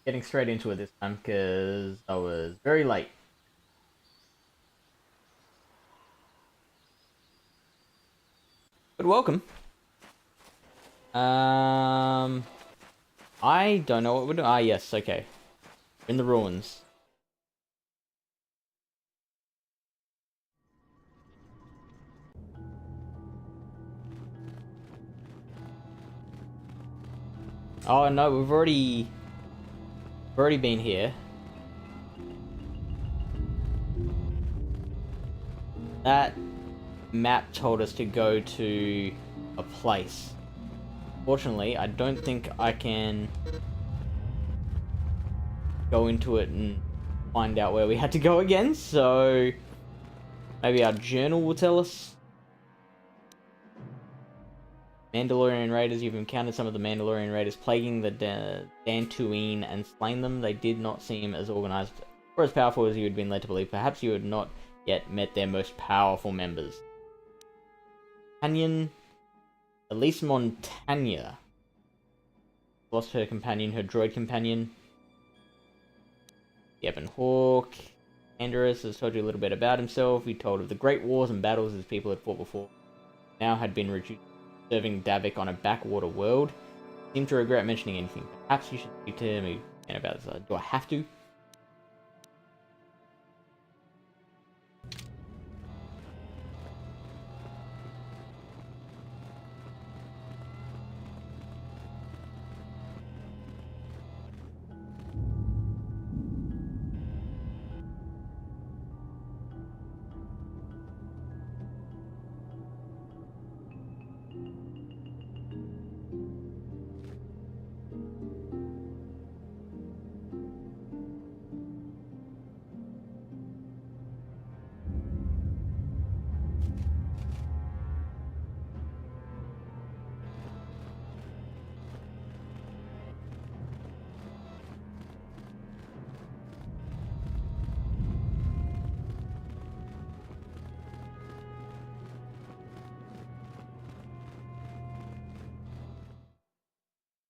getting straight into it this time because I was very late. But welcome. I don't know what we're doing. Ah, yes, okay. In the ruins. Oh no, we've already been here. That map told us to go to a place. Fortunately, I don't think I can go into it and find out where we had to go again, so maybe our journal will tell us. Mandalorian raiders, you've encountered some of the Mandalorian raiders plaguing the Dantooine and slain them. They did not seem as organized or as powerful as you had been led to believe. Perhaps you had not yet met their most powerful members. Companion Elise Montagna lost her companion, her droid companion. The Ebon Hawk. Andorus has told you a little bit about himself. He told of the great wars and battles his people had fought before. Now had been reduced serving Davik on a backwater world. Seem to regret mentioning anything. Perhaps you should speak to me about this. Do I have to?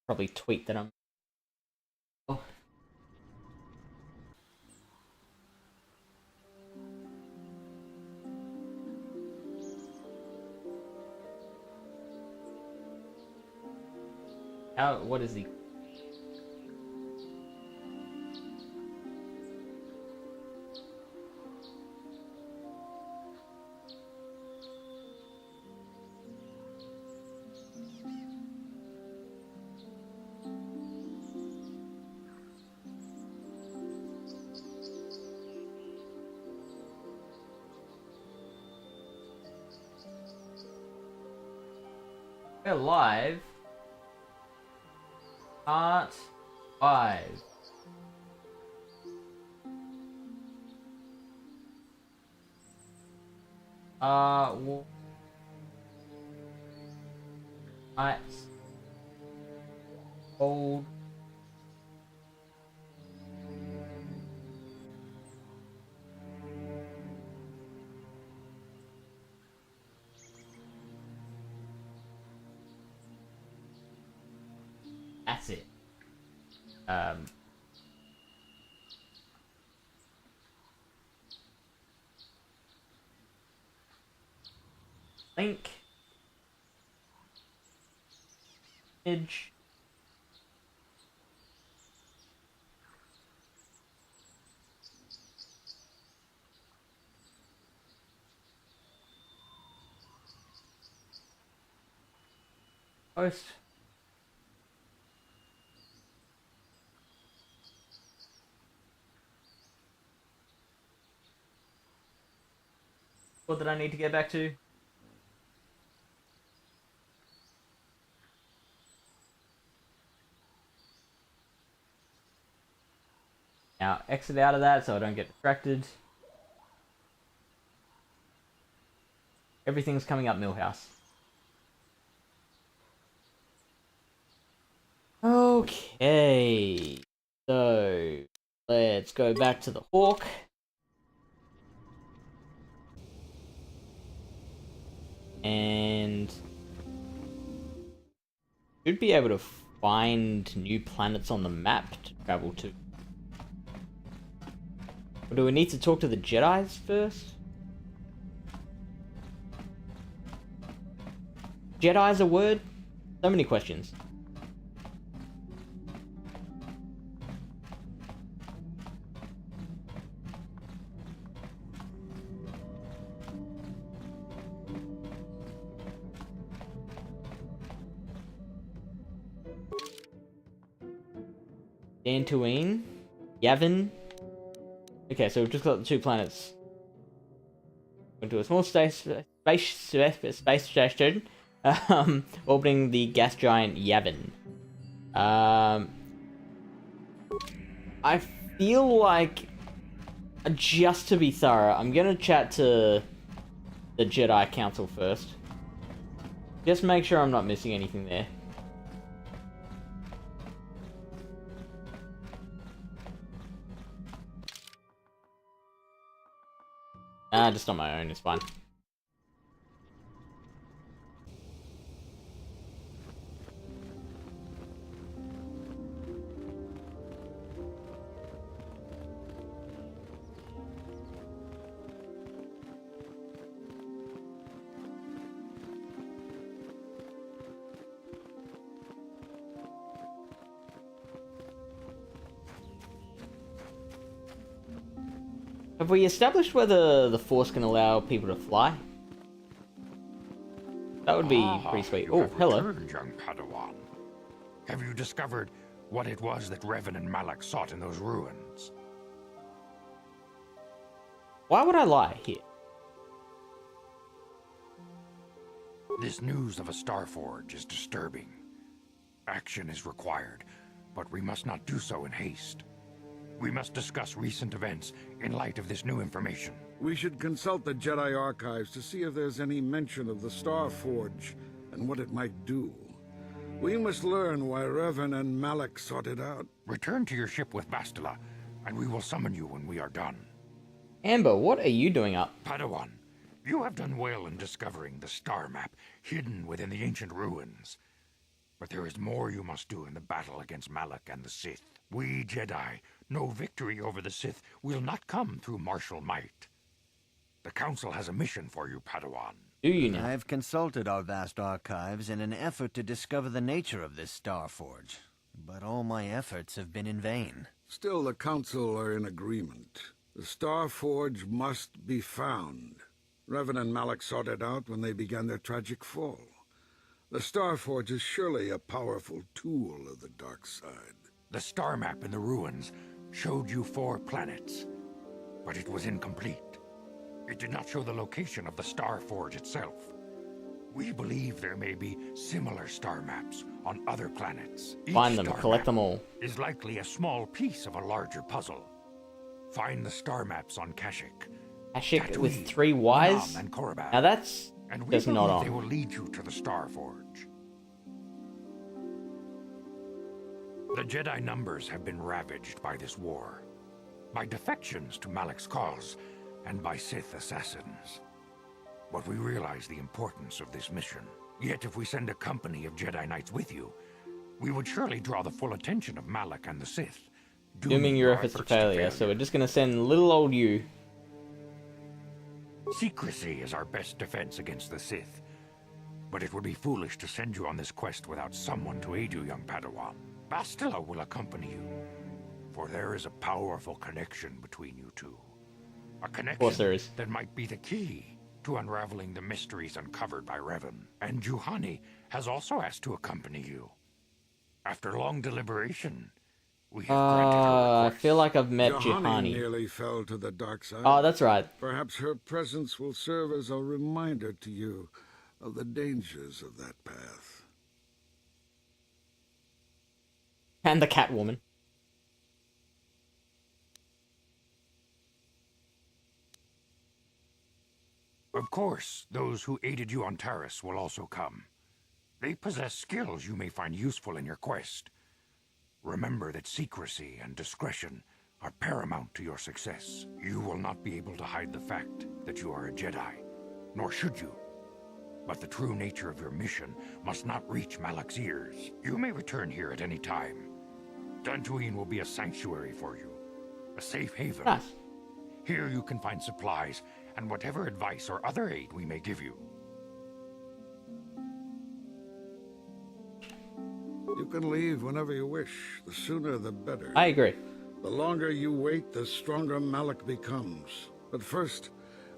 Probably tweet that I'm... Oh. What is the... We're live. Part 5. Well, old. That's it. Link. Image. Post. What did I need to get back to? Now, exit out of that so I don't get distracted. Everything's coming up Millhouse. Okay. So, let's go back to the Hawk. And should be able to find new planets on the map to travel to. Or do we need to talk to the Jedis first? Jedi's a word? So many questions. Dantooine? Yavin? Okay, so we've just got the 2 planets. Went to a small space station, orbiting the gas giant Yavin. I feel like, just to be thorough, I'm gonna chat to the Jedi Council first. Just make sure I'm not missing anything there. Just on my own, it's fine. Have we established whether the Force can allow people to fly? That would be pretty sweet. Oh, hello. Returned, young Padawan. Have you discovered what it was that Revan and Malak sought in those ruins? Why would I lie here? This news of a Starforge is disturbing. Action is required, but we must not do so in haste. We must discuss recent events in light of this new information. We should consult the Jedi archives to see if there's any mention of the Starforge and what it might do. We must learn why Revan and Malak sought it out. Return to your ship with Bastila, and we will summon you when we are done. Amber, what are you doing up? Padawan, you have done well in discovering the star map hidden within the ancient ruins. But there is more you must do in the battle against Malak and the Sith. We Jedi know victory over the Sith will not come through martial might. The Council has a mission for you, Padawan. Do you now? I've consulted our vast archives in an effort to discover the nature of this Starforge, but all my efforts have been in vain. Still, the Council are in agreement. The Starforge must be found. Revan and Malak sought it out when they began their tragic fall. The Starforge is surely a powerful tool of the dark side. The star map in the ruins showed you 4 planets, but it was incomplete. It did not show the location of the Starforge itself. We believe there may be similar star maps on other planets. Find them, collect them all. Is likely a small piece of a larger puzzle. Find the star maps on Kashyyyk. Kashyyyk with 3 Ys? Nam, and Korriban. Now that's And we just not believe they on. will lead you to the Starforge. The Jedi numbers have been ravaged by this war, by defections to Malak's cause, and by Sith assassins. But we realize the importance of this mission. Yet if we send a company of Jedi Knights with you, we would surely draw the full attention of Malak and the Sith, Dooming your efforts to failure, so we're just gonna send little old you. Secrecy is our best defense against the Sith. But it would be foolish to send you on this quest without someone to aid you, young Padawan. Bastila will accompany you, for there is a powerful connection between you two. A connection there is. that might be the key to unraveling the mysteries uncovered by Revan. And Juhani has also asked to accompany you. After long deliberation, we have granted her I request. feel like I've met Juhani Juhani. nearly fell to the dark side. Oh, that's right. Perhaps her presence will serve as a reminder to you of the dangers of that path. And the Catwoman. Of course, those who aided you on Taris will also come. They possess skills you may find useful in your quest. Remember that secrecy and discretion are paramount to your success. You will not be able to hide the fact that you are a Jedi, nor should you. But the true nature of your mission must not reach Malak's ears. You may return here at any time. Dantooine will be a sanctuary for you, a safe haven. Nice. Here you can find supplies and whatever advice or other aid we may give you. You can leave whenever you wish. The sooner the better. I agree. The longer you wait, the stronger Malak becomes. But first,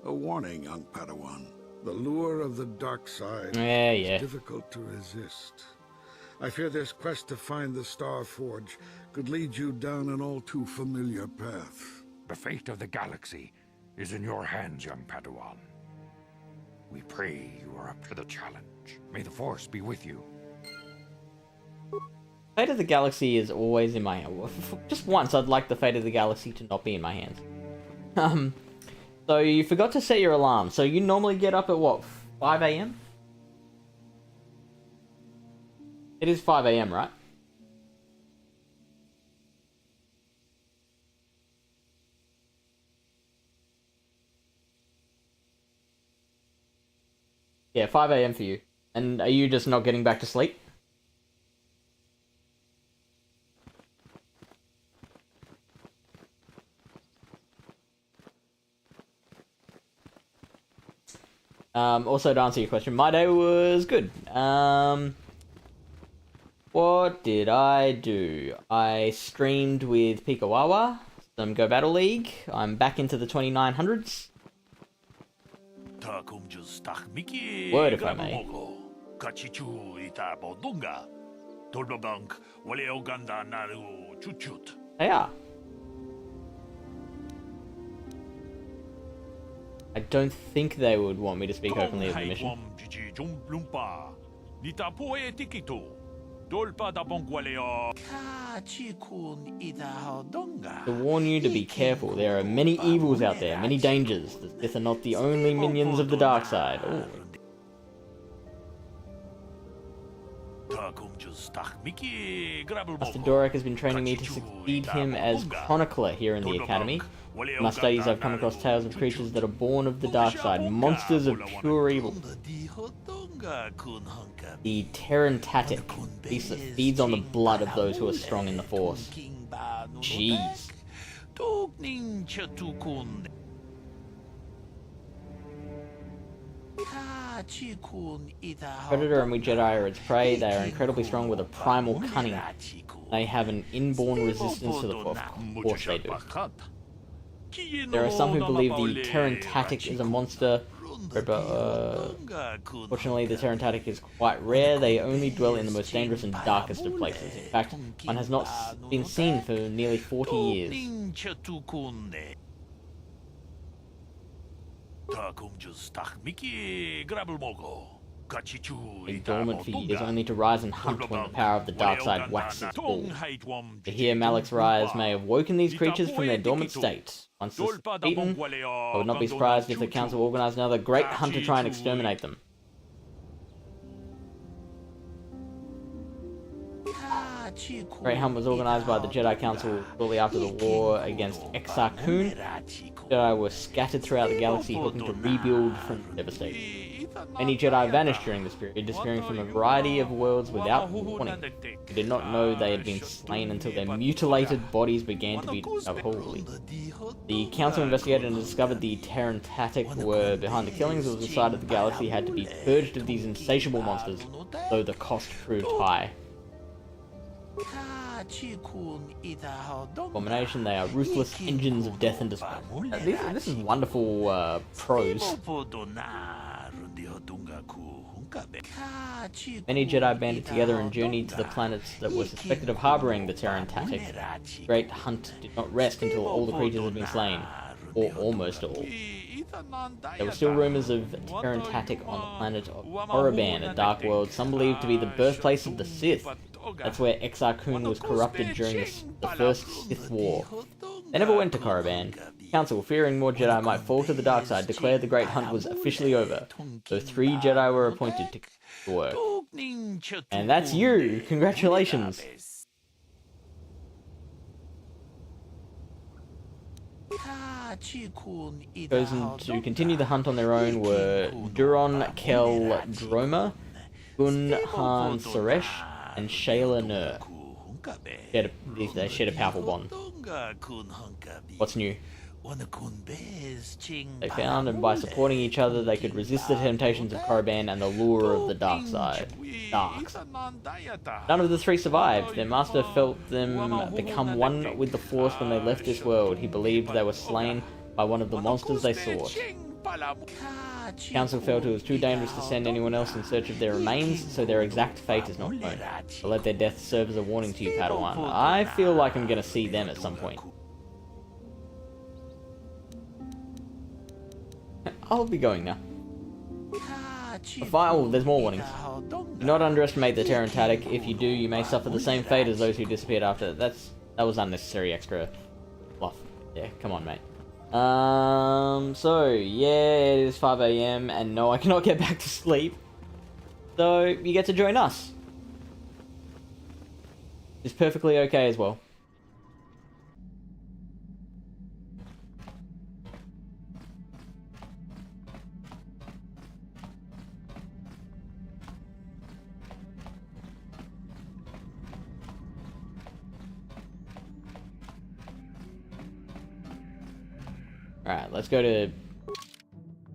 a warning, young Padawan. The lure of the dark side is difficult to resist. I fear this quest to find the Star Forge could lead you down an all too familiar path. The fate of the galaxy is in your hands, young Padawan. We pray you are up to the challenge. May the Force be with you. Fate of the Galaxy is always in my hands. Just once, I'd like the Fate of the Galaxy to not be in my hands. So you forgot to set your alarm. So you normally get up at what, 5 AM? It is 5 AM, right? Yeah, 5 AM for you. And are you just not getting back to sleep? Also, to answer your question, my day was good. What did I do? I streamed with Pikawawa, some Go Battle League. I'm back into the 2900s. Word if I may. They are. I don't think they would want me to speak openly of the mission. To warn you to be careful, there are many evils out there, many dangers. The Sith are not the only minions of the dark side. Ooh. Master Dorek has been training me to succeed him as chronicler here in the Academy. In my studies, I've come across tales of creatures that are born of the dark side, monsters of pure evil. The Terran-tatic, beast that feeds on the blood of those who are strong in the Force. Jeez. Predator and we Jedi are its prey. They are incredibly strong with a primal cunning. They have an inborn resistance to the Force. Of course they do. There are some who believe the Terran-tatic is a monster. Fortunately, the Terran-tatic is quite rare. They only dwell in the most dangerous and darkest of places. In fact, one has not been seen for nearly 40 years. Been dormant for years, only to rise and hunt when the power of the dark side waxes full. To hear Malak's rise may have woken these creatures from their dormant state. Once this is beaten, I would not be surprised if the Council organized another great hunt to try and exterminate them. Great hunt was organized by the Jedi Council shortly after the war against Exar Kun. Jedi were scattered throughout the galaxy, hoping to rebuild from devastation. Many Jedi vanished during this period, disappearing from a variety of worlds without warning. They did not know they had been slain until their mutilated bodies began to be discovered. Holy. The Council investigated and discovered the Terran-tatic were behind the killings. It was decided the galaxy had to be purged of these insatiable monsters, though the cost proved high. Abomination, they are ruthless engines of death and destruction. This is wonderful prose. Many Jedi banded together and journeyed to the planets that were suspected of harboring the Terran-tatic. The great hunt did not rest until all the creatures had been slain, or almost all. There were still rumors of Terran-tatic on the planet of Korriban, a dark world some believed to be the birthplace of the Sith. That's where Exar Kun was corrupted during the first Sith War. They never went to Korriban. The Council, fearing more Jedi might fall to the dark side, declared the Great Hunt was officially over, so 3 Jedi were appointed to the work. And that's you! Congratulations! Chosen to continue the hunt on their own were Duron Kel Droma, Gun Han Suresh, and Shayla Nur. They shared a powerful bond. What's new? They found, and by supporting each other, they could resist the temptations of Korriban and the lure of the dark side. Darks. None of the three survived. Their master felt them become one with the Force when they left this world. He believed they were slain by one of the monsters they sought. Council felt it was too dangerous to send anyone else in search of their remains, so their exact fate is not known. But let their death serve as a warning to you, Padawan. I feel like I'm gonna see them at some point. I'll be going now. Oh, there's more warnings. Do not underestimate the Terran Tadic. If you do, you may suffer the same fate as those who disappeared after. That was unnecessary extra fluff. Yeah, come on, mate. So, yeah, it is 5 AM, and no, I cannot get back to sleep. So, you get to join us. It's perfectly okay as well. Alright, let's go to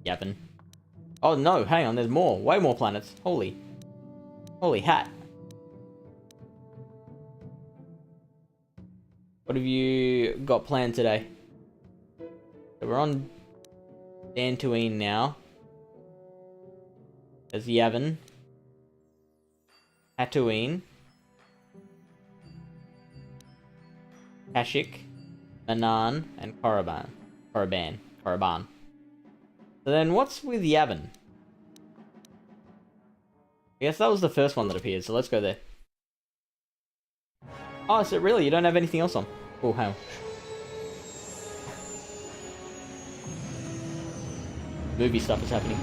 Yavin. Oh no, hang on, there's more. Way more planets. Holy hat. What have you got planned today? So we're on Dantooine now. There's Yavin. Tatooine. Kashyyyk. Manaan, and Korriban. So then what's with Yavin? I guess that was the first one that appeared, so let's go there. Oh, so really, you don't have anything else on? Oh, hell. Movie stuff is happening.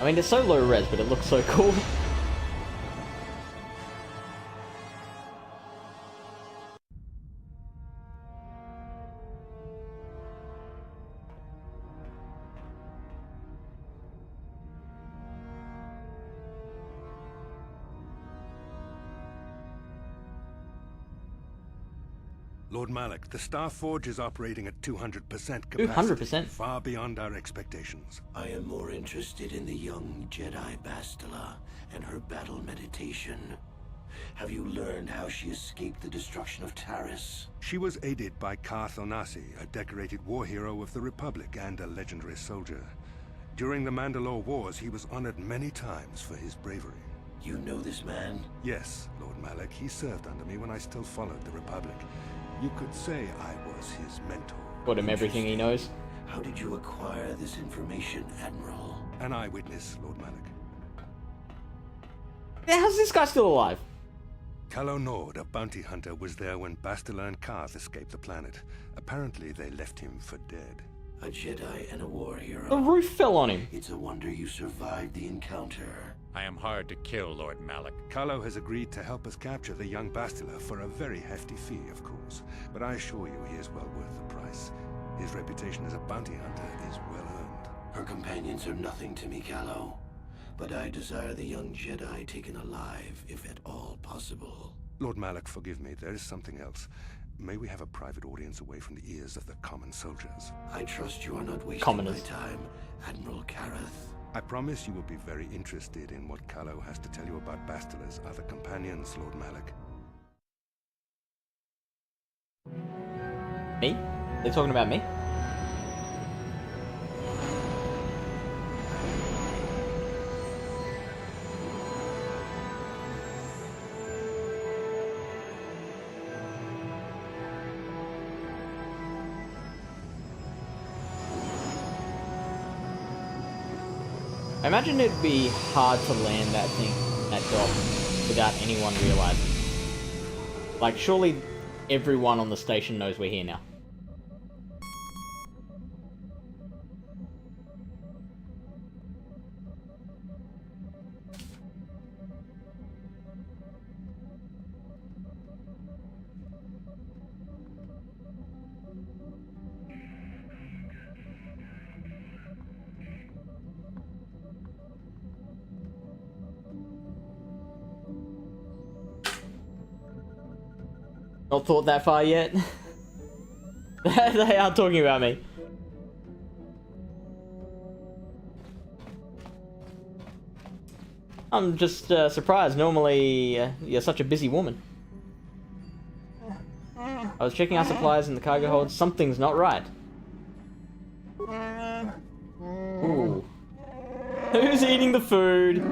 I mean, it's so low res, but it looks so cool. Lord Malak, the Star Forge is operating at 200% capacity. 200%? Far beyond our expectations. I am more interested in the young Jedi Bastila and her battle meditation. Have you learned how she escaped the destruction of Taris? She was aided by Karth Onasi, a decorated war hero of the Republic and a legendary soldier. During the Mandalore Wars, he was honored many times for his bravery. You know this man? Yes, Lord Malak. He served under me when I still followed the Republic. You could say I was his mentor. Taught him everything he knows. How did you acquire this information, Admiral? An eyewitness, Lord Malak. How's this guy still alive? Calo Nord, a bounty hunter, was there when Bastila and Karth escaped the planet. Apparently, they left him for dead. A Jedi and a war hero. The roof fell on him. It's a wonder you survived the encounter. I am hard to kill, Lord Malak. Calo has agreed to help us capture the young Bastila for a very hefty fee, of course. But I assure you he is well worth the price. His reputation as a bounty hunter is well earned. Her companions are nothing to me, Calo. But I desire the young Jedi taken alive, if at all possible. Lord Malak, forgive me, there is something else. May we have a private audience away from the ears of the common soldiers? I trust you are not wasting Commoners. my time, Admiral Kareth. I promise you will be very interested in what Calo has to tell you about Bastila's other companions, Lord Malak. Me? They're talking about me? I imagine it'd be hard to land that thing, that dock, without anyone realizing. Like, surely everyone on the station knows we're here now. Not thought that far yet. They are talking about me. I'm just surprised. Normally, you're such a busy woman. I was checking our supplies in the cargo hold. Something's not right. Ooh. Who's eating the food?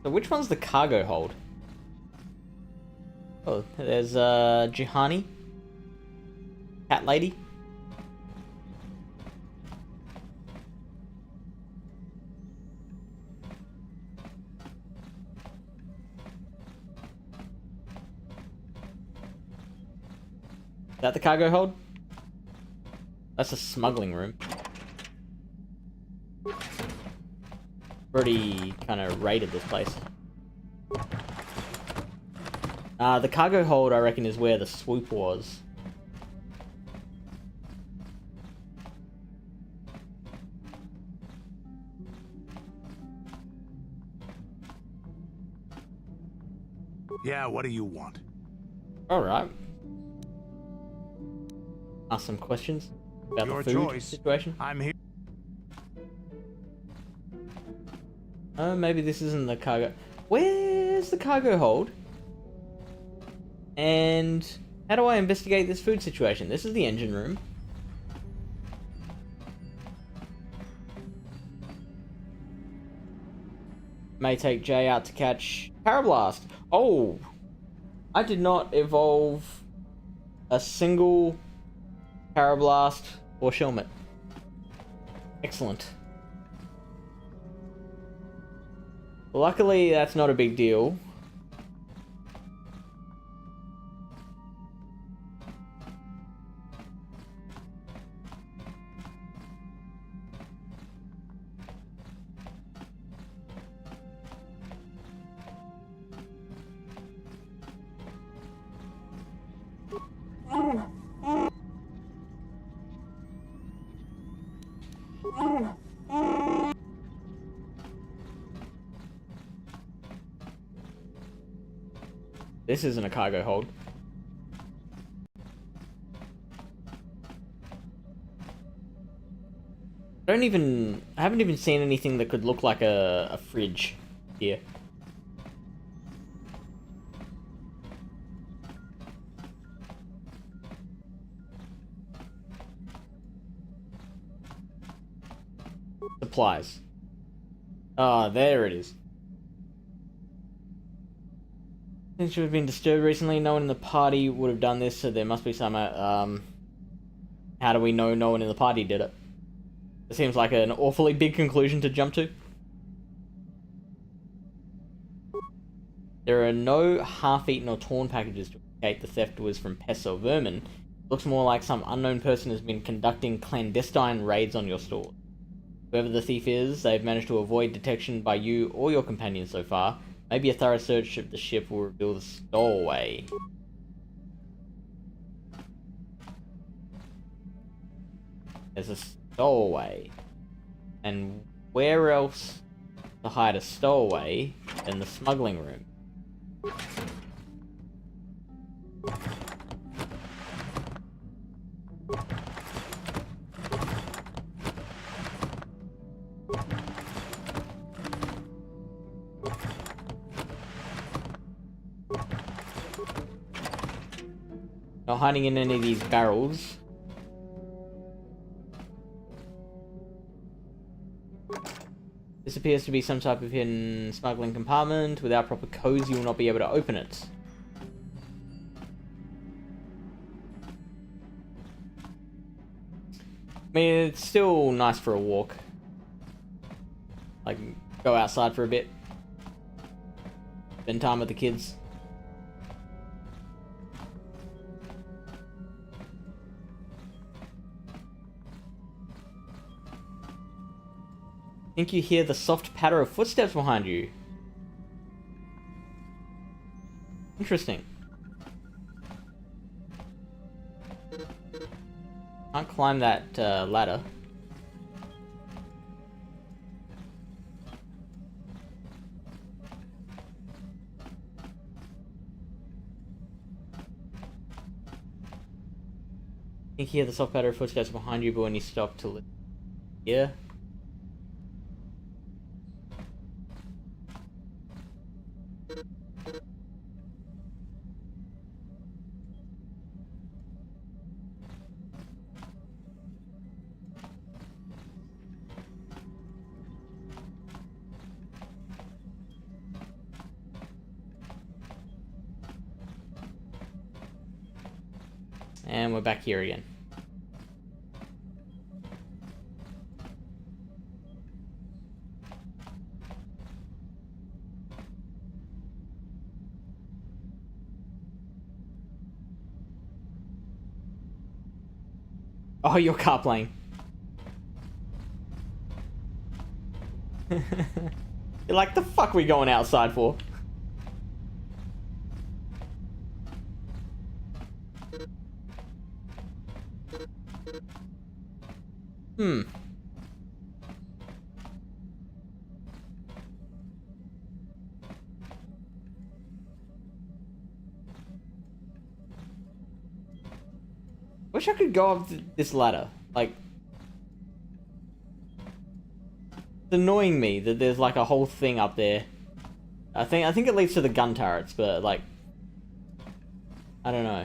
So which one's the cargo hold? Oh, there's Juhani. Cat lady. Is that the cargo hold? That's a smuggling room. Already kind of raided this place. The cargo hold, I reckon, is where the swoop was. Yeah, what do you want? Alright. Ask some questions about Your the food choice. situation. I'm here. Oh, maybe this isn't the cargo. Where's the cargo hold? And how do I investigate this food situation? This is the engine room. May take Jay out to catch Parablast. Oh! I did not evolve a single Parablast or Shelmet. Excellent. Luckily, that's not a big deal. This isn't a cargo hold. I haven't even seen anything that could look like a fridge here. Supplies. Ah, there it is. Since you've been disturbed recently, no one in the party would have done this, so there must be some, how do we know no one in the party did it? It seems like an awfully big conclusion to jump to. There are no half-eaten or torn packages to indicate the theft was from pests or vermin. It looks more like some unknown person has been conducting clandestine raids on your store. Whoever the thief is, they've managed to avoid detection by you or your companions so far. Maybe a thorough search of the ship will reveal the stowaway. There's a stowaway. And where else to hide a stowaway than the smuggling room? Not hiding in any of these barrels. This appears to be some type of hidden smuggling compartment. Without proper codes, you will not be able to open it. I mean, it's still nice for a walk. Like, go outside for a bit. Spend time with the kids. Think you hear the soft patter of footsteps behind you. Interesting. Can't climb that ladder. Think you hear the soft patter of footsteps behind you, but when you stop to listen, yeah. And we're back here again. Oh, you're car playing. You're like, the fuck we going outside for? Hmm. Wish I could go up this ladder. Like, it's annoying me that there's like a whole thing up there. I think it leads to the gun turrets, but like, I don't know.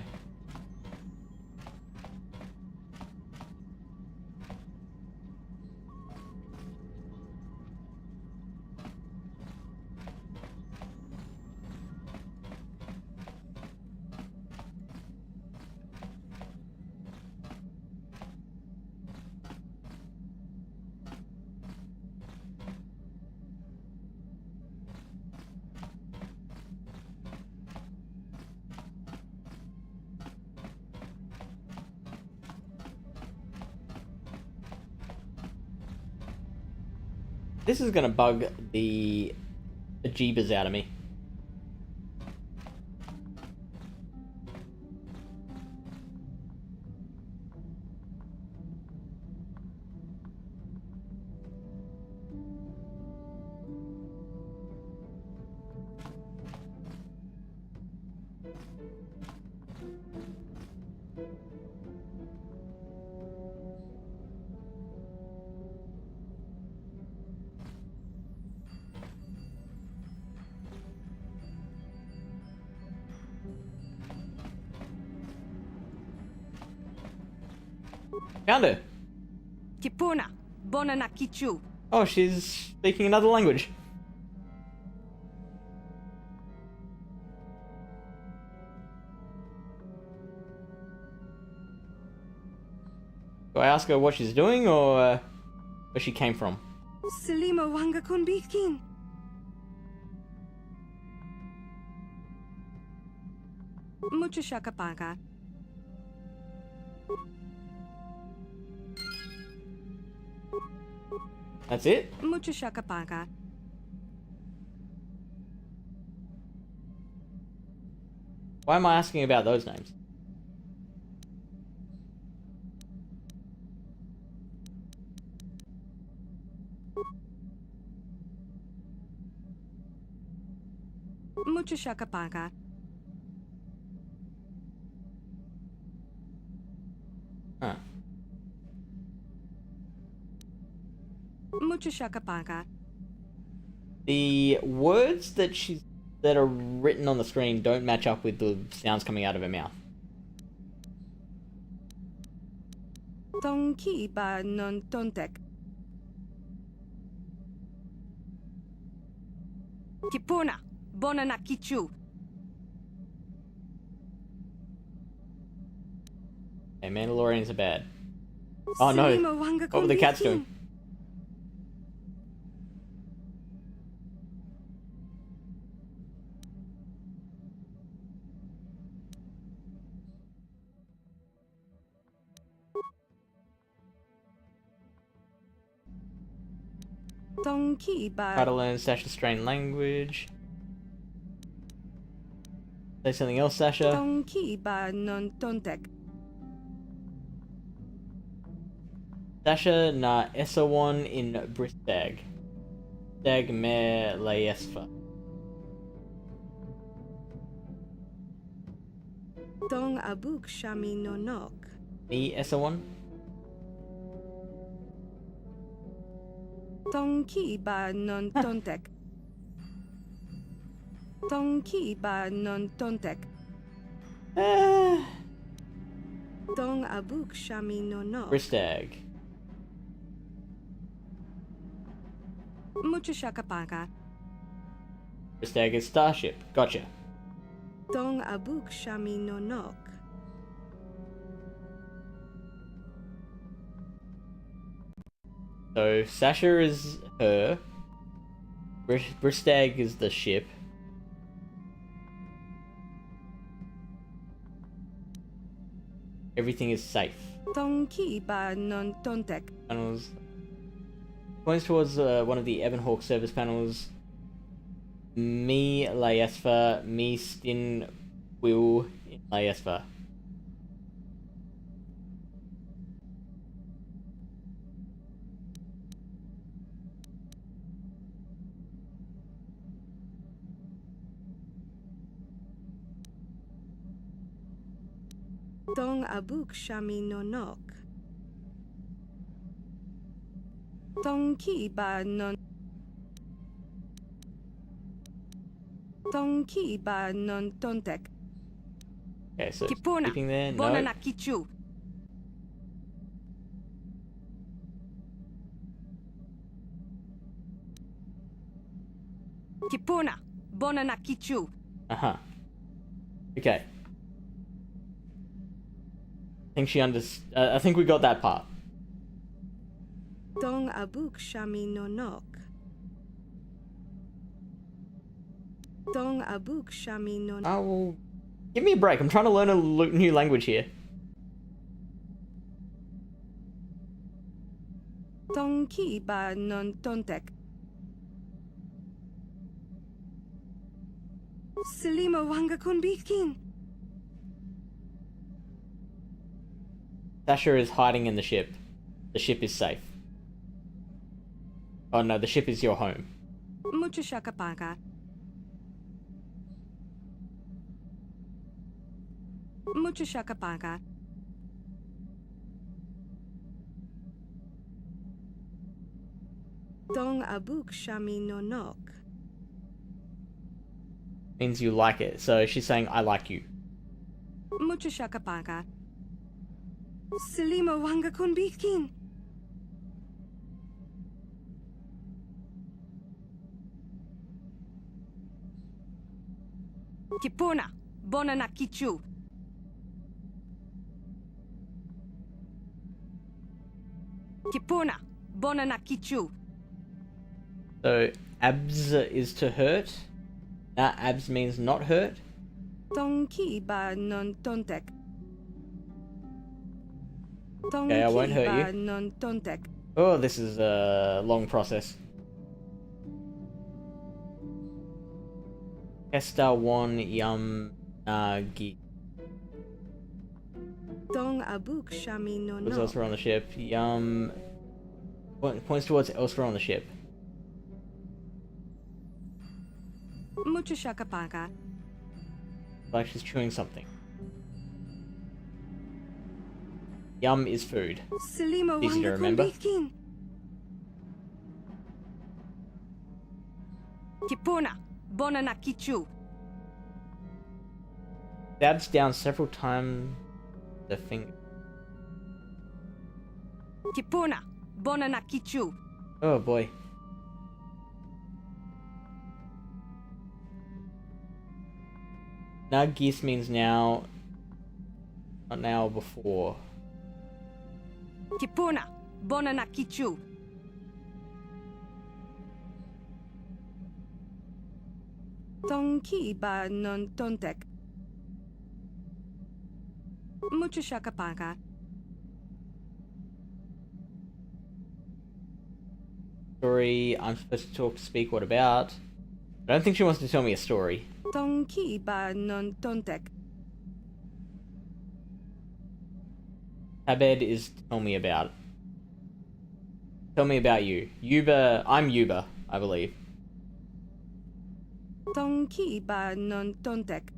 This is gonna bug the jeebas out of me. Found her. Kipuna, Bonana Kichu. Oh, she's speaking another language. Do I ask her what she's doing or where she came from? Selima Wanga Kunbitkin. Mucho shakapaga. That's it? Mucho shakapaga. Why am I asking about those names? Mucho shakapaga. Huh. Mucho shakapaga. The words that are written on the screen don't match up with the sounds coming out of her mouth. Tonki ba non tontek. Kipuna, Bonana Kichu. Hey, Mandalorians are bad. Oh no! Selima Wanga What were the cats Konbikin. doing? Tonki Try to ba learn Sasha's strange language. Say something else, Sasha. Tonki ba non tontek. Sasha na Esawan in Bristag. Stag me Laesfa. Tong abuk shami no nok. Me Esawan? Tonki ba non tontek. Tonki ba non tontek. Tong abuk shami no nok. Bristag. Mucha shakapaka. Bristag is Starship. Gotcha. Tong abuk shami no nok. So Sasha is her. Bristag is the ship. Everything is safe. Tonki ba non tontek. Panels. Points towards one of the Ebonhawk service panels. Me Laesfa. Me Stin Will in Laesfa. Tong abuk shami no nok. Tonki ba non. Tonki ba non tontek. Okay, so Kipuna, sleeping there. No. Bonana Kichu. Kipuna, Bonana Kichu. Uh-huh. Okay. I think we got that part. Tong abuk shami no nok. Tong abuk shami no nok. Oh, well, give me a break. I'm trying to learn a new language here. Tonki ba non tontek. Selima wanga konbikin. Sasha is hiding in the ship. The ship is safe. Oh no, the ship is your home. Mucha shakapaka. Mucha shakapaka. Tong abuk shami no nok. Means you like it. So she's saying, I like you. Mucha shakapaka. Selima wanga konbikin. Kipuna, Bonana Kichu. Kipuna, Bonana Kichu. So abs is to hurt. Abs means not hurt. Tonki ba non tontek. Okay, I won't hurt ba you. non tontek. Oh, this is a long process. Kesta one yum gi. Tong abuk shami no What's nok. elsewhere on the ship? Yum. Points towards elsewhere on the ship. Mucha shakapaka. Like she's chewing something. Yum is food. Selima Easy to wanga remember. konbikin. Kipuna, Bonana Kichu. Stabs down several times the finger. Kipuna, Bonana Kichu. Oh boy. Nagis means now, not now, before. Kipuna, bona na kichu. Tonki ba non tontek. Mucho shakapaga. Story, I'm supposed to speak what about? I don't think she wants to tell me a story. Tonki ba non tontek. Tabed is tell me about. Tell me about you. Yuba, I'm Yuba, I believe. Tonki ba non tontek.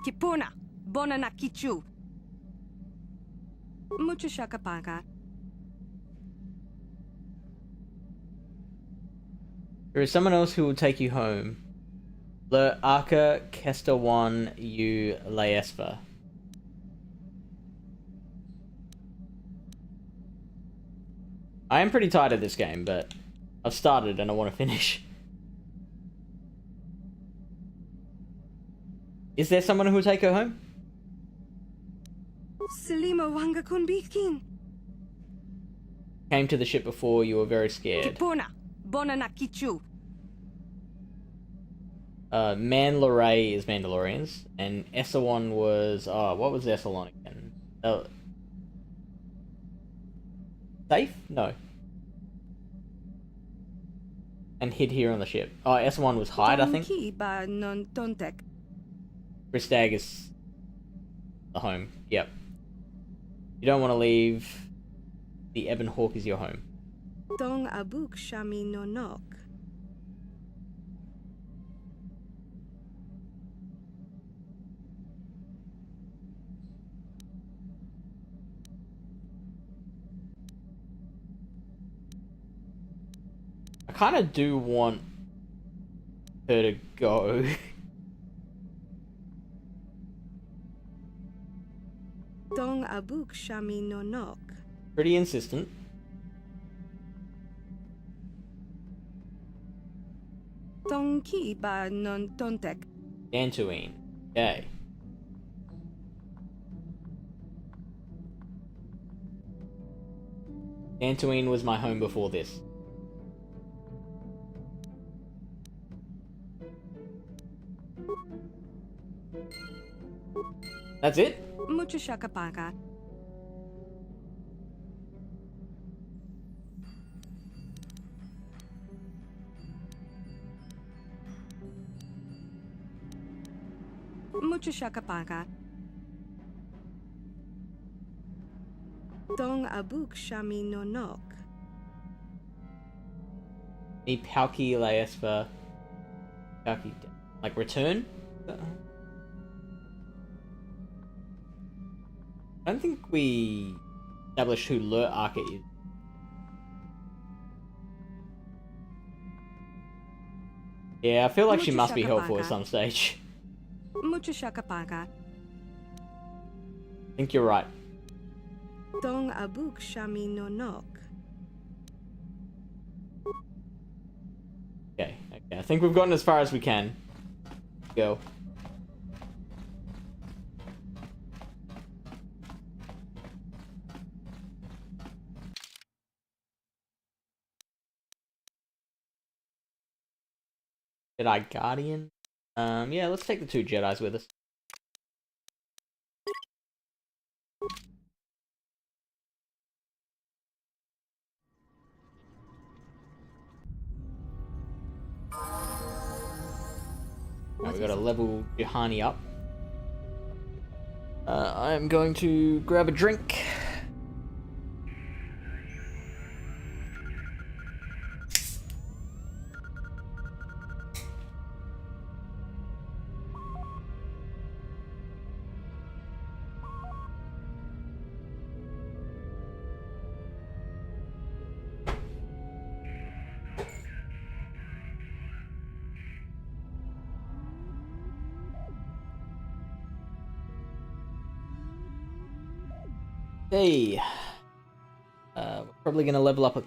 Kipuna, bona na kichu. Mucho shakapaga. There is someone else who will take you home. Le Arca Kester 1 U Laespa. I am pretty tired of this game, but I've started and I want to finish. Is there someone who will take her home? Selima wanga kunbitkin. Came to the ship before, you were very scared. Kipuna, bona na kichu. Mandalore is Mandalorians, and Essalon was... Oh, what was Essalon again? Safe? No. And hid here on the ship. Oh, Essalon was hide, I think. Tonki ba non tontek. Bristag is the home. Yep. You don't want to leave. The Ebon Hawk is your home. Tong abuk shami no nok. I kind of do want her to go. Tong abuk shami no nok. Pretty insistent. Tonki ba non tontek. Dantooine. Okay. Dantooine was my home before this. That's it? Mucho shakapaga. Mucho shakapaga. Tong abuk shami no nok. Me Palki Laespa. Palki. Like return? I don't think we established who Le Arca is. Yeah, I feel like she must be helpful at some stage. Mucho shakapaga. I think you're right. Tong abuk shami no nok. Okay. I think we've gotten as far as we can. Go. Jedi Guardian? Yeah, let's take the 2 Jedis with us. Now we gotta level Juhani up. I'm going to grab a drink. Hey, we're probably gonna level up a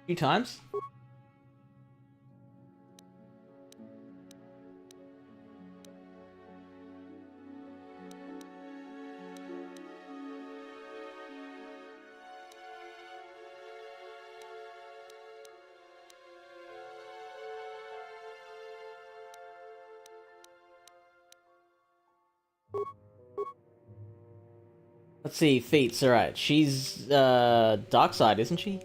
few times. Let's see, feats, alright. She's, dark side, isn't she?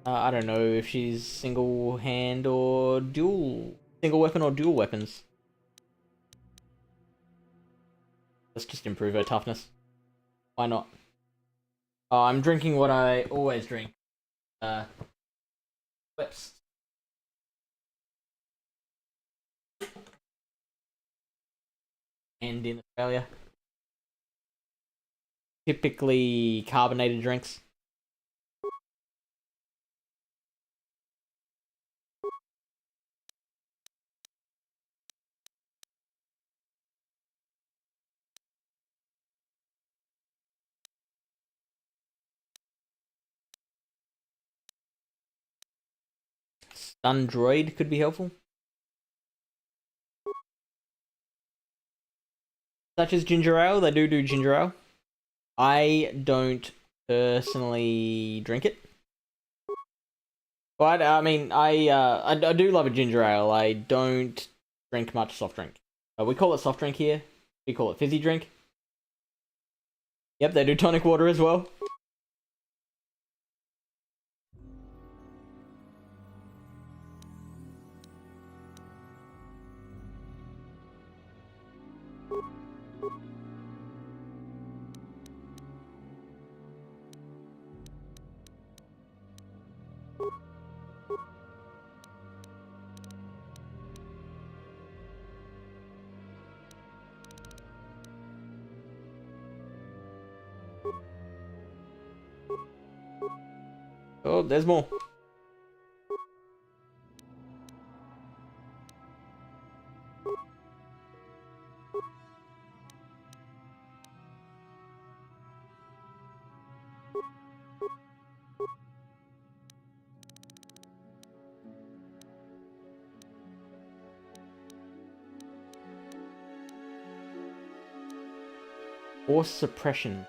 I don't know if she's single hand or single weapon or dual weapons. Let's just improve her toughness. Why not? Oh, I'm drinking what I always drink. Whips. And in Australia. Typically carbonated drinks. Stun droid could be helpful. Such as ginger ale, they do ginger ale. I don't personally drink it. But I mean, I do love a ginger ale. I don't drink much soft drink. We call it soft drink here. We call it fizzy drink. Yep, they do tonic water as well. Oh, there's more. Force suppression.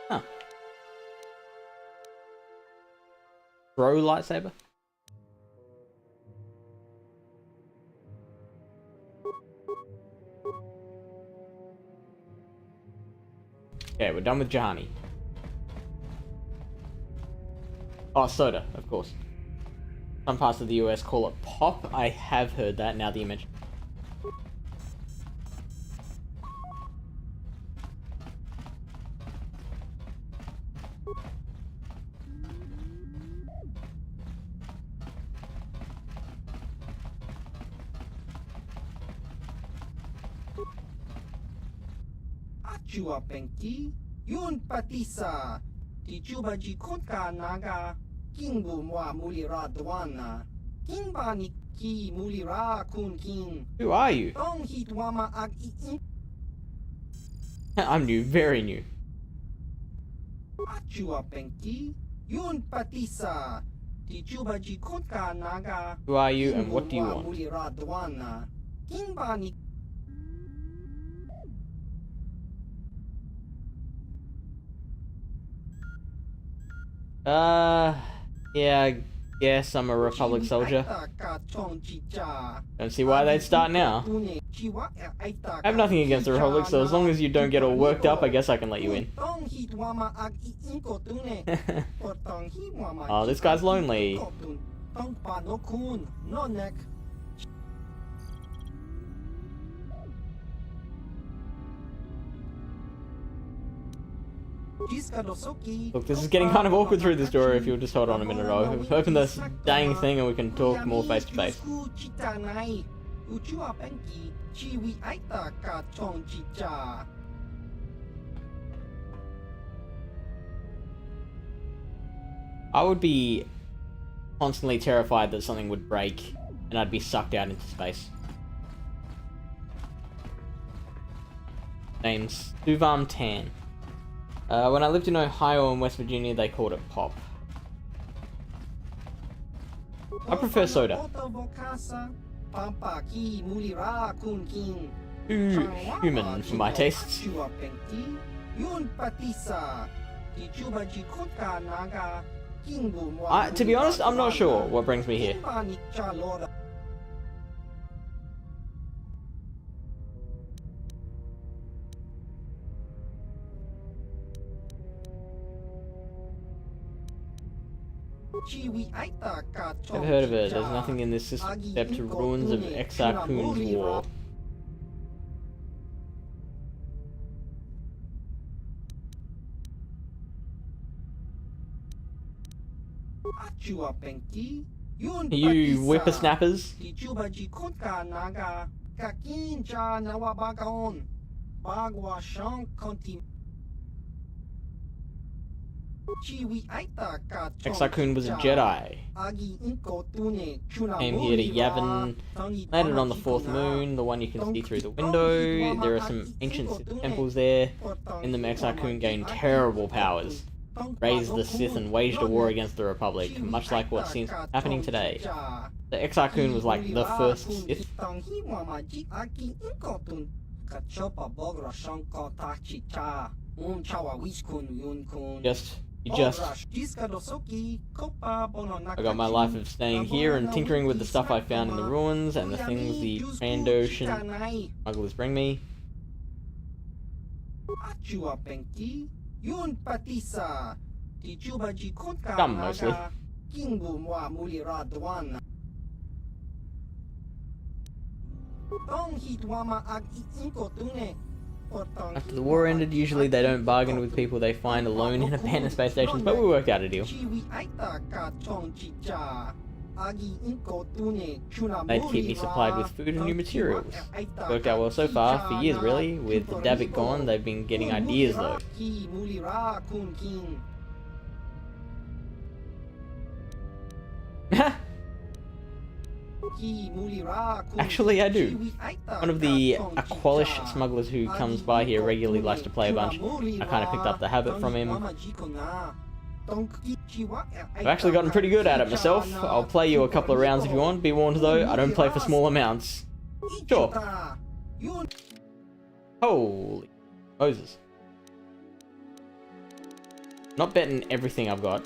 Huh. Throw lightsaber? Okay, we're done with Jahani. Oh, soda, of course. Some parts of the US call it pop. I have heard that now that you mention. Chua Penki, Yun Patisa, Tichuba Jikutka Naga, Kingu Mwa Mulira Dwana, Kimba Niki Mulira Kun King. Who are you? Dong Hitwama Ag I'm new, very new. Chua Penki, Yun Patisa, Tichuba Jikutka Naga. Who are you and what do you Kingu Mwa want? Mulira Dwana, Kimba Niki. Yeah, I guess I'm a Republic soldier. Don't see why they'd start now. I have nothing against the Republic, so as long as you don't get all worked up, I guess I can let you in. Oh, this guy's lonely. Look, this is getting kind of awkward through the story. If you'll just hold on a minute, I'll open this dang thing and we can talk more face to face. I would be constantly terrified that something would break and I'd be sucked out into space. Name's Suvam Tan. When I lived in Ohio and West Virginia, they called it pop. I prefer soda. Too human for my tastes. To be honest, I'm not sure what brings me here. I've heard of it. There's nothing in this system except ruins of Exarchun's war. You whippersnappers? Exarchun was a Jedi. Came here to Yavin, landed on the fourth moon, the one you can see through the window. There are some ancient Sith temples there. In them, Exarchun gained terrible powers, raised the Sith and waged a war against the Republic, much like what seems happening today. The Exarchun was like the first Sith. I got my life of staying here and tinkering with the stuff I found in the ruins and the things the Trandoshan smugglers bring me. Some, mostly. After the war ended, usually they don't bargain with people they find alone in abandoned space stations, but we worked out a deal. They'd keep me supplied with food and new materials. Worked out well so far, for years really. With the Davik gone, they've been getting ideas though. Actually, I do. One of the Aqualish smugglers who comes by here regularly likes to play a bunch. I kind of picked up the habit from him. I've actually gotten pretty good at it myself. I'll play you a couple of rounds if you want. Be warned though, I don't play for small amounts. Sure. Holy Moses. Not betting everything I've got.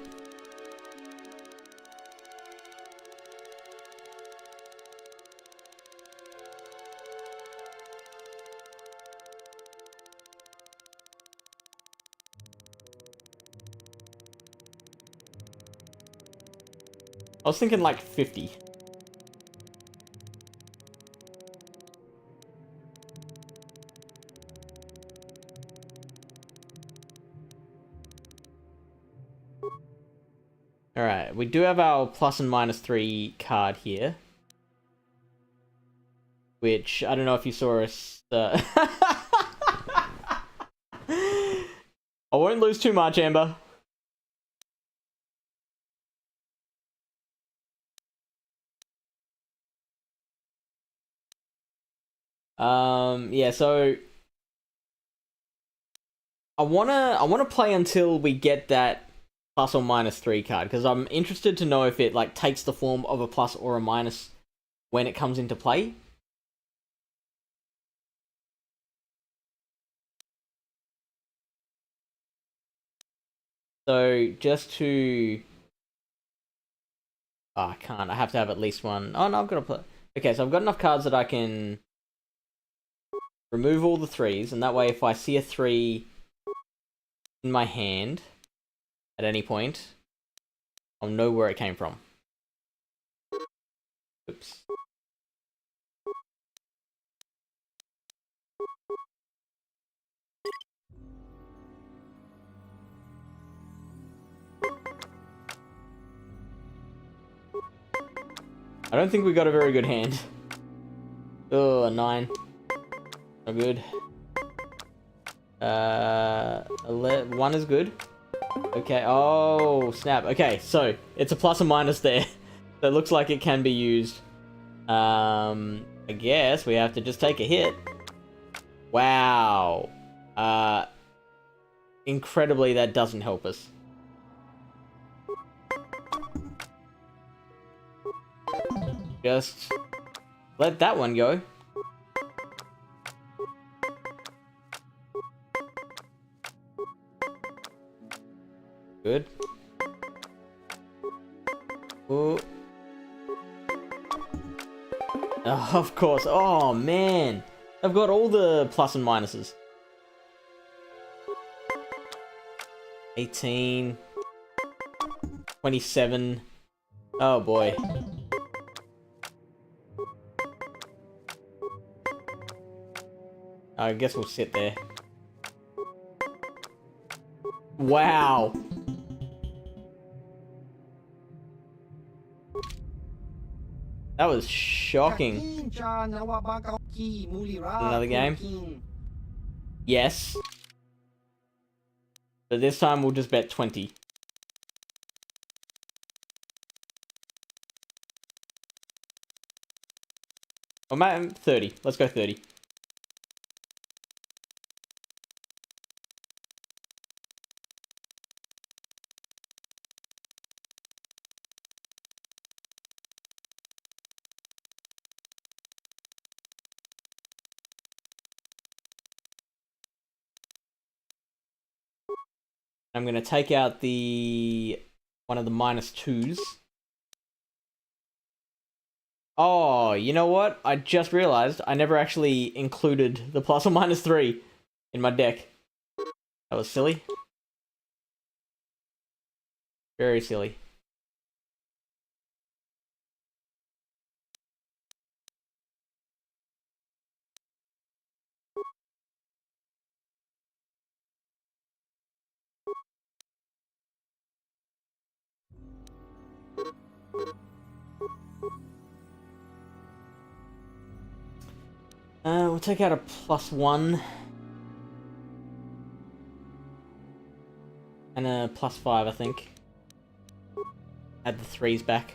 I was thinking like 50. Alright, we do have our plus and minus 3 card here. Which, I don't know if you saw us... I won't lose too much, Amber. Yeah, so I wanna play until we get that plus or minus 3 card, because I'm interested to know if it like takes the form of a plus or a minus when it comes into play. So just to... Oh, I can't. I have to have at least one. Oh, no, I've got to play. Okay, so I've got enough cards that I can remove all the 3s, and that way if I see a 3 in my hand at any point, I'll know where it came from. Oops. I don't think we got a very good hand. Oh, a 9. Not good. 1 is good. Okay, oh, snap. Okay, so, it's a plus and minus there. So it looks like it can be used. I guess we have to just take a hit. Wow. Incredibly, that doesn't help us. Just let that one go. Good. Oh. Oh, of course. Oh, man. I've got all the plus and minuses. 18. 27. Oh, boy. I guess we'll sit there. Wow. That was shocking. Another game? Yes. But this time we'll just bet 20. Or maybe 30. Let's go 30. I'm going to take out one of the -2s. Oh, you know what? I just realized I never actually included the plus or -3 in my deck. That was silly. Very silly. We'll take out a +1. And a +5, I think. Add the 3s back.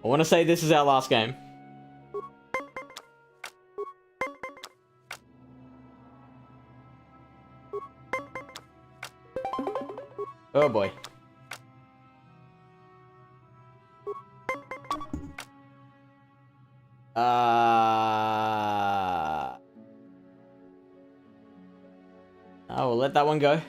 I want to say this is our last game. Oh boy. I will let that one go.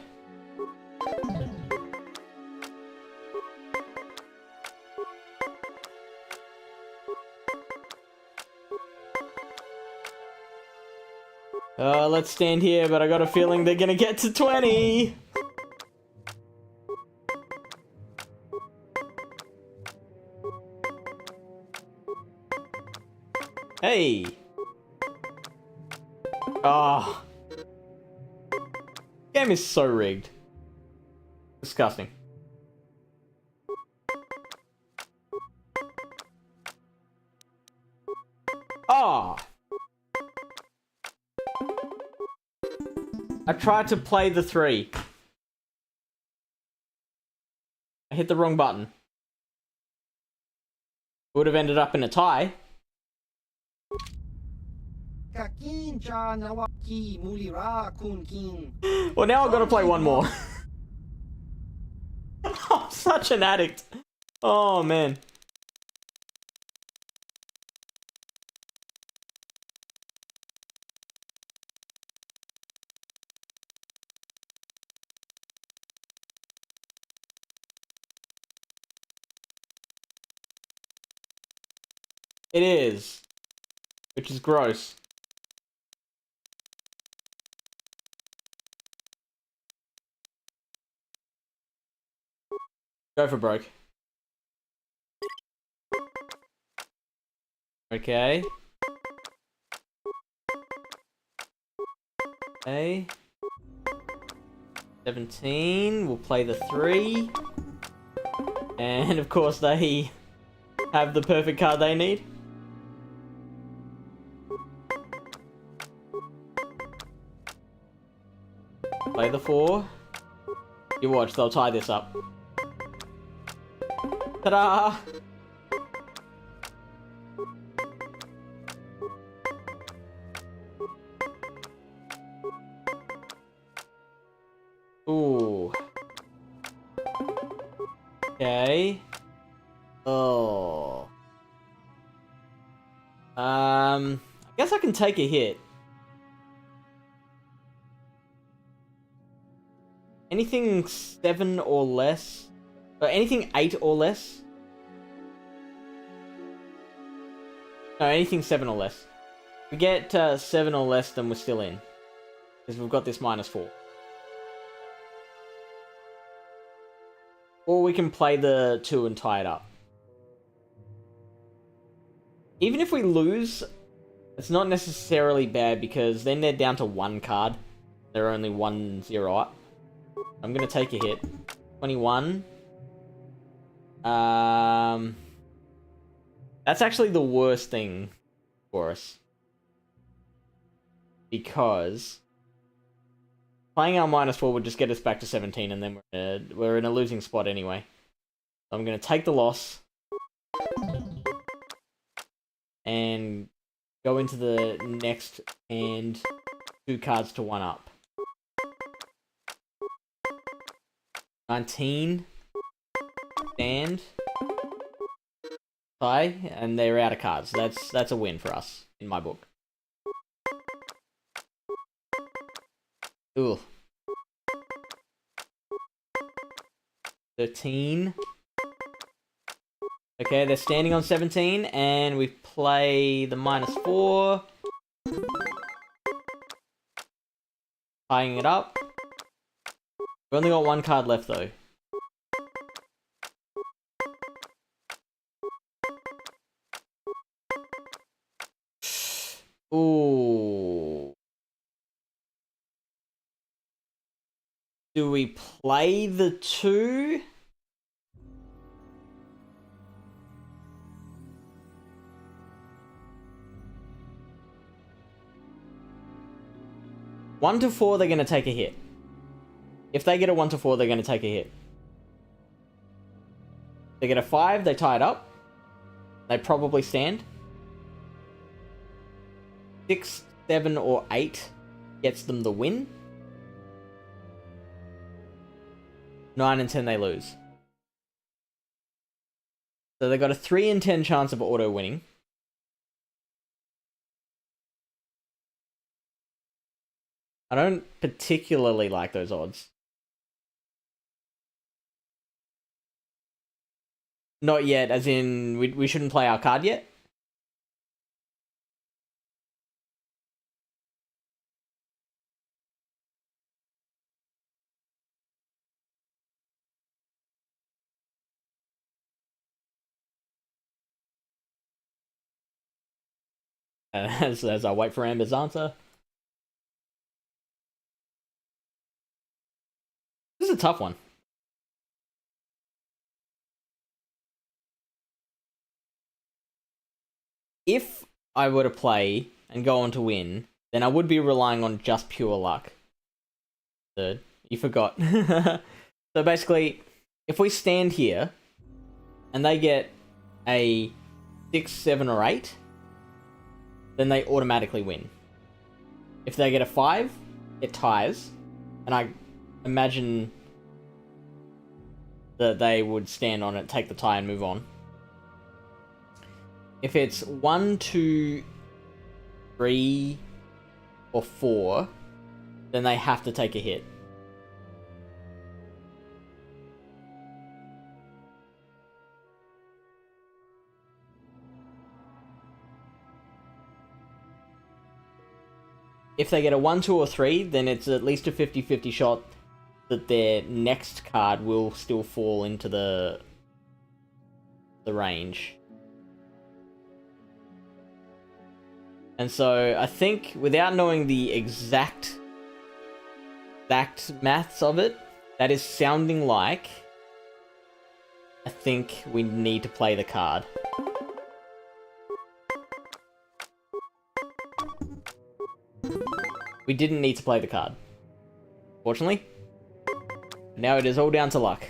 Let's stand here, but I got a feeling they're gonna get to 20. Hey. Ah. Game is so rigged. Disgusting. Ah. I tried to play the 3. I hit the wrong button. Would have ended up in a tie. Well, now I've got to play one more. I'm such an addict. Oh, man. It is. Which is gross. Go for broke. Okay. Okay. 17. We'll play the 3. And of course they have the perfect card they need. Play the 4. You watch, they'll tie this up. Ta-da! Ooh. Okay. Oh. Guess I can take a hit. Anything 7 or less. Or anything 8 or less. No, anything 7 or less. If we get 7 or less, then we're still in. Because we've got this -4. Or we can play the 2 and tie it up. Even if we lose, it's not necessarily bad because then they're down to 1 card. They're only 1-0 up. I'm gonna take a hit. 21. That's actually the worst thing for us. Because playing our -4 would just get us back to 17 and then we're in a losing spot anyway. So I'm gonna take the loss. And go into the next hand 2 cards to 1 up. 19. Stand. Tie. And they're out of cards. That's a win for us, in my book. Ooh. 13. Okay, they're standing on 17, and we play the -4. Tying it up. We've only got 1 card left, though. Ooh. Do we play the 2? One to 4, they're going to take a hit. If they get a 1-4, they're going to take a hit. They get a 5, they tie it up. They probably stand. 6, 7, or 8 gets them the win. 9 and 10, they lose. So they got a 3 in 10 chance of auto winning. I don't particularly like those odds. Not yet, as in, we shouldn't play our card yet? As I wait for Amber's answer. This is a tough one. If I were to play and go on to win, then I would be relying on just pure luck. Third, you forgot. So basically, if we stand here and they get a 6, 7, or 8, then they automatically win. If they get a 5, it ties, and I imagine that they would stand on it, take the tie, and move on. If it's 1, 2, 3, or 4, then they have to take a hit. If they get a 1, 2, or 3, then it's at least a 50-50 shot that their next card will still fall into the range. And so I think, without knowing the exact maths of it, that is sounding like I think we need to play the card. We didn't need to play the card, fortunately. Now it is all down to luck.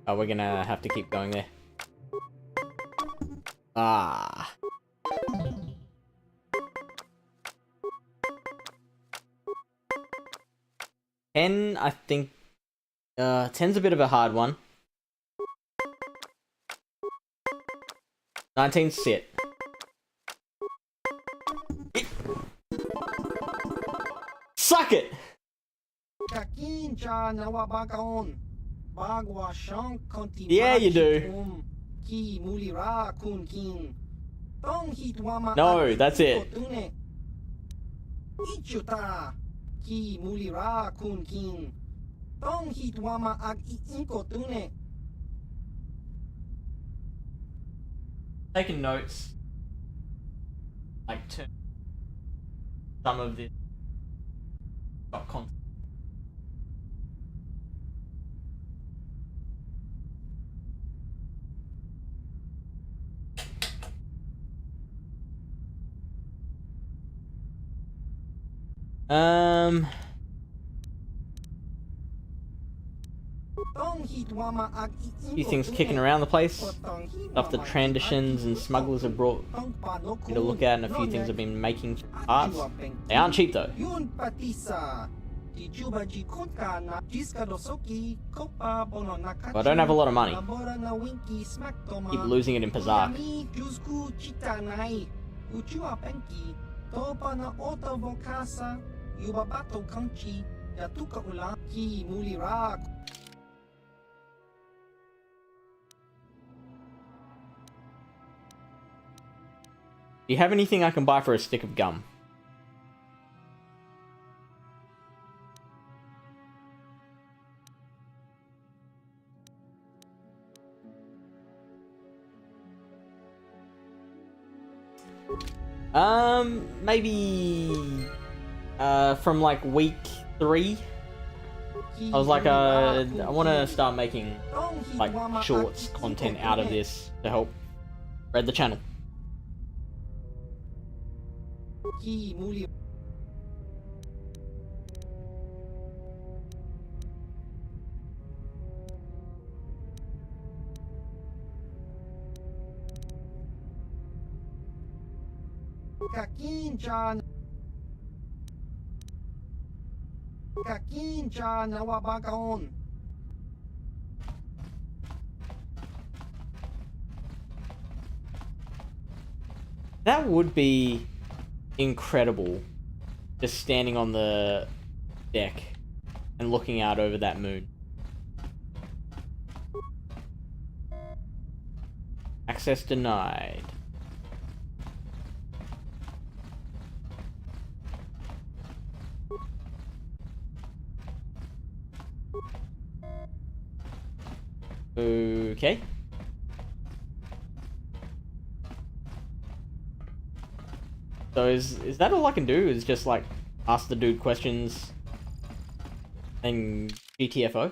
Oh, we're gonna have to keep going there. Ah. I think 10's a bit of a hard one. 19 sit. Suck it! Kakinja nawabagaon. Bagwa shank konti. Yeah, you do. Ki mulira kun kin. Tong hitwama. No, that's it. Ichuta. Ki mulira kun kin. Tong hitwama ag iinkotune. Taking notes. Like, some of this got content. Few things kicking around the place. Stuff the traditions and smugglers have brought me to look at, and a few things I've been making parts. They aren't cheap though. But I don't have a lot of money. Keep losing it in Pazak. Do you have anything I can buy for a stick of gum? Maybe from like week 3. I was like, I want to start making like shorts content out of this to help spread the channel. Kakinja nawabagaon. That would be incredible, just standing on the deck and looking out over that moon. Access denied. Okay. So is that all I can do? Is just like ask the dude questions and GTFO?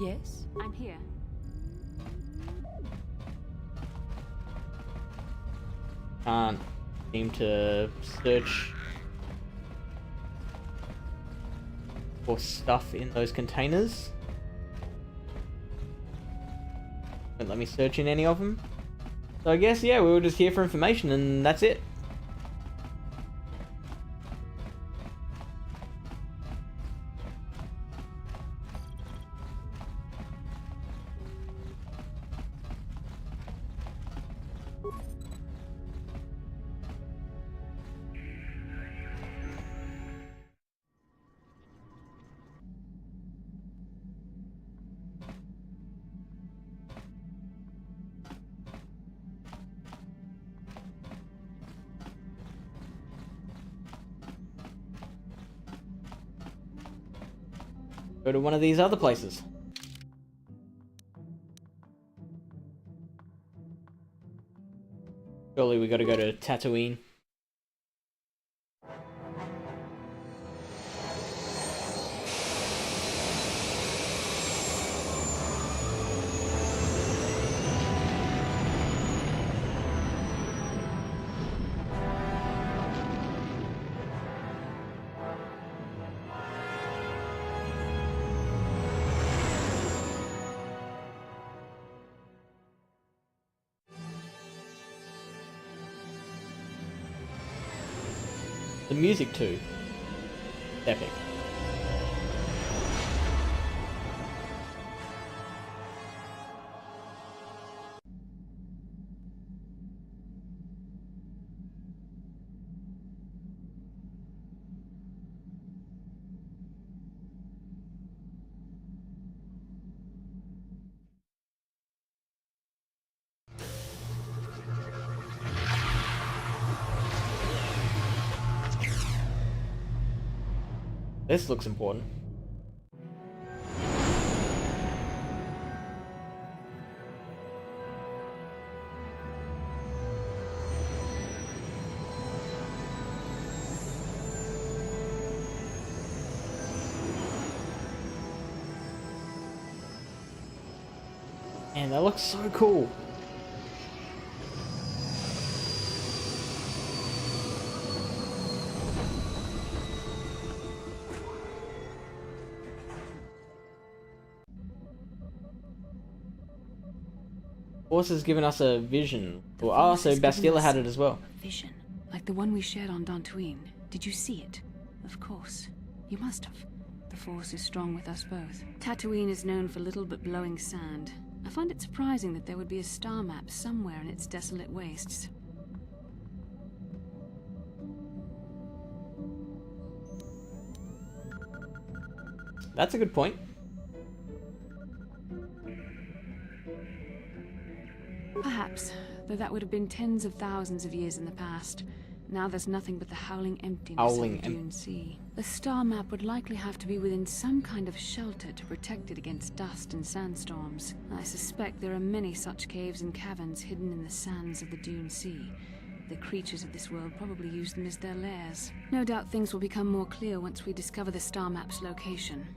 Yes? I'm here. Can't seem to search for stuff in those containers. Won't let me search in any of them. So I guess, yeah, we were just here for information and that's it. Go to one of these other places. Surely we gotta go to Tatooine. The music too. Epic. This looks important. And that looks so cool. Force has given us a vision. Well, oh, so Bastila had it as well. Vision, like the one we shared on Dantooine. Did you see it? Of course. You must have. The Force is strong with us both. Tatooine is known for little but blowing sand. I find it surprising that there would be a star map somewhere in its desolate wastes. That's a good point. Perhaps, though that would have been tens of thousands of years in the past. Now there's nothing but the howling emptiness of the Dune Sea. The star map would likely have to be within some kind of shelter to protect it against dust and sandstorms. I suspect there are many such caves and caverns hidden in the sands of the Dune Sea. The creatures of this world probably use them as their lairs. No doubt things will become more clear once we discover the star map's location.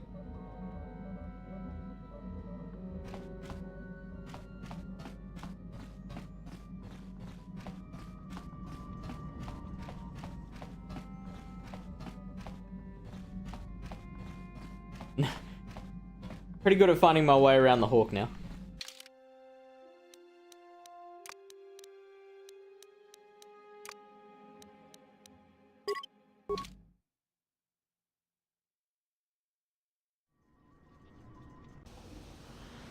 Pretty good at finding my way around the Hawk now.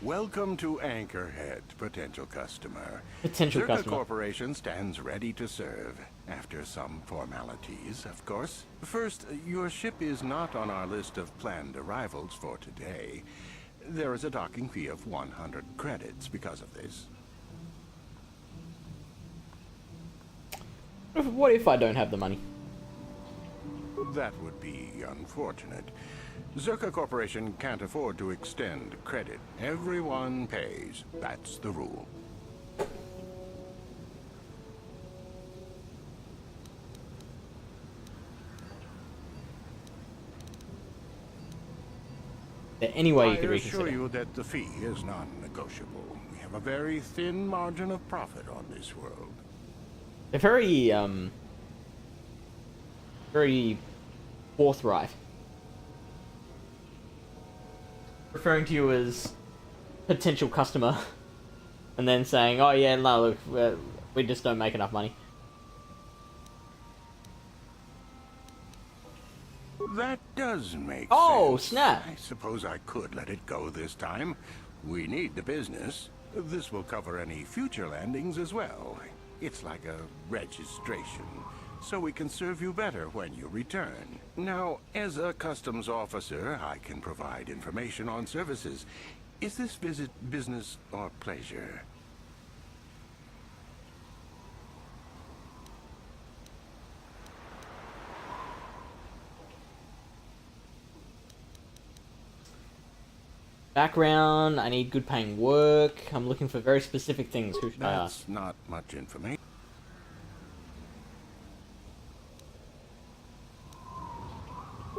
Welcome to Anchorhead, potential customer. Potential Zerka customer. Corporation stands ready to serve. After some formalities, of course. First, your ship is not on our list of planned arrivals for today. There is a docking fee of 100 credits because of this. What if I don't have the money? That would be unfortunate. Zerka Corporation can't afford to extend credit. Everyone pays. That's the rule. Any way you could I reconsider. assure you that the fee is non-negotiable. We have a very thin margin of profit on this world. They're very forthright. Referring to you as potential customer, and then saying, "Oh yeah, no, look, we just don't make enough money." That does make Oh, sense. snap. I suppose I could let it go this time. We need the business. This will cover any future landings as well. It's like a registration, so we can serve you better when you return. Now, as a customs officer, I can provide information on services. Is this visit business or pleasure? Background, I need good paying work. I'm looking for very specific things. Who should I ask? That's not much information.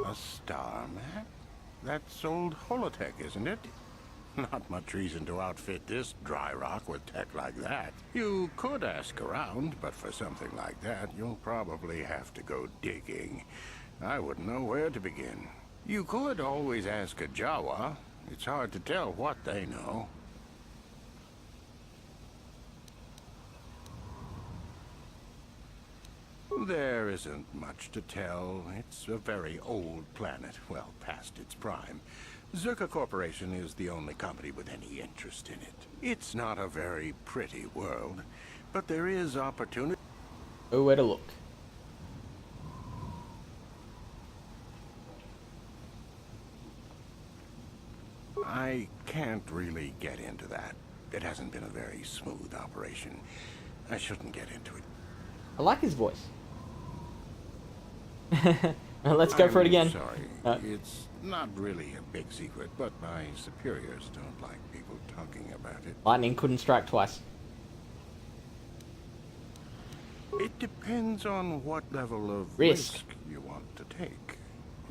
A star map? That's old holotech, isn't it? Not much reason to outfit this dry rock with tech like that. You could ask around, but for something like that, you'll probably have to go digging. I wouldn't know where to begin. You could always ask a Jawa. It's hard to tell what they know. There isn't much to tell. It's a very old planet, well past its prime. Zerka Corporation is the only company with any interest in it. It's not a very pretty world, but there is opportunity. Oh, where to look. I can't really get into that. It hasn't been a very smooth operation. I shouldn't get into it. I like his voice. Let's go for it again. Sorry, it's not really a big secret, but my superiors don't like people talking about it. Lightning couldn't strike twice. It depends on what level of Risk you want to take.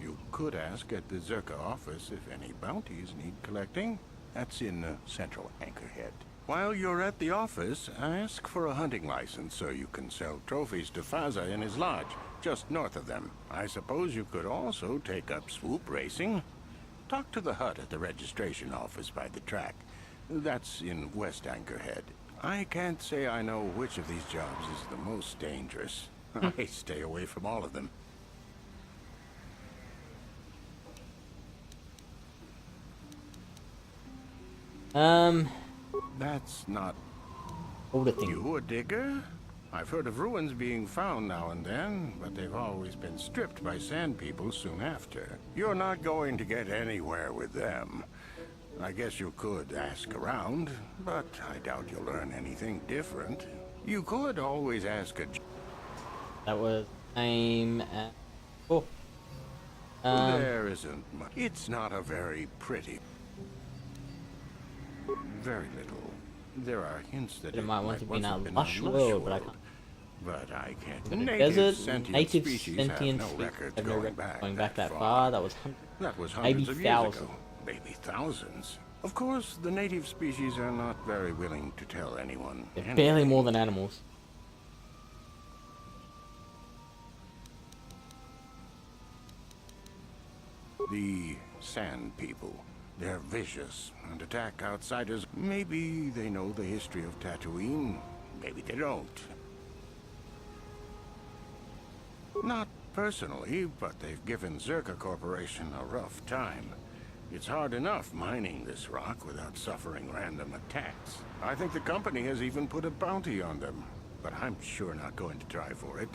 You could ask at the Zerka office if any bounties need collecting. That's in Central Anchorhead. While you're at the office, ask for a hunting license so you can sell trophies to Faza in his lodge, just north of them. I suppose you could also take up swoop racing. Talk to the hut at the registration office by the track. That's in West Anchorhead. I can't say I know which of these jobs is the most dangerous. I stay away from all of them. That's not... Hold a thing. You a digger? I've heard of ruins being found now and then, but they've always been stripped by sand people soon after. You're not going to get anywhere with them. I guess you could ask around, but I doubt you'll learn anything different. You could always ask a... That was aim at... Oh. There isn't much. It's not a very pretty... Very little. There are hints that it might want to be in a once have lush been world, but I can't. But I can't. In a Native desert, sentient native species sentient have no species record have no going record back that far. That was hundreds of years thousands. ago. Maybe thousands. Of course, the native species are not very willing to tell anyone. They're anything. barely more than animals. The Sand People. They're vicious and attack outsiders. Maybe they know the history of Tatooine. Maybe they don't. Not personally, but they've given Zerka Corporation a rough time. It's hard enough mining this rock without suffering random attacks. I think the company has even put a bounty on them, but I'm sure not going to try for it.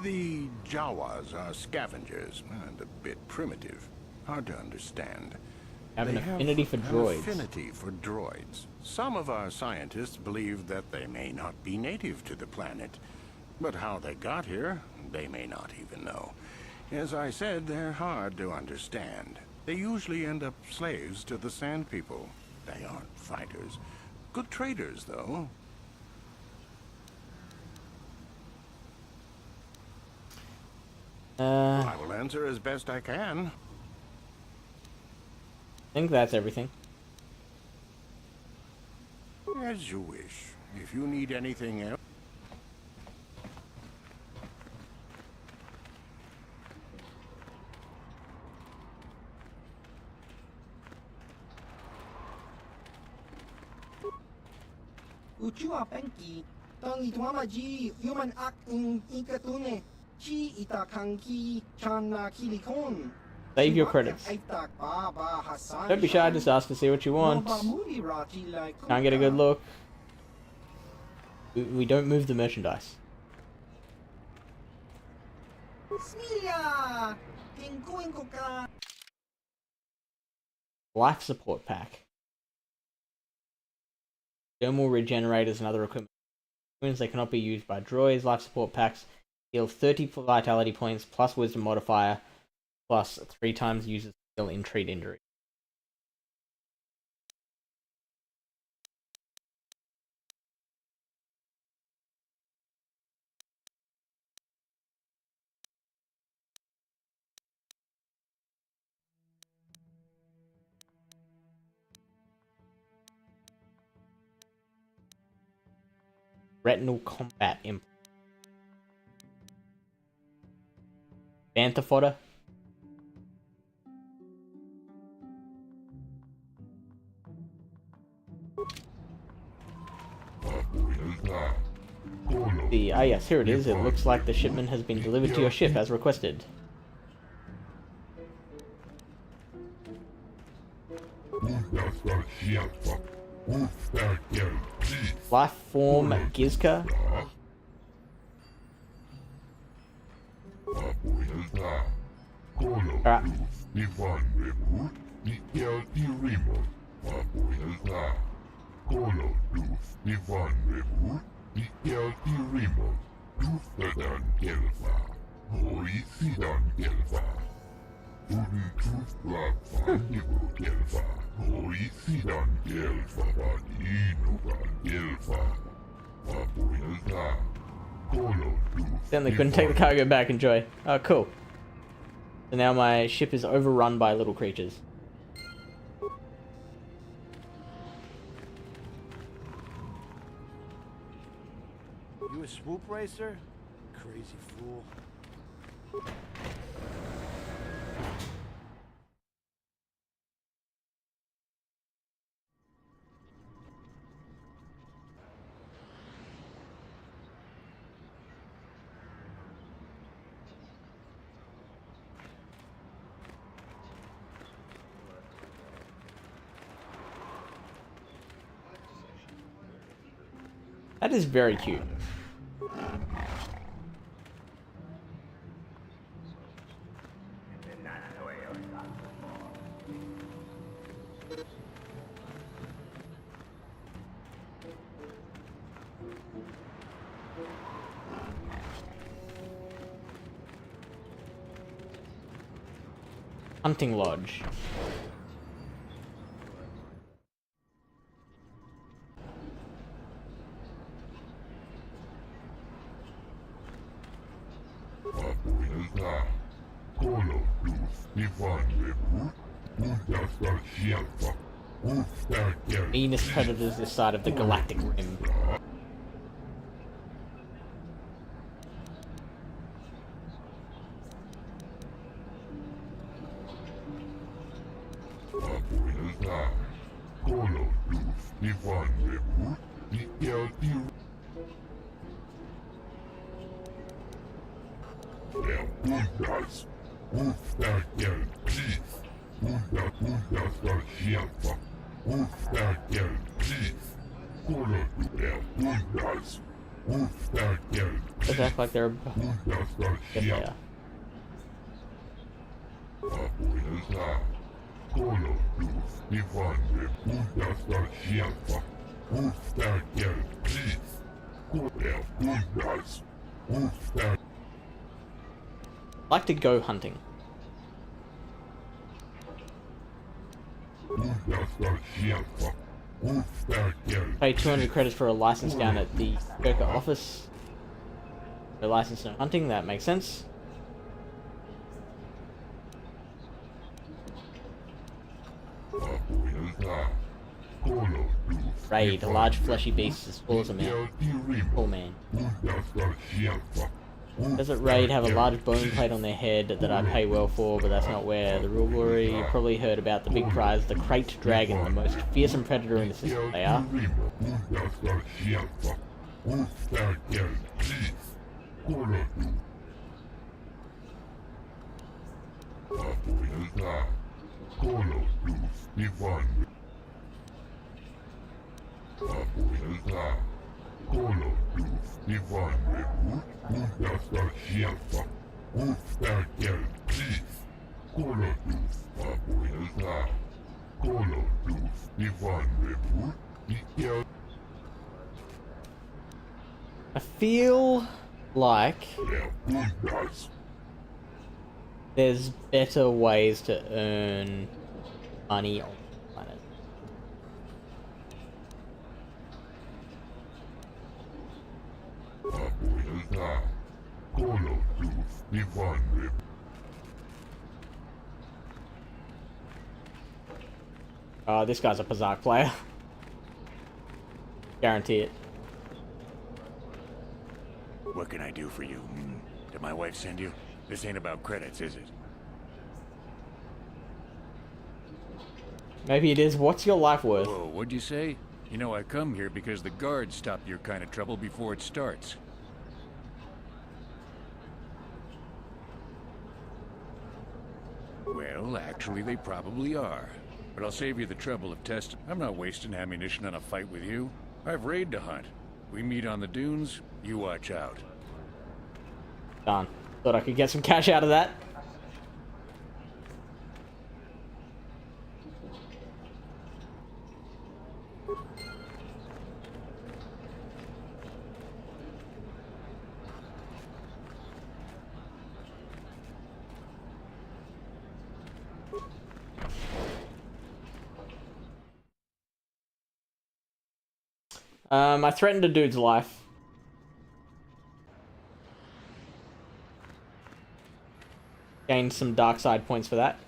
The Jawas are scavengers and a bit primitive. Hard to understand. Have an They affinity for an droids. affinity for droids. Some of our scientists believe that they may not be native to the planet. But how they got here, they may not even know. As I said, they're hard to understand. They usually end up slaves to the Sand People. They aren't fighters. Good traders, though. I will answer as best I can. I think that's everything. As you wish. If you need anything else... Uchua penki, tang ituamaji, human act in ikatune, chi itakanki, chana kilikon. Save your credits. Don't be shy, just ask to see what you want. Can't get a good look. We don't move the merchandise. Life support pack. Thermal regenerators and other equipment. They cannot be used by droids. Life support packs heal 30 vitality points plus wisdom modifier plus 3 times user's skill in treat injury. Retinal combat implant. Bantha fodder. Ah yes, here it is. It looks like the shipment has been delivered to your ship as requested. Life form Gizka. Alright. Certainly couldn't take the cargo back, enjoy. Oh, cool. So now my ship is overrun by little creatures. You a swoop racer? Crazy fool. That is very cute. Hunting lodge. Meanest predators this side of the galactic rim. Does act like they're yes, they are. Like to go hunting. Pay 200 credits for a license down at the Kirka office. A license no hunting, that makes sense. Raid, a large fleshy beast as tall as a man. Poor man. Desert Raid have a large bone plate on their head that I pay well for, but that's not where the real glory. You probably heard about the big prize, the Crate Dragon, the most fearsome predator in the system. They are. I feel like there's better ways to earn money on the planet. This guy's a Pazak player. Guarantee it. What can I do for you? Did my wife send you? This ain't about credits, is it? Maybe it is. What's your life worth? Whoa, what'd you say? You know, I come here because the guards stop your kind of trouble before it starts. Well, actually, they probably are. But I'll save you the trouble of testing. I'm not wasting ammunition on a fight with you. I've raid to hunt. We meet on the dunes, you watch out. Done. Thought I could get some cash out of that. I threatened a dude's life. Gained some dark side points for that.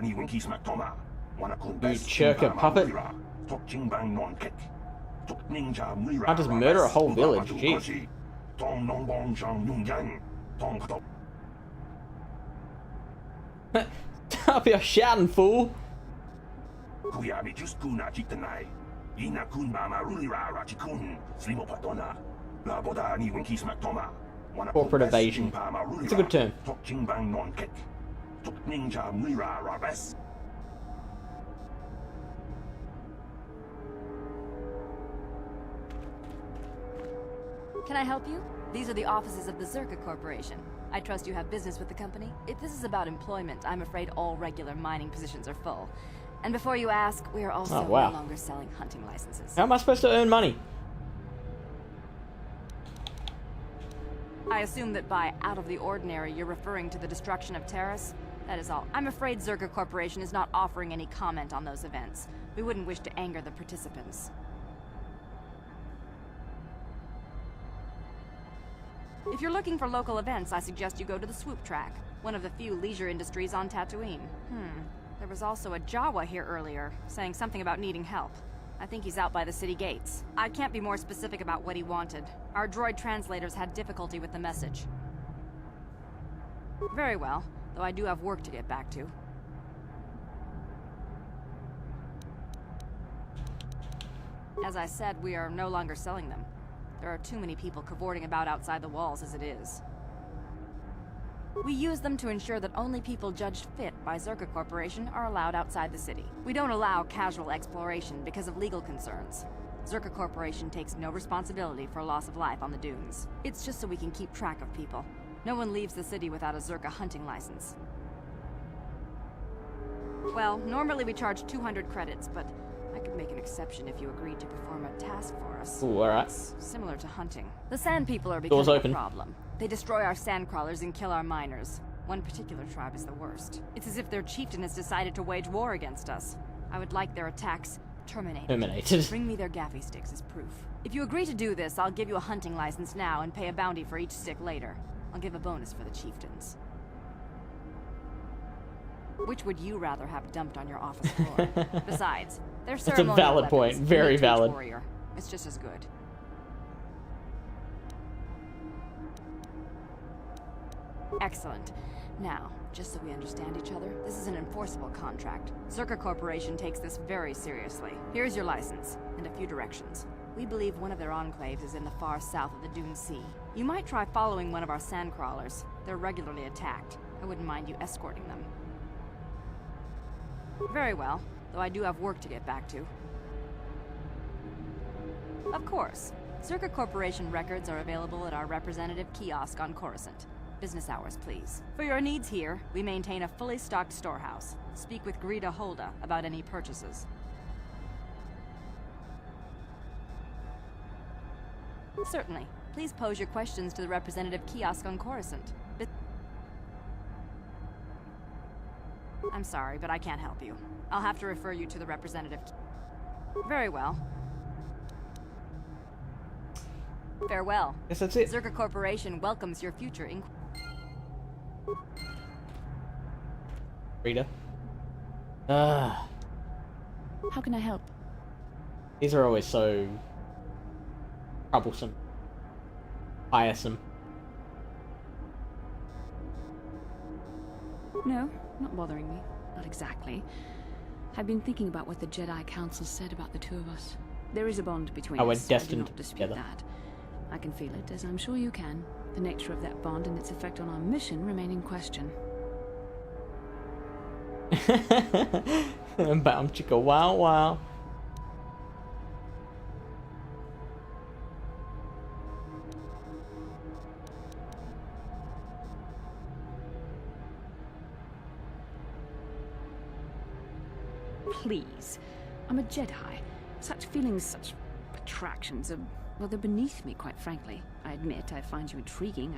You Churka puppet. I just murder a whole village, jeez. Stop your shouting, fool! Corporate evasion. It's a good term. Can I help you? These are the offices of the Zerka Corporation. I trust you have business with the company. If this is about employment, I'm afraid all regular mining positions are full. And before you ask, we are also no longer selling hunting licenses. How am I supposed to earn money? I assume that by out of the ordinary, you're referring to the destruction of Terrace? That is all. I'm afraid Zerka Corporation is not offering any comment on those events. We wouldn't wish to anger the participants. If you're looking for local events, I suggest you go to the Swoop Track, one of the few leisure industries on Tatooine. There was also a Jawa here earlier, saying something about needing help. I think he's out by the city gates. I can't be more specific about what he wanted. Our droid translators had difficulty with the message. Very well, though I do have work to get back to. As I said, we are no longer selling them. There are too many people cavorting about outside the walls as it is. We use them to ensure that only people judged fit by Zerka Corporation are allowed outside the city. We don't allow casual exploration because of legal concerns. Zerka Corporation takes no responsibility for loss of life on the dunes. It's just so we can keep track of people. No one leaves the city without a Zerka hunting license. Well, normally we charge 200 credits, but I could make an exception if you agreed to perform a task for us. Ooh, alright. It's similar to hunting. The Sand People are becoming a problem. They destroy our sand crawlers and kill our miners. One particular tribe is the worst. It's as if their chieftain has decided to wage war against us. I would like their attacks terminated. Bring me their gaffy sticks as proof. If you agree to do this, I'll give you a hunting license now and pay a bounty for each stick later. I'll give a bonus for the chieftains. Which would you rather have dumped on your office floor? Besides, they're ceremonial That's a valid weapons. point. Very valid. Warrior. It's just as good. Excellent. Now, just so we understand each other, this is an enforceable contract. Zerka Corporation takes this very seriously. Here's your license, and a few directions. We believe one of their enclaves is in the far south of the Dune Sea. You might try following one of our sand crawlers. They're regularly attacked. I wouldn't mind you escorting them. Very well, though I do have work to get back to. Of course. Zerka Corporation records are available at our representative kiosk on Coruscant. Business hours, please. For your needs here, we maintain a fully stocked storehouse. Speak with Greta Holda about any purchases. Certainly. Please pose your questions to the representative kiosk on Coruscant. I'm sorry, but I can't help you. I'll have to refer you to the representative. Very well. Farewell. Yes, that's it. Zerka Corporation welcomes your future reader. How can I help? These are always so troublesome, tiresome. No, not bothering me. Not exactly. I've been thinking about what the Jedi Council said about the two of us. There is a bond between us. We're I do destined not dispute together. that. I can feel it, as I'm sure you can. The nature of that bond and its effect on our mission remain in question. Bam chicka wow wow. Please. I'm a Jedi. Such feelings, such attractions are, well, they're beneath me, quite frankly. I admit I find you intriguing.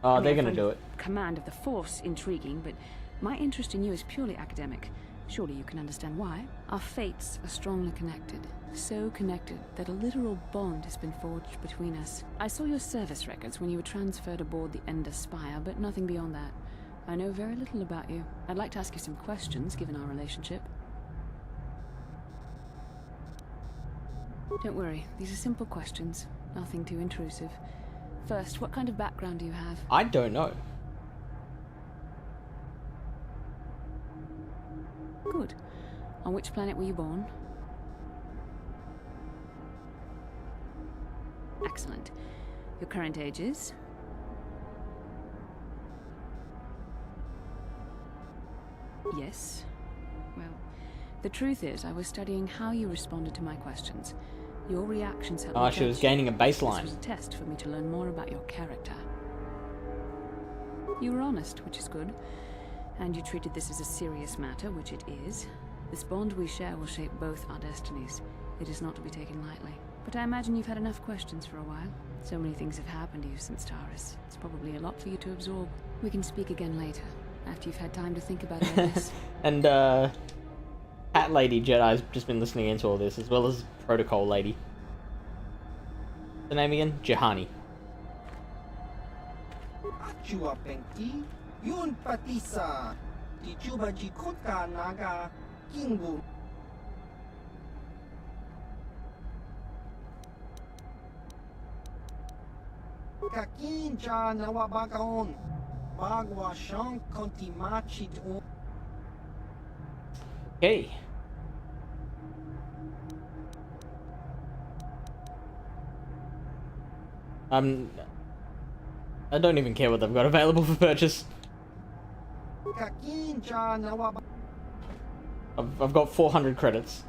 Oh, they're I gonna find do it. Command of the Force intriguing, but my interest in you is purely academic. Surely you can understand why. Our fates are strongly connected. So connected that a literal bond has been forged between us. I saw your service records when you were transferred aboard the Ender Spire, but nothing beyond that. I know very little about you. I'd like to ask you some questions, given our relationship. Don't worry, these are simple questions. Nothing too intrusive. First, what kind of background do you have? I don't know. Good. On which planet were you born? Excellent. Your current age is? Yes. Well, the truth is, I was studying how you responded to my questions. Your reactions helped me Oh, she was judge. gaining a baseline. This was a test for me to learn more about your character. You were honest, which is good. And you treated this as a serious matter, which it is. This bond we share will shape both our destinies. It is not to be taken lightly. But I imagine you've had enough questions for a while. So many things have happened to you since Taurus. It's probably a lot for you to absorb. We can speak again later, after you've had time to think about all this. And, Hat Lady Jedi's just been listening into all this, as well as Protocol Lady. What's the name again? Jahani. Chua Penki, Yun Patisa, Tichuba Jikotka Naga, Kingu. Kakinja Nawabakaon, Bagwa Shank Kontimachit. Okay. I don't even care what they've got available for purchase. I've got 400 credits.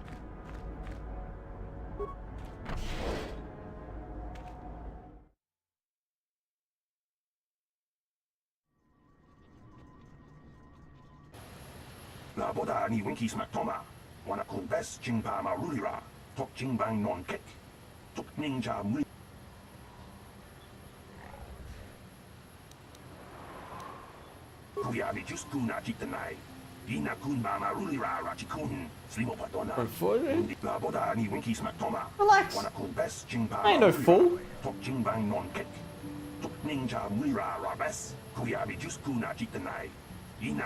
La boda ni winki smaktoma, wana kun bes jingpa marulira, tok jingbang non kek, tok ninja muli. Kuya mi just kuna jitanai, ina kun ba marulira rachikun, slimo patona. La boda ni winki smaktoma, wana kun bes jingpa I ain't no fool. tok jingbang non kek, tok ninja mulira rabes, kuya mi just kuna jitanai. Yeah,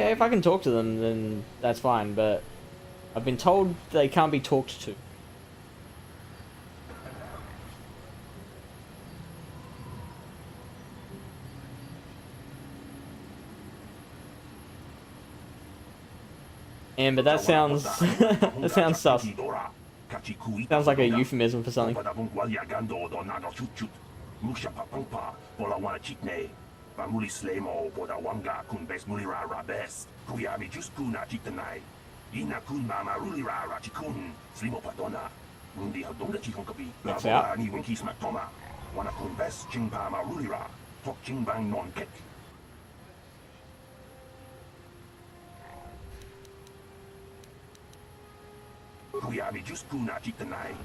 if I can talk to them, then that's fine, but I've been told they can't be talked to. And but that sounds that sounds sus. Sounds like a euphemism for something. Musha papampa, bola wana chitne. Bamuli slemo, boda wanga kun bes mulira rabes. Kuyabi just kuna chitanai. Ina kun mama rulira rachikun. Slimo patona. Mundi hadonga chikon kapi. La bola ni winki smatoma. Wana kun bes chingpa ma rulira. Tok chingbang non kek. Kuyabi just kuna chitanai.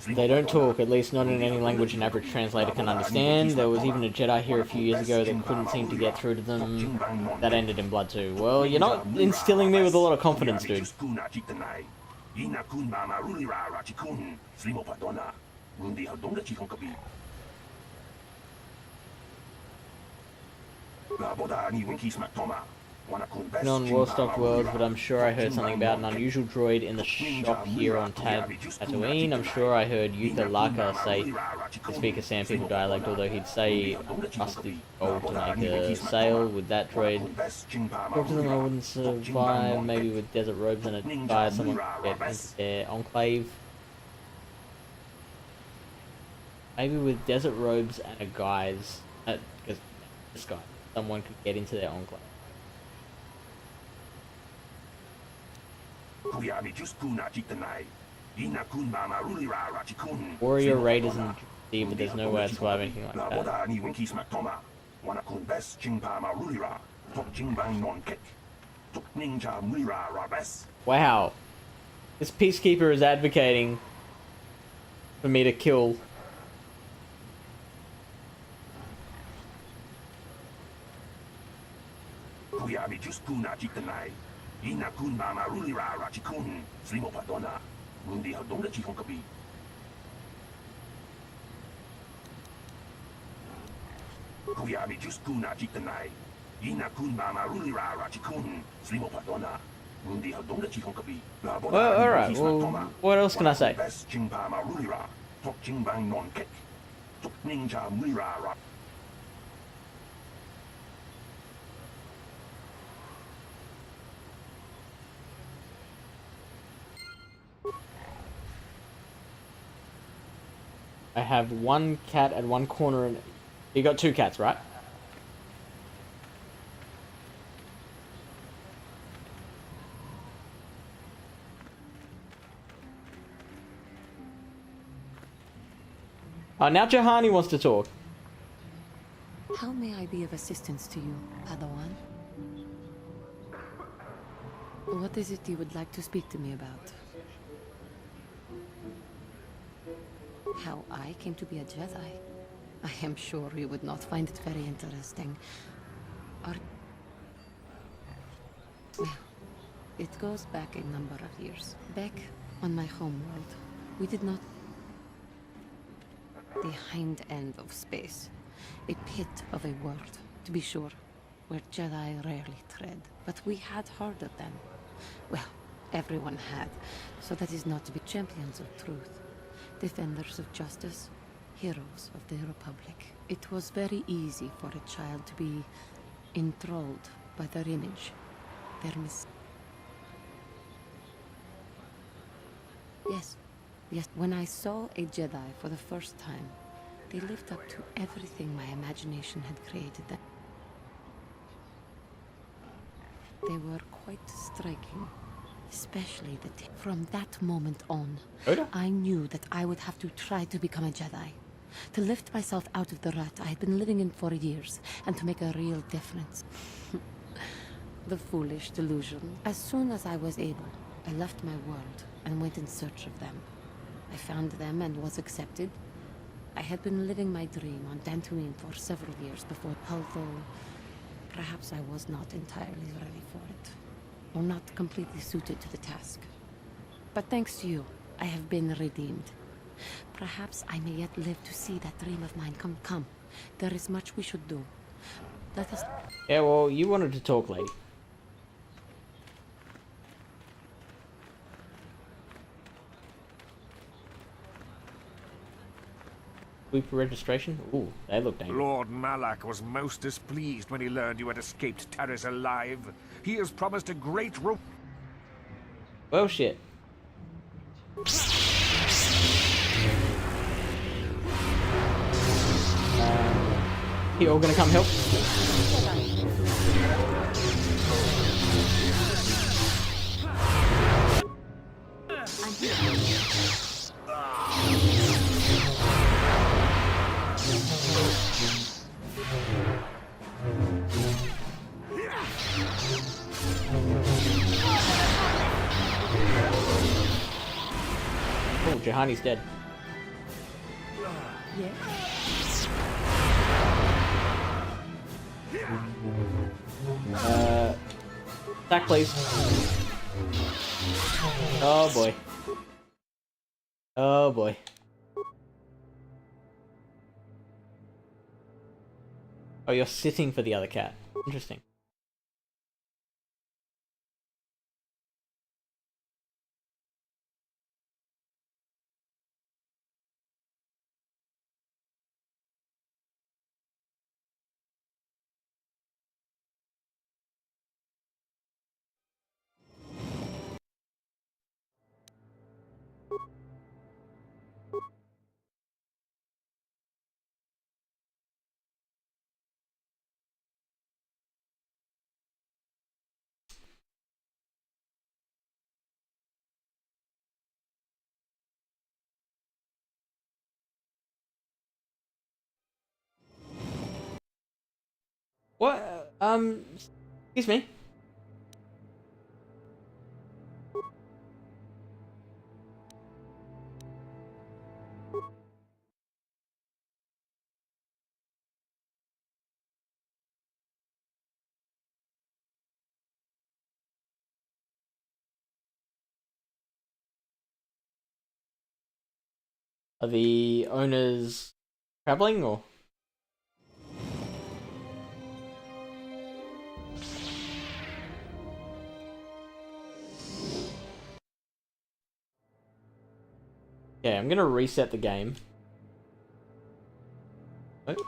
They don't talk, at least not in any language an average translator can understand. There was even a Jedi here a few years ago that couldn't seem to get through to them. That ended in blood too. Well, you're not instilling me with a lot of confidence, dude. On Warstock Worlds, but I'm sure I heard something about an unusual droid in the shop here on Tatooine. I'm sure I heard Yutha Laka say to speak a Sand People dialect, although he'd say rusted gold to make a sail with that droid. Talk to them, I wouldn't survive, maybe with desert robes and a fire, someone could get into their enclave. Maybe with desert robes and a guise, because this guy, someone could get into their enclave. Warrior Raiders and D, but there's no way I'd survive anything like that. Wow. This Peacekeeper is advocating for me to kill. Well, alright, well, what else can I say? I have one cat at one corner and you got two cats, right? Now Jahani wants to talk. How may I be of assistance to you, Padawan? What is it you would like to speak to me about? How I came to be a Jedi? I am sure you would not find it very interesting. Well, it goes back a number of years. Back on my homeworld, we did not... The hind end of space. A pit of a world, to be sure, where Jedi rarely tread. But we had heard of them. Well, everyone had, so that is not to be champions of truth. Defenders of justice, heroes of the Republic. It was very easy for a child to be enthralled by their image, their Yes, when I saw a Jedi for the first time, they lived up to everything my imagination had created them. They were quite striking. Especially from that moment on, I knew that I would have to try to become a Jedi. To lift myself out of the rut I had been living in for years, and to make a real difference. The foolish delusion. As soon as I was able, I left my world and went in search of them. I found them and was accepted. I had been living my dream on Dantooine for several years before, although perhaps I was not entirely ready for it. Or not completely suited to the task. But thanks to you, I have been redeemed. Perhaps I may yet live to see that dream of mine come. There is much we should do. Let us... Yeah, well, you wanted to talk, lady. For registration? Ooh, they look dangerous. Lord Malak was most displeased when he learned you had escaped Taris alive. He has promised a great reward. Well, shit. You all gonna come help? I'm here. Oh, Jahani's dead. Yeah. Back, please. Oh boy. Oh boy. Oh, you're sitting for the other cat. Interesting. What? Excuse me. Are the owners traveling or? Okay, I'm gonna reset the game. What?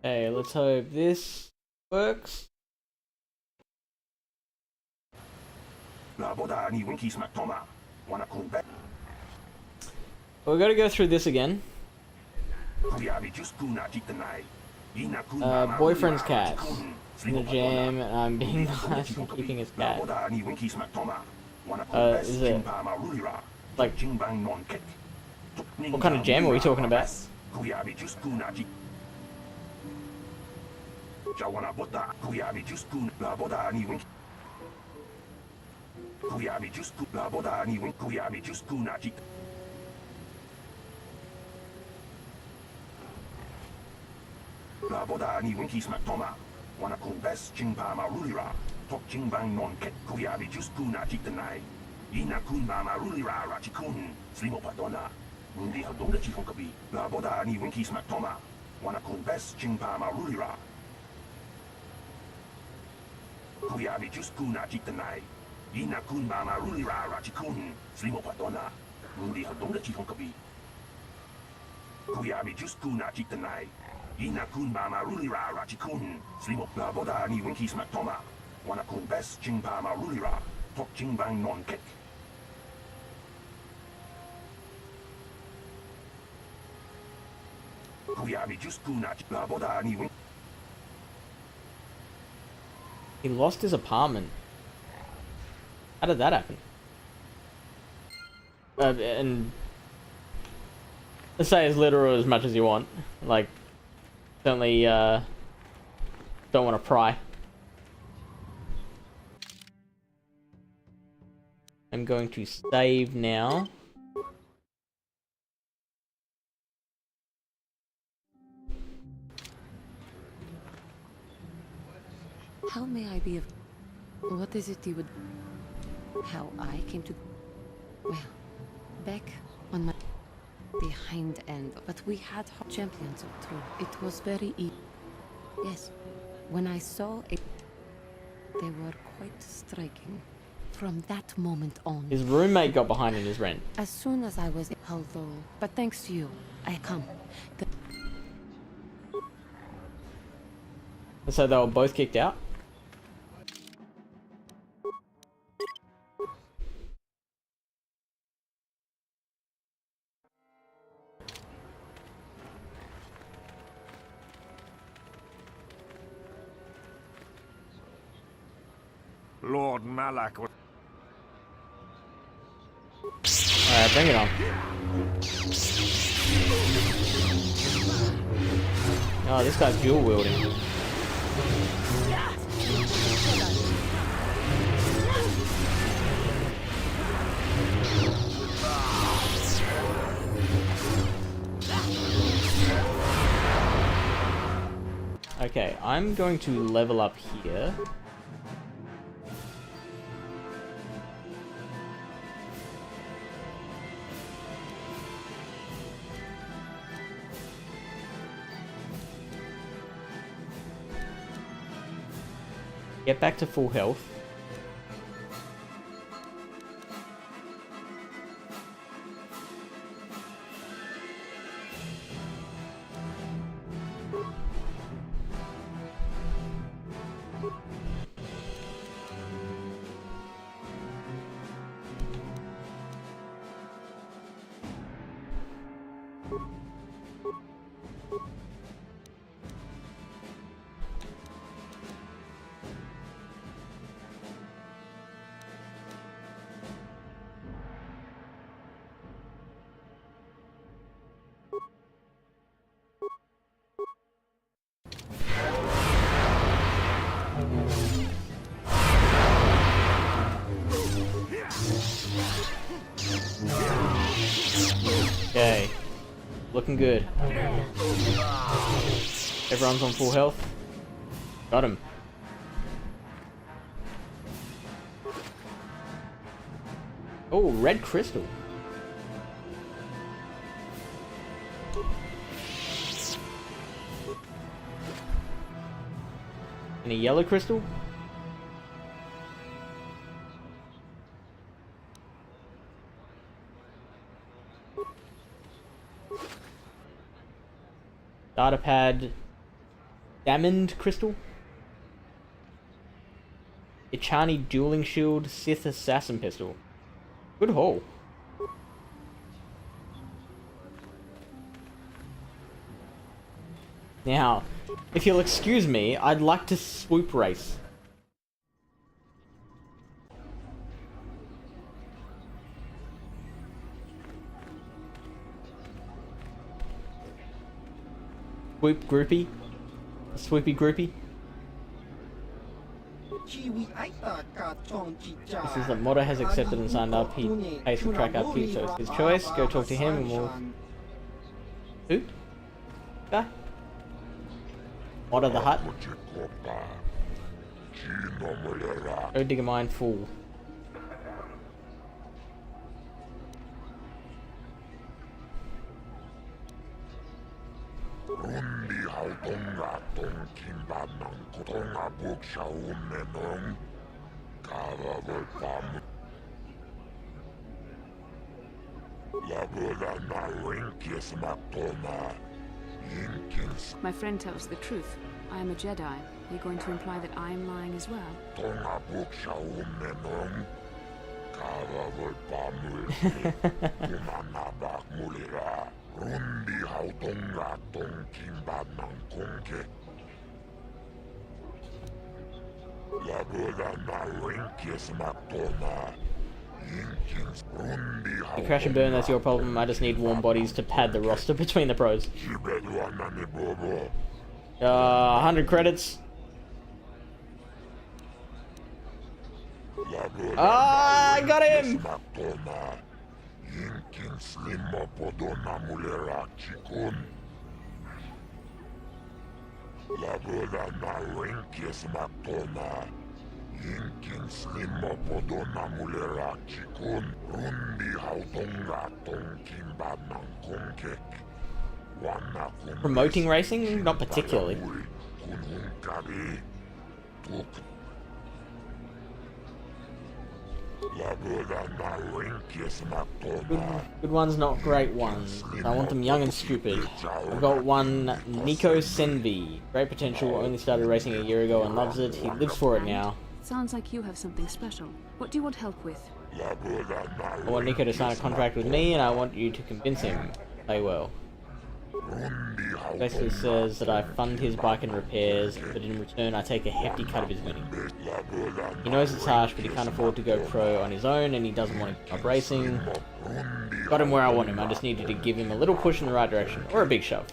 Hey, let's hope this works. Well, we gotta go through this again. Boyfriend's cat. In the jam, and I'm being nice and keeping his cat. Is it like what kind of jam are we talking about? He lost his apartment. How did that happen? And let's say as literal as much as you want. Like, certainly don't want to pry. I'm going to save now. How may I be of... What is it you would... How I came to... Well, back on my... behind end, but we had champions or two. It was very easy. Yes, when I saw it, they were quite striking. From that moment on... His roommate got behind in his rent. As soon as I was... Although... But thanks to you, I come. So they were both kicked out? Lord Malak was... Alright, bring it on. Oh, this guy's dual wielding. Okay, I'm going to level up here. Get back to full health. Okay, looking good. Everyone's on full health. Got him. Oh, red crystal. And a yellow crystal? Data pad, diamond crystal, Ichani dueling shield, Sith assassin pistol. Good haul. Now, if you'll excuse me, I'd like to swoop race. Swoop groupie. Swoopy groupie. This is that Modder has accepted and signed up. He pays for track upkeep, so it's his choice. Go talk to him and we'll... Who? Guy? Modder the Hut? Go dig a mine full. My friend tells the truth. I am a Jedi. Are you going to imply that I am lying as well? You crash and burn, that's your problem. I just need warm bodies to pad the roster between the pros. 100 credits. Ah, I got him! Promoting racing? Not particularly. Good ones, not great ones. I want them young and stupid. I've got one, Nico Senvi. Great potential, only started racing a year ago and loves it. He lives for it now. Sounds like you have something special. What do you want help with? I want Nico to sign a contract with me and I want you to convince him. Play well. Basically says that I fund his bike and repairs, but in return I take a hefty cut of his winnings. He knows it's harsh, but he can't afford to go pro on his own, and he doesn't want to give up racing. Got him where I want him, I just needed to give him a little push in the right direction, or a big shove.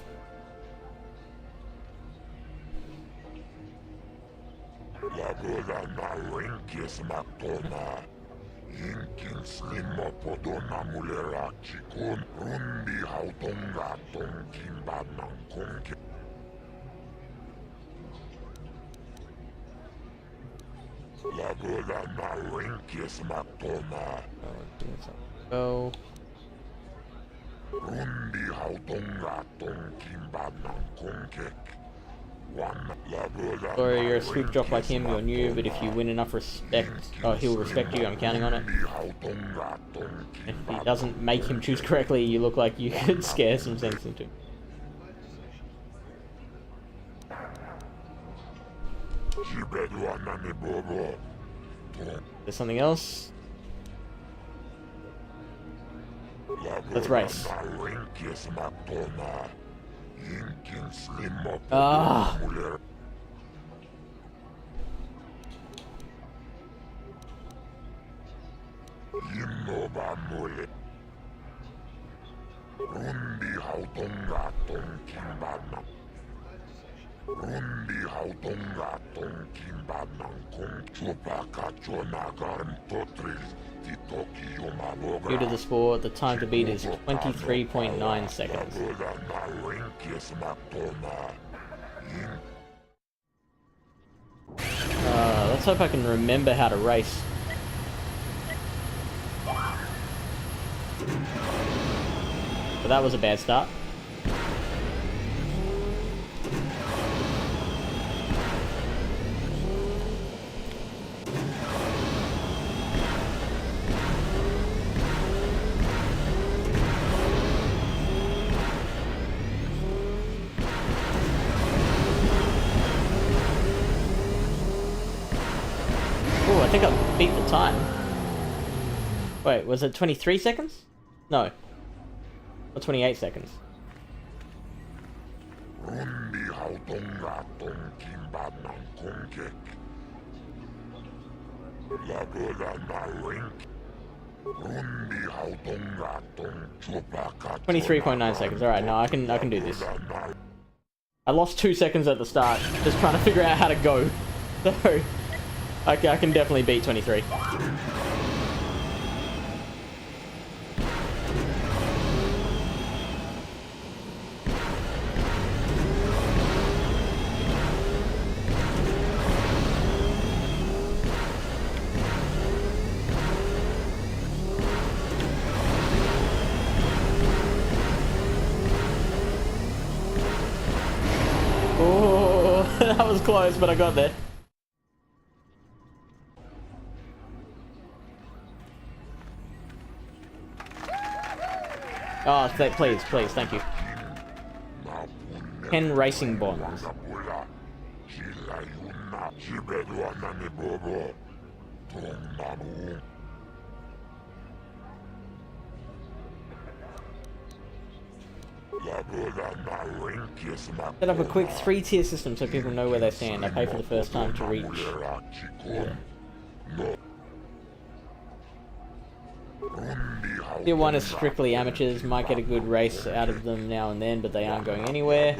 Go. Sorry, you're a sweep jock like him, you're new, but if you win enough respect, he'll respect you, I'm counting on it. If he doesn't make him choose correctly, you look like you could scare some sense into him. There's something else? Let's race. Ah. Due to the sport, the time to beat is 23.9 seconds. Let's hope I can remember how to race. But that was a bad start. I think I beat the time. Wait, was it 23 seconds? No. Or 28 seconds. $23.9 seconds. Alright, no, I can do this. I lost 2 seconds at the start, just trying to figure out how to go. So I can definitely beat 23. Oh, that was close, but I got there. Oh, please, thank you. 10 racing bonds. Set up a quick 3-tier system so people know where they stand. I pay for the first time to reach. Tier 1 is strictly amateurs, might get a good race out of them now and then, but they aren't going anywhere.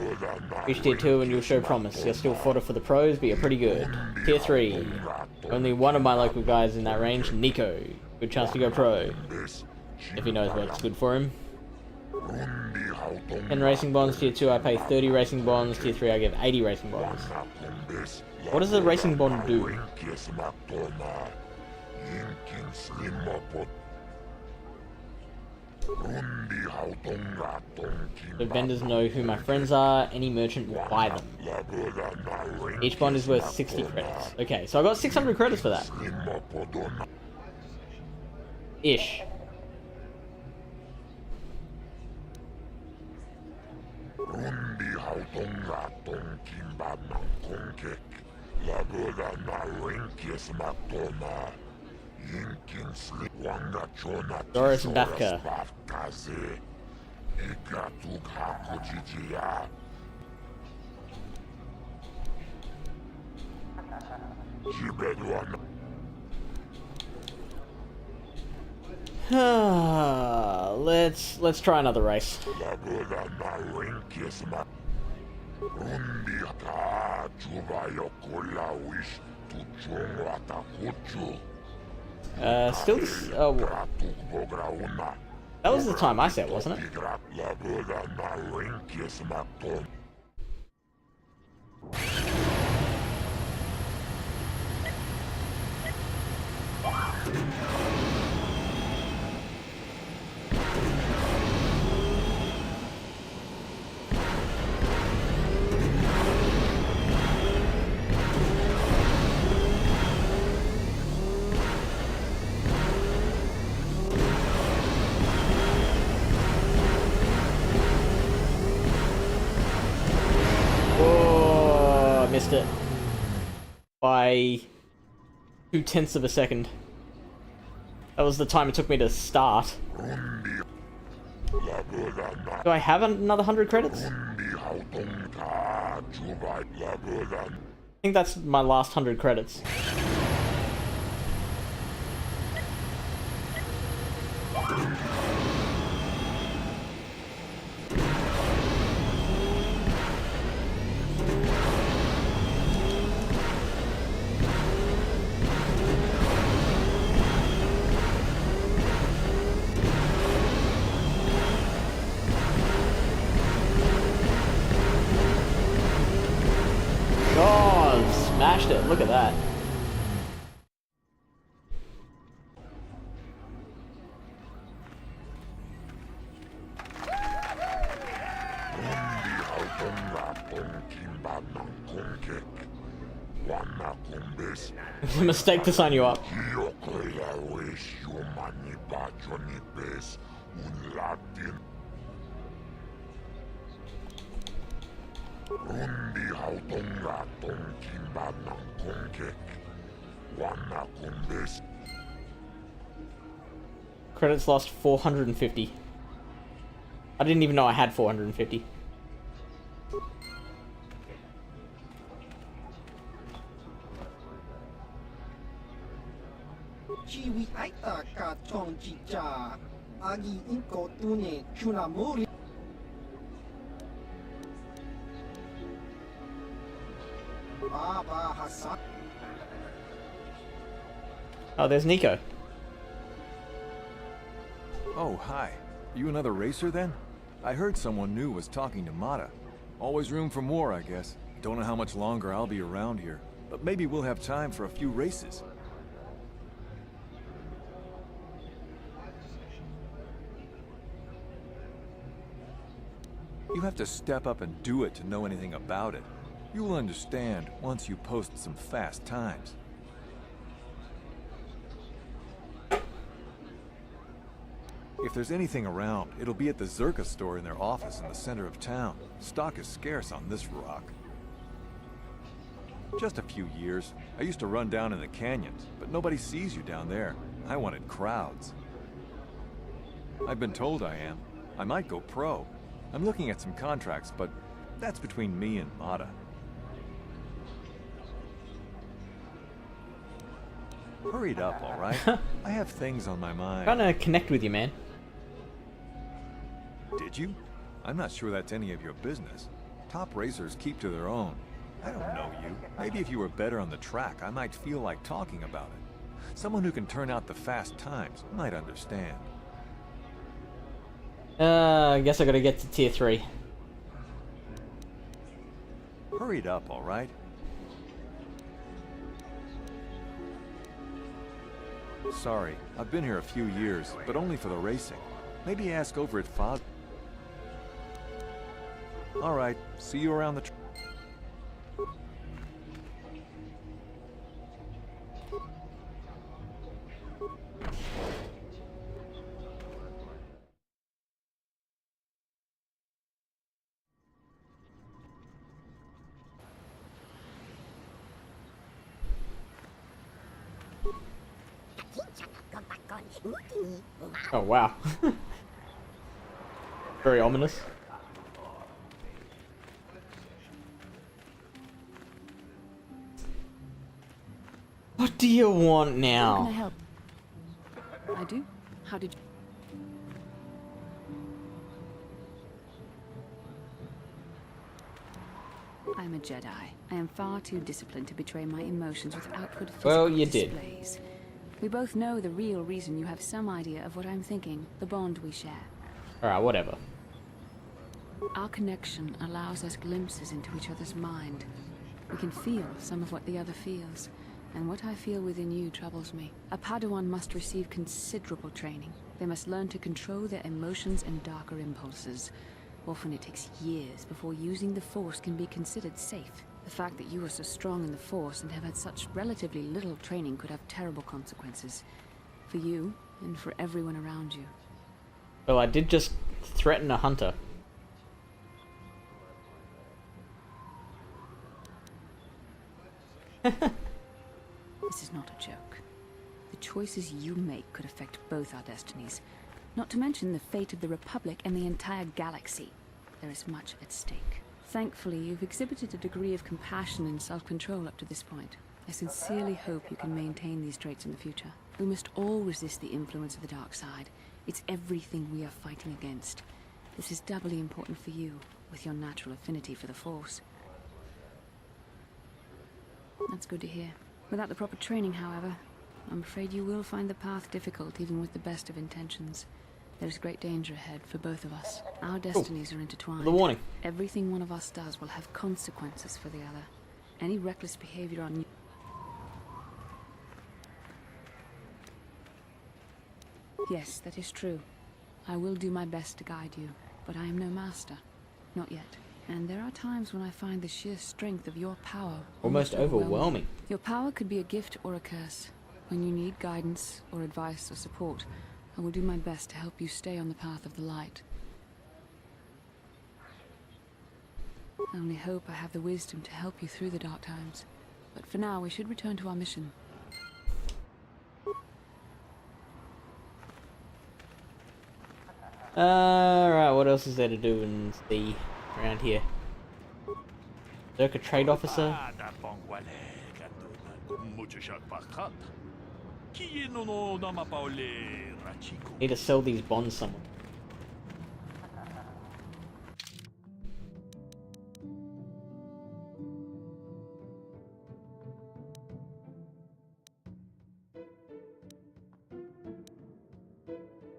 Reach Tier 2 and you'll show promise. You're still fodder for the pros, but you're pretty good. Tier 3. Only one of my local guys in that range, Nico. Good chance to go pro. If he knows what's good for him. 10 racing bonds, Tier 2 I pay 30 racing bonds, Tier 3 I give 80 racing bonds. What does the racing bond do? The vendors know who my friends are, any merchant will buy them. Each bond is worth 60 credits. Okay, so I got 600 credits for that. Ish. Doris Bafka. Let's try another race. Still this. Oh, that was the time I set, wasn't it? Missed it by 0.2 of a second. That was the time it took me to start. Do I have another 100 credits? I think that's my last 100 credits. Smashed it, look at that. It's a mistake to sign you up. Credits lost 450. I didn't even know I had 450. Oh, there's Nico. Oh, hi. You another racer then? I heard someone new was talking to Mata. Always room for more, I guess. Don't know how much longer I'll be around here, but maybe we'll have time for a few races. You have to step up and do it to know anything about it. You'll understand once you post some fast times. If there's anything around, it'll be at the Zerka store in their office in the center of town. Stock is scarce on this rock. Just a few years. I used to run down in the canyons, but nobody sees you down there. I wanted crowds. I've been told I am. I might go pro. I'm looking at some contracts, but that's between me and Mata. Hurry it up, all right? I have things on my mind. Trying to connect with you, man. Did you? I'm not sure that's any of your business. Top racers keep to their own. I don't know you. Maybe if you were better on the track, I might feel like talking about it. Someone who can turn out the fast times might understand. I guess I gotta get to tier 3. Hurry it up, all right? Sorry, I've been here a few years, but only for the racing. Maybe ask over at Fog. All right, see you around the Oh, wow. Very ominous. What do you want now? How can I help? I do. How did you... I'm a Jedi. I am far too disciplined to betray my emotions with outward physical displays. We both know the real reason. You have some idea of what I'm thinking, the bond we share. Alright, whatever. Our connection allows us glimpses into each other's mind. We can feel some of what the other feels, and what I feel within you troubles me. A Padawan must receive considerable training. They must learn to control their emotions and darker impulses. Often it takes years before using the Force can be considered safe. The fact that you are so strong in the Force and have had such relatively little training could have terrible consequences. For you, and for everyone around you. Well, I did just threaten a hunter. This is not a joke. The choices you make could affect both our destinies. Not to mention the fate of the Republic and the entire galaxy. There is much at stake. Thankfully, you've exhibited a degree of compassion and self-control up to this point. I sincerely hope you can maintain these traits in the future. We must all resist the influence of the dark side. It's everything we are fighting against. This is doubly important for you, with your natural affinity for the Force. That's good to hear. Without the proper training, however, I'm afraid you will find the path difficult even with the best of intentions. There's great danger ahead for both of us. Our destinies are intertwined. The warning. Everything one of us does will have consequences for the other. Any reckless behavior on you... Yes, that is true. I will do my best to guide you, but I am no master. Not yet. And there are times when I find the sheer strength of your power almost overwhelming. Your power could be a gift or a curse. When you need guidance or advice or support, I will do my best to help you stay on the path of the light. I only hope I have the wisdom to help you through the dark times. But for now, we should return to our mission. Alright, what else is there to do and see around here? Circa Trade Officer. Need to sell these bonds somewhere.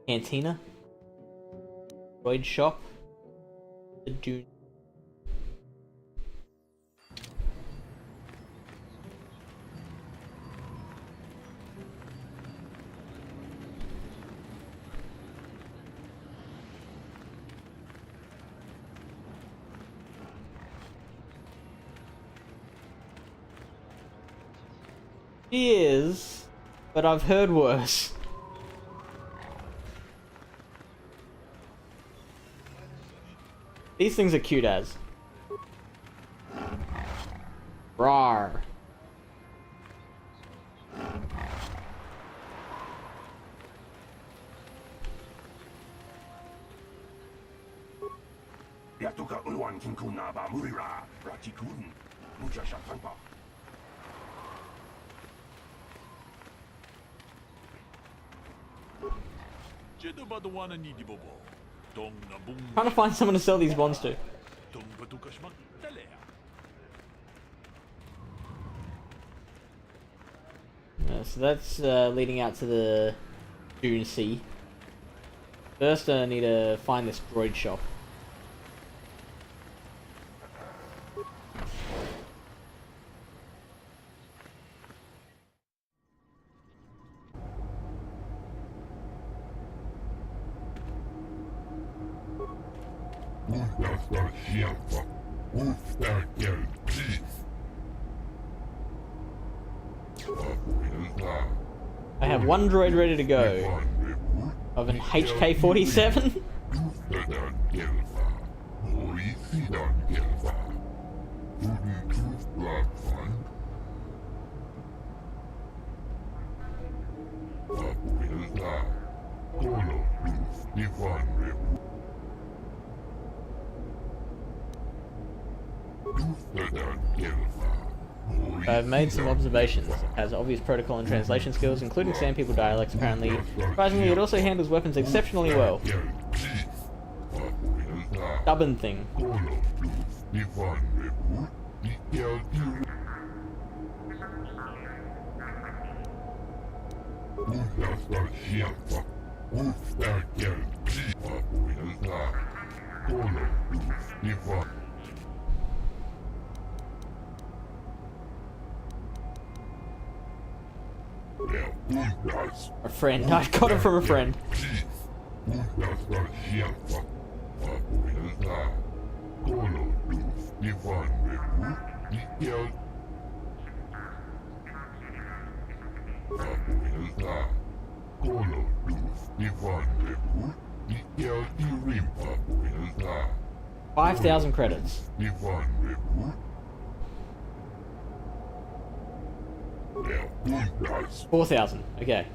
Cantina. Droid shop. The Dune. She is, but I've heard worse. These things are cute as. Rawr. Trying to find someone to sell these bonds to. So that's leading out to the Dune Sea. First I need to find this droid shop. I have one droid ready to go. Of an HK-47? I've made some observations. It has obvious protocol and translation skills, including Sand People dialects apparently. Surprisingly, it also handles weapons exceptionally well. Stubborn thing. A friend. I got it from a friend. $5,000 credits. 4,000. Okay.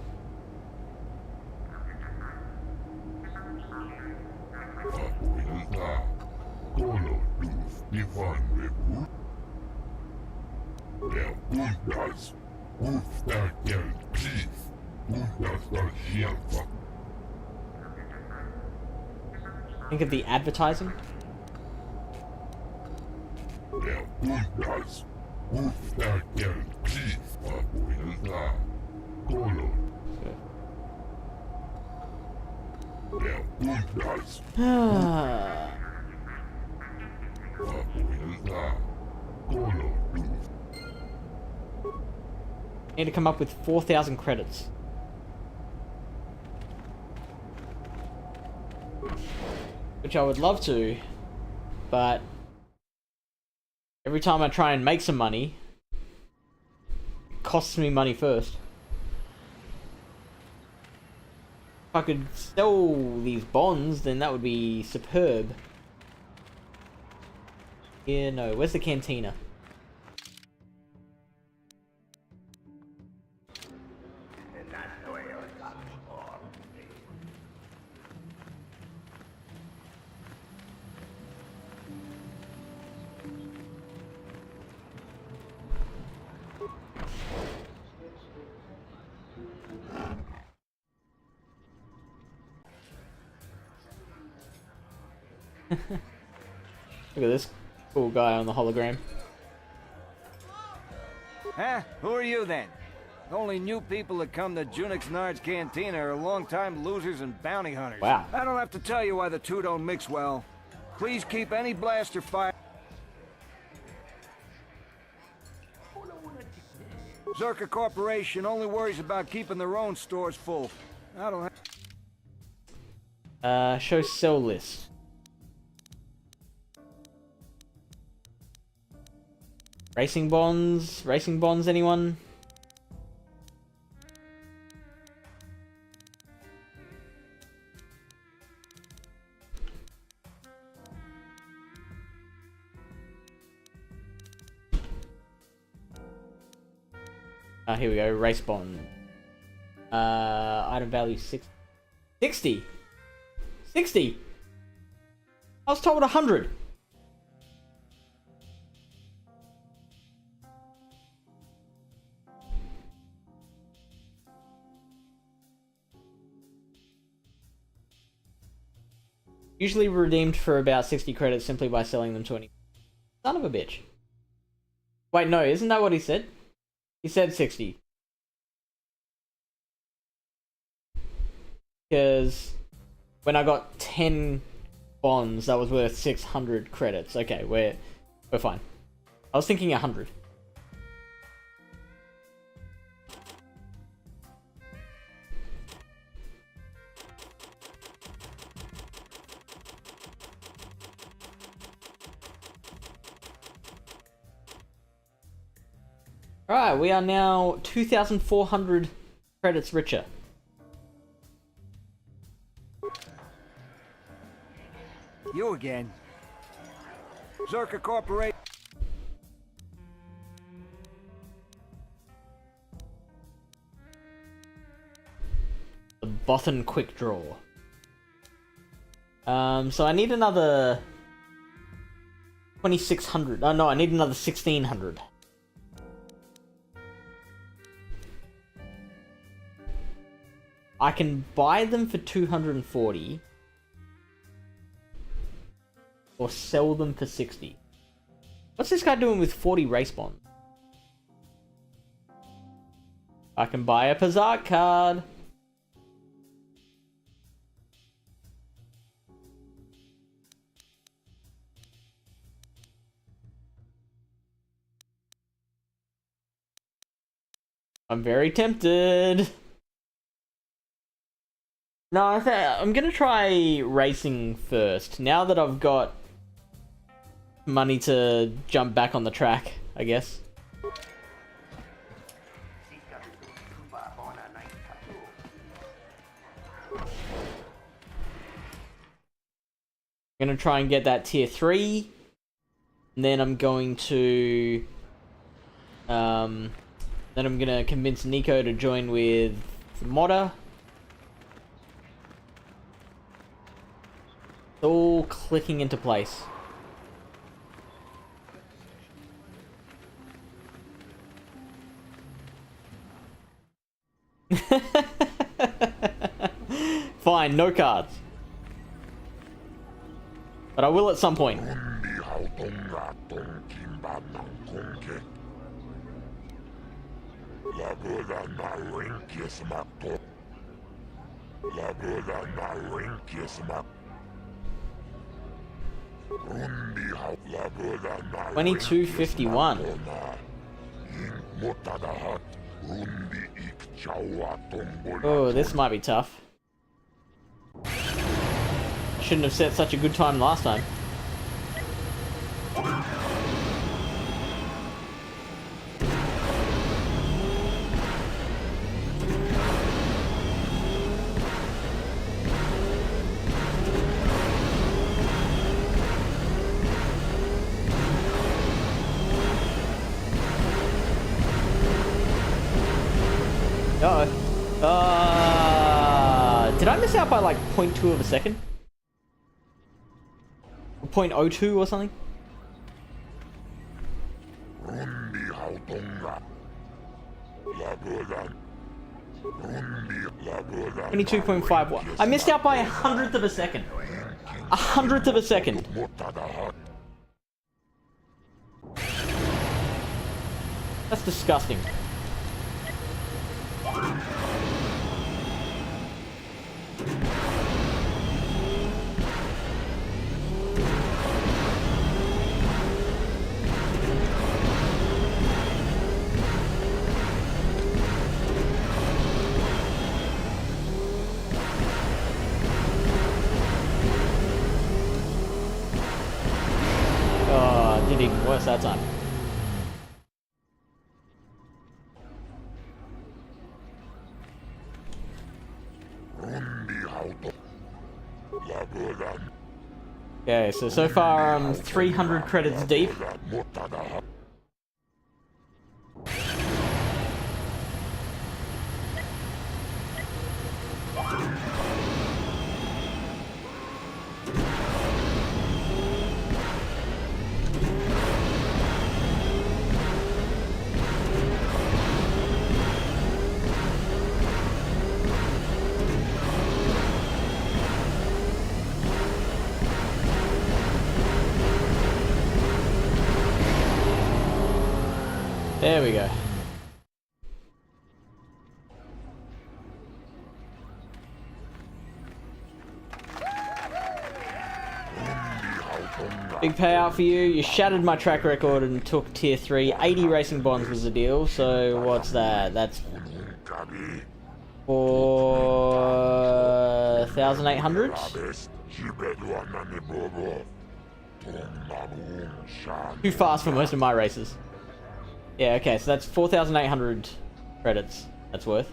Think of the advertising. Need to come up with 4,000 credits. Which I would love to, but every time I try and make some money, it costs me money first. If I could sell these bonds, then that would be superb. Yeah, no. Where's the cantina? Look at this cool guy on the hologram. Huh? Who are you then? The only new people that come to Junix Nard's Cantina are long-time losers and bounty hunters. Wow. I don't have to tell you why the two don't mix well. Please keep any blaster fire. Zerka Corporation only worries about keeping their own stores full. I don't have... Show sell list. Racing bonds? Racing bonds, anyone? Here we go, race bond. Item value 60. 60! I was told 100. Usually redeemed for about 60 credits simply by selling them to any... Son of a bitch. Wait, no, isn't that what he said? He said 60. Because when I got 10 bonds, that was worth 600 credits. Okay, we're fine. I was thinking 100. Alright, we are now 2,400 credits richer. You again. Zerka Corporation. The Bothan Quick Draw. So I need another 2,600. Oh no, I need another 1,600. I can buy them for 240. Or sell them for 60. What's this guy doing with 40 race bonds? I can buy a Pazart card. I'm very tempted. No, I'm gonna try racing first. Now that I've got money to jump back on the track, I guess. I'm gonna try and get that tier 3. And then I'm going to... then I'm gonna convince Nico to join with Modder. It's all clicking into place. Fine, no cards. But I will at some point. $22.51. Oh, this might be tough. Shouldn't have set such a good time last time. Did I miss out by like 0.2 of a second? Or 0.02 or something? 22.51. I missed out by 100th of a second. 100th of a second. That's disgusting. Oh, did even worse that time. Okay, so far I'm 300 credits deep. There we go. Big payout for you. You shattered my track record and took tier 3. 80 racing bonds was the deal. So what's that? That's 4,800. Too fast for most of my races. Yeah, okay, so that's 4,800 credits. That's worth.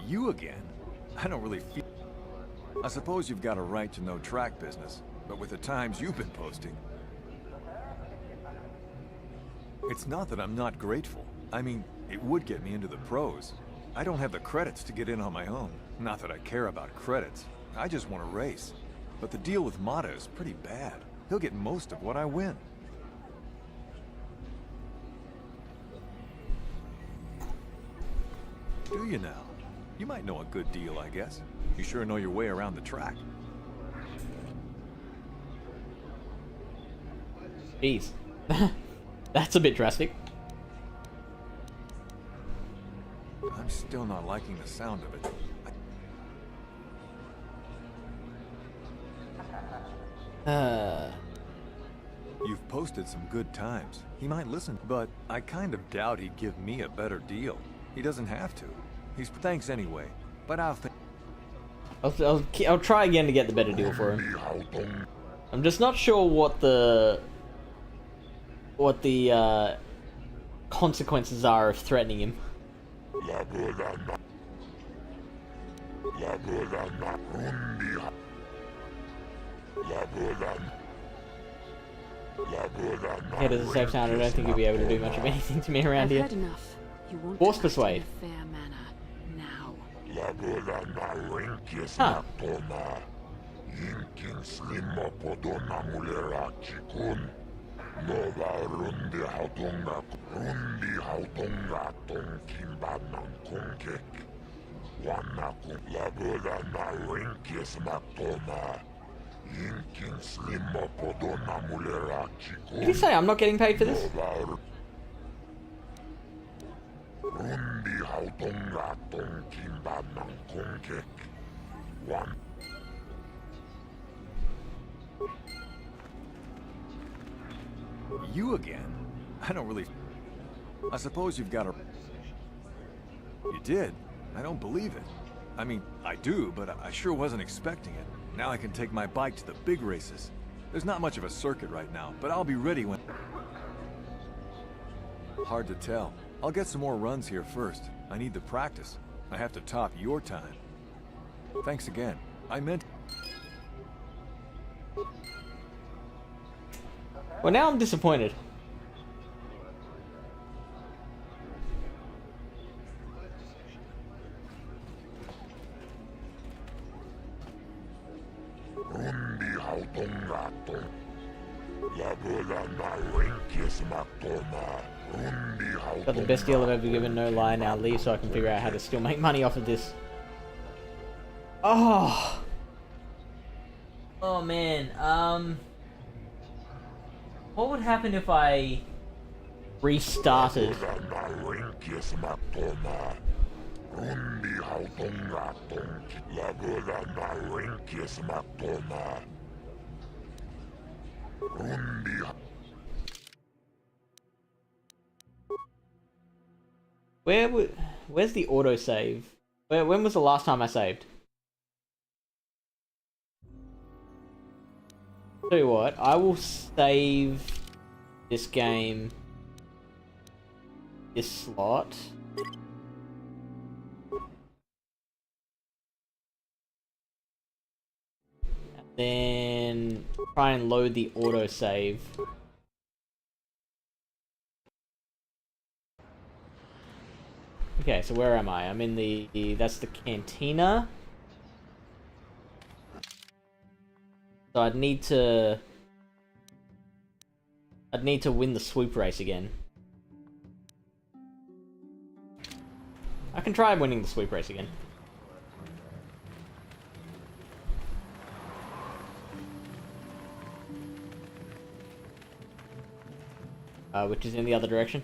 You again? I don't really feel... I suppose you've got a right to know track business, but with the times you've been posting... It's not that I'm not grateful. I mean, it would get me into the pros. I don't have the credits to get in on my own. Not that I care about credits. I just want to race. But the deal with Mata is pretty bad. He'll get most of what I win. Do you now? You might know a good deal, I guess. You sure know your way around the track. Jeez. That's a bit drastic. I'm still not liking the sound of it. You've posted some good times. He might listen, but I kind of doubt he'd give me a better deal. He doesn't have to. Thanks anyway, but I'll try again to get the better deal for him. I'm just not sure what the consequences are of threatening him. Head is a safe town. I don't think you'll be able to do much of anything to me around here. I've heard enough. You won't Force act persuade. in a fair manner now. Huh. Did he say I'm not getting paid for this? You again? I don't really... I suppose you've got a... You did? I don't believe it. I mean, I do, but I sure wasn't expecting it. Now I can take my bike to the big races. There's not much of a circuit right now, but I'll be ready when... Hard to tell. I'll get some more runs here first. I need the practice. I have to top your time. Thanks again. I meant... Well, now I'm disappointed. Got the best deal I've ever given, no lie. Now leave so I can figure out how to still make money off of this. Oh. Oh man. What would happen if I restarted? Where's the autosave? When was the last time I saved? Tell you what, I will save this game, this slot. And then try and load the autosave. Okay, so where am I? I'm in the that's the cantina. So I'd need to win the swoop race again. I can try winning the swoop race again. Which is in the other direction.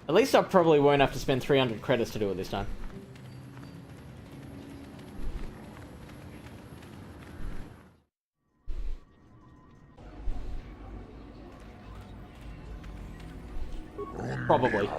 At least I probably won't have to spend 300 credits to do it this time. Probably.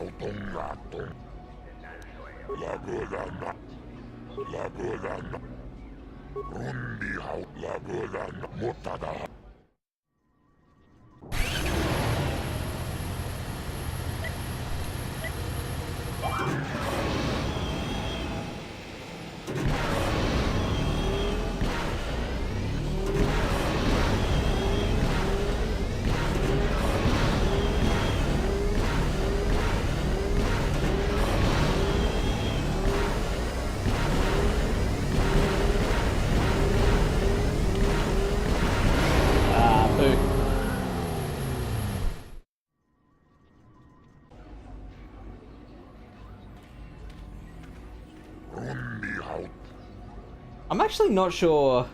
I'm actually not sure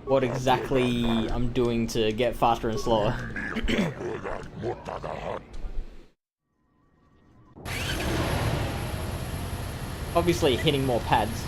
what exactly I'm doing to get faster and slower. Obviously hitting more pads.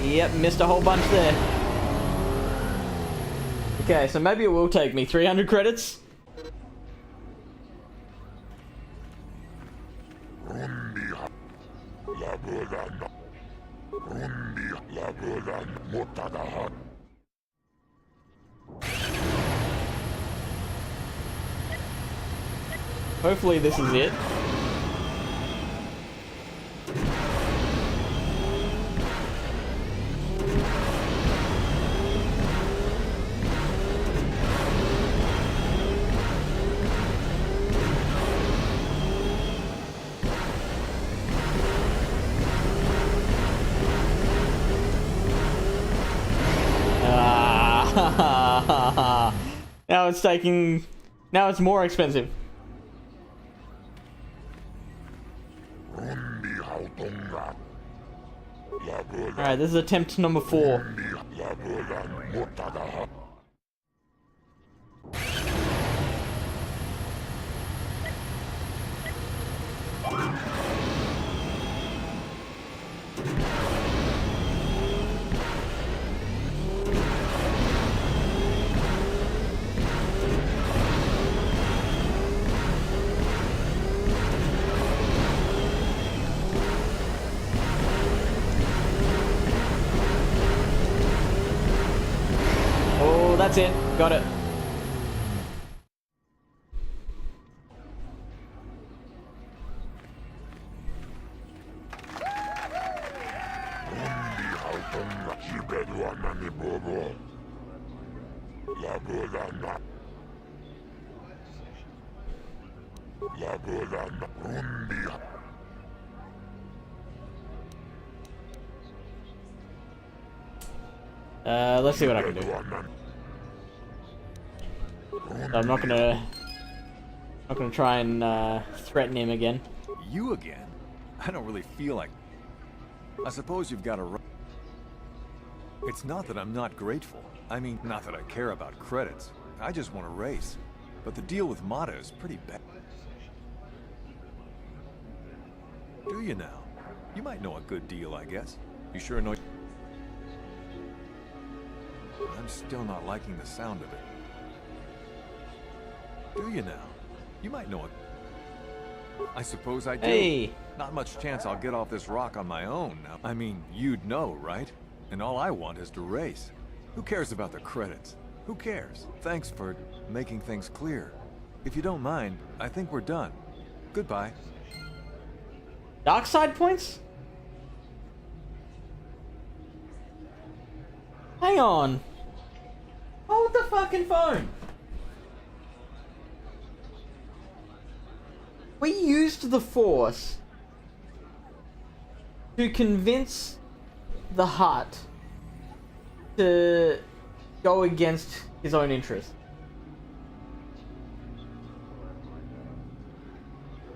Yep, missed a whole bunch there. Okay, so maybe it will take me 300 credits. Hopefully this is it. Now it's taking... Now it's more expensive. Alright, this is attempt number 4. That's it. Got it. Let's see what I can do. I'm not gonna try and threaten him again. You again? I don't really feel like... I suppose you've got a right. It's not that I'm not grateful. I mean, not that I care about credits. I just want to race. But the deal with Mata is pretty bad. Do you now? You might know a good deal, I guess. You sure know... I'm still not liking the sound of it. Do you now? You might know it. I suppose I do. Hey! Not much chance I'll get off this rock on my own now. I mean, you'd know, right? And all I want is to race. Who cares about the credits? Who cares? Thanks for making things clear. If you don't mind, I think we're done. Goodbye. Dark side points? Hang on. Hold the fucking phone. We used the Force to convince the Hutt to go against his own interest.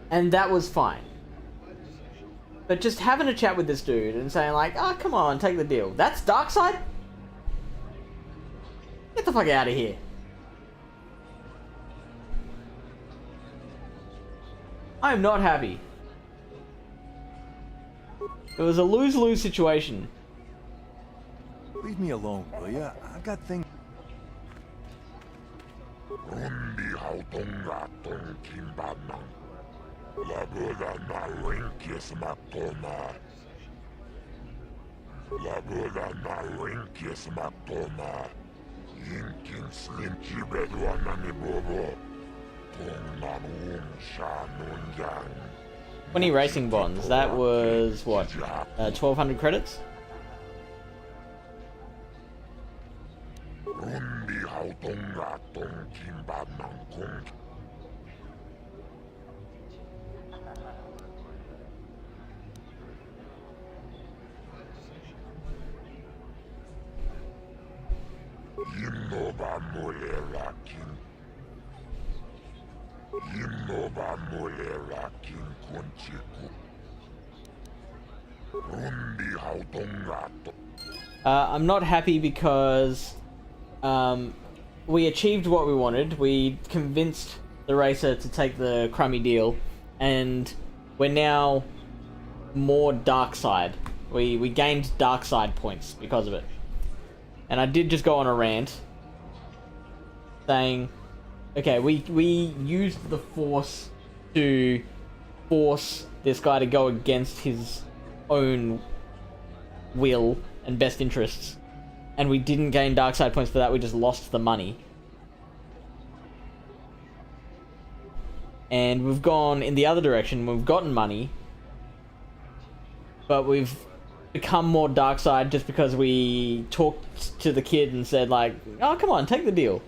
And that was fine. But just having a chat with this dude and saying like, oh, come on, take the deal. That's dark side? the fuck out of here. I am not happy. It was a lose-lose situation. Leave me alone, will ya? I've got things. Twenty racing bonds. That was what? 1,200 credits. I'm not happy because we achieved what we wanted. We convinced the racer to take the crummy deal, and we're now more dark side. We gained dark side points because of it. And I did just go on a rant saying, okay, we used the force to force this guy to go against his own will and best interests, and we didn't gain dark side points for that. We just lost the money. And we've gone in the other direction. We've gotten money, but we've become more dark side just because we talked to the kid and said like, oh, come on, take the deal.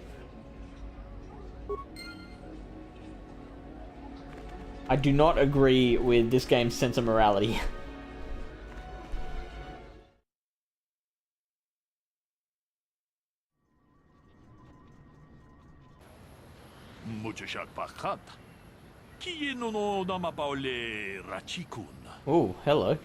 I do not agree with this game's sense of morality. Oh, hello.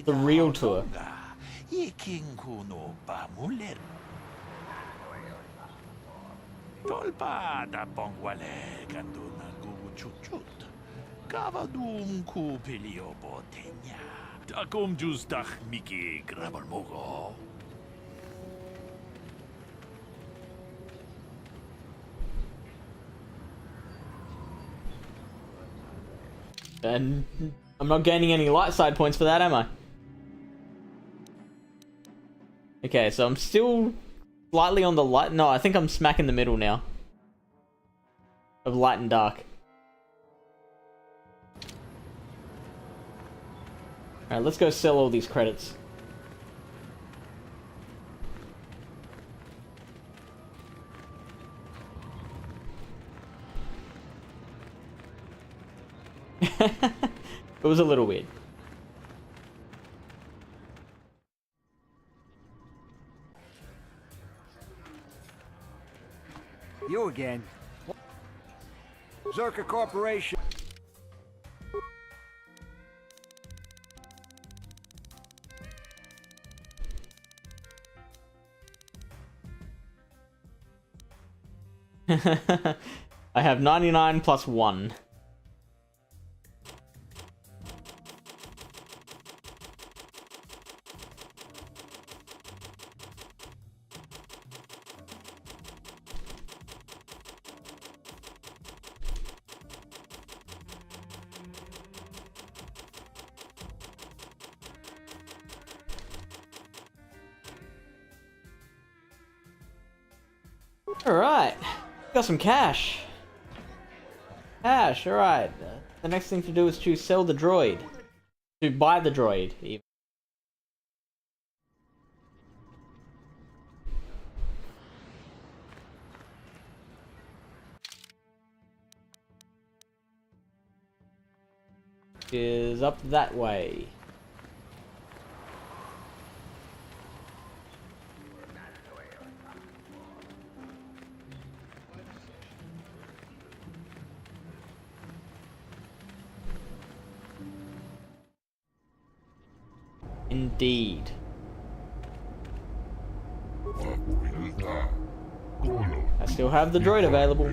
The real tour. Tolpa da bongwale kanduna gugu chuchut. Kavadum ku pelio botenya. Takum justach miki grabalmogo. And I'm not gaining any light side points for that, am I? Okay, so I'm still slightly on the light. No, I think I'm smack in the middle now of light and dark. Alright, let's go sell all these credits. It was a little weird. You again. Zerka Corporation. I have 99 plus 1. Alright, got some cash. Alright. The next thing to do is to sell the droid. To buy the droid, even. Is up that way. Indeed. I still have the droid available.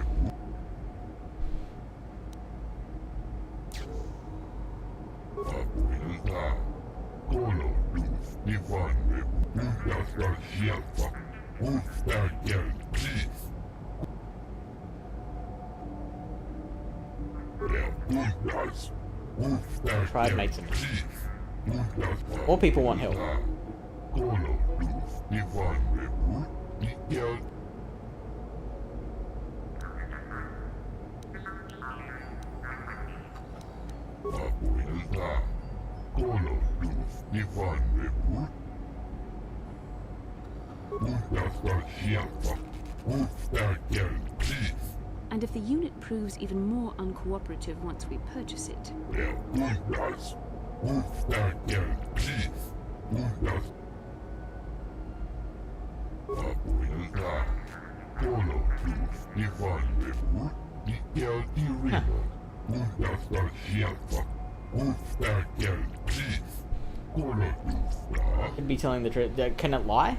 Try to make some. More people want help. And if the unit proves even more uncooperative once we purchase it. Could be telling the truth. Can it lie?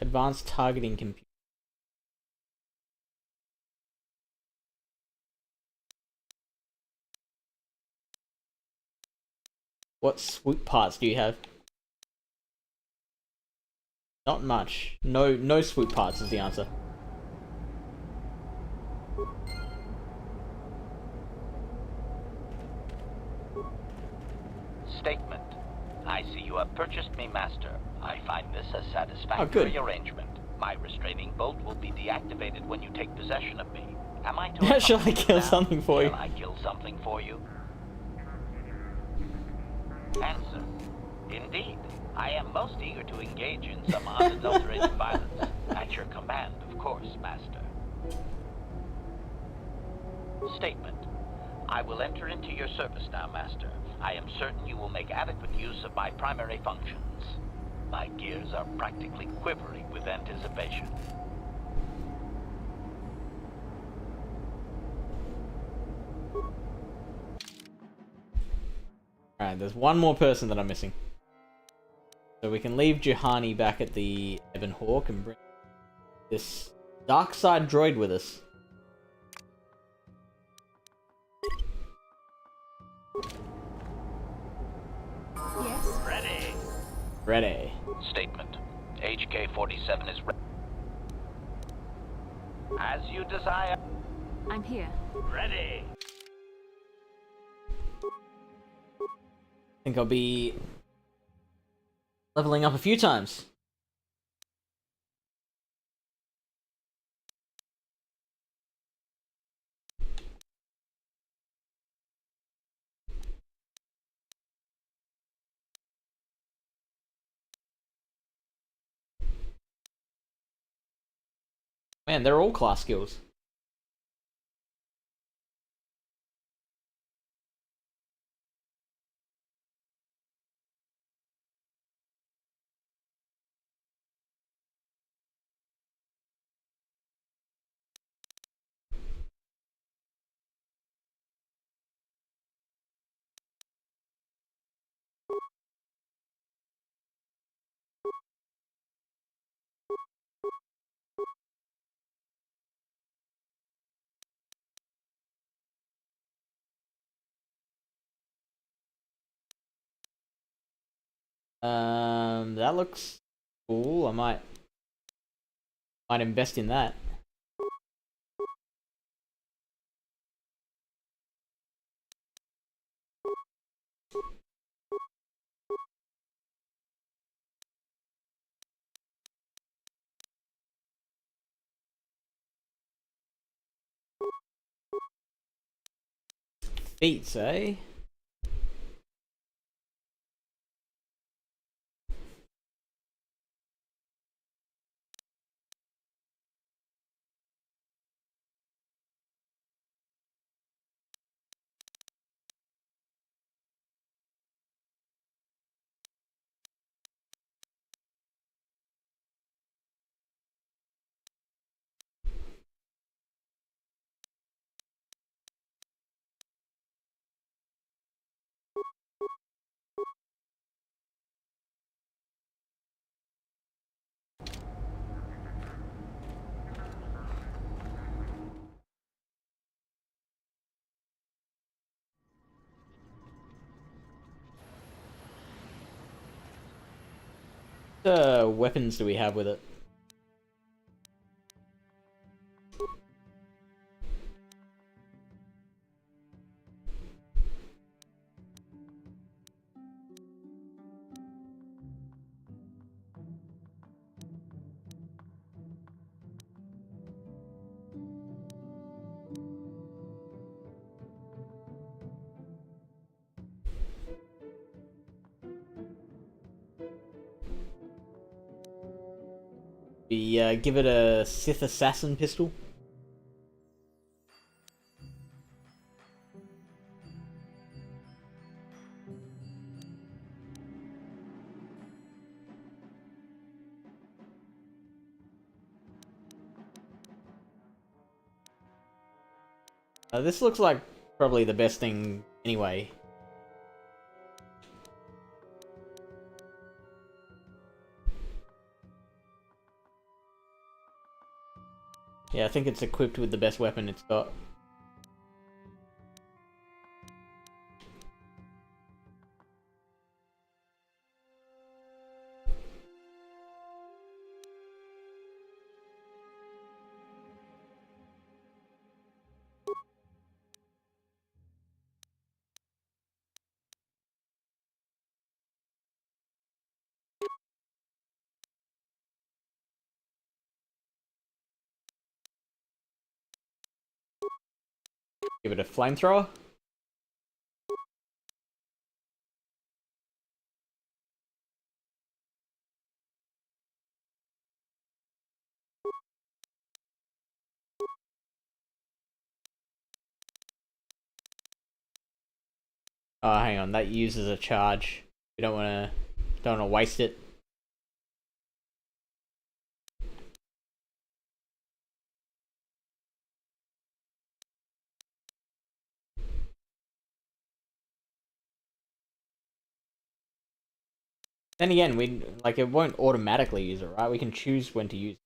Advanced targeting computer. What swoop parts do you have? Not much. No swoop parts is the answer. Statement. I see you have purchased me, Master. I find this a satisfactory arrangement. My restraining bolt will be deactivated when you take possession of me. Am I to Shall I kill something for you? Shall I kill something for you? Answer. Indeed. I am most eager to engage in some unadulterated violence. At your command, of course, Master. Statement. I will enter into your service now, Master. I am certain you will make adequate use of my primary functions. My gears are practically quivering with anticipation. Alright, there's one more person that I'm missing. So we can leave Juhani back at the Ebon Hawk and bring this dark side droid with us. Yes? Ready. Ready. Statement. HK-47 is ready. As you desire. I'm here. Ready. I think I'll be leveling up a few times. Man, they're all class skills. That looks cool. I might invest in that. Beats, eh? What weapons do we have with it? We give it a Sith Assassin pistol. This looks like probably the best thing anyway. Yeah, I think it's equipped with the best weapon it's got. Give it a flamethrower. Oh, hang on, that uses a charge. We don't want to waste it. Then again, it won't automatically use it, right? We can choose when to use it.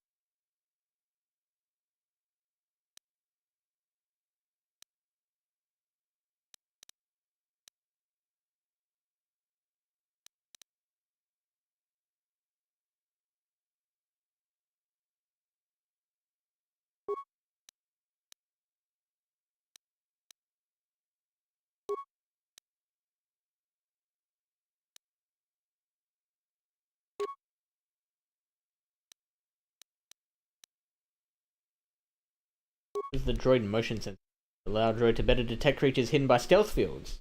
Use the droid motion sensor. Allow droid to better detect creatures hidden by stealth fields.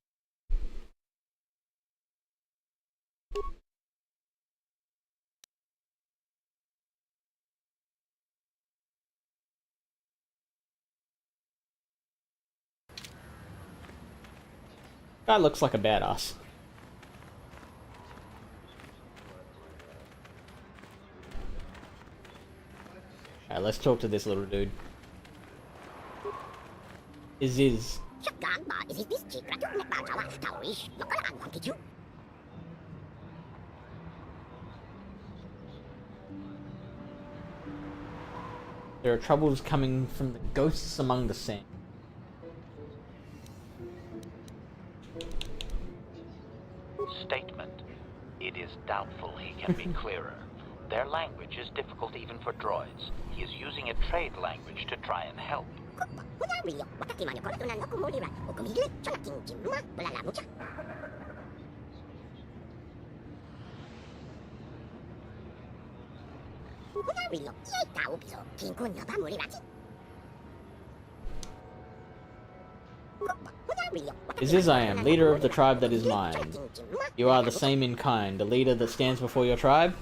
Guy looks like a badass. Alright, let's talk to this little dude. Is there are troubles coming from the ghosts among the sand. Statement. It is doubtful he can be clearer. Their language is difficult even for droids. He is using a trade language to try and help. This is I am, leader of the tribe that is mine. You are the same in kind, a leader that stands before your tribe?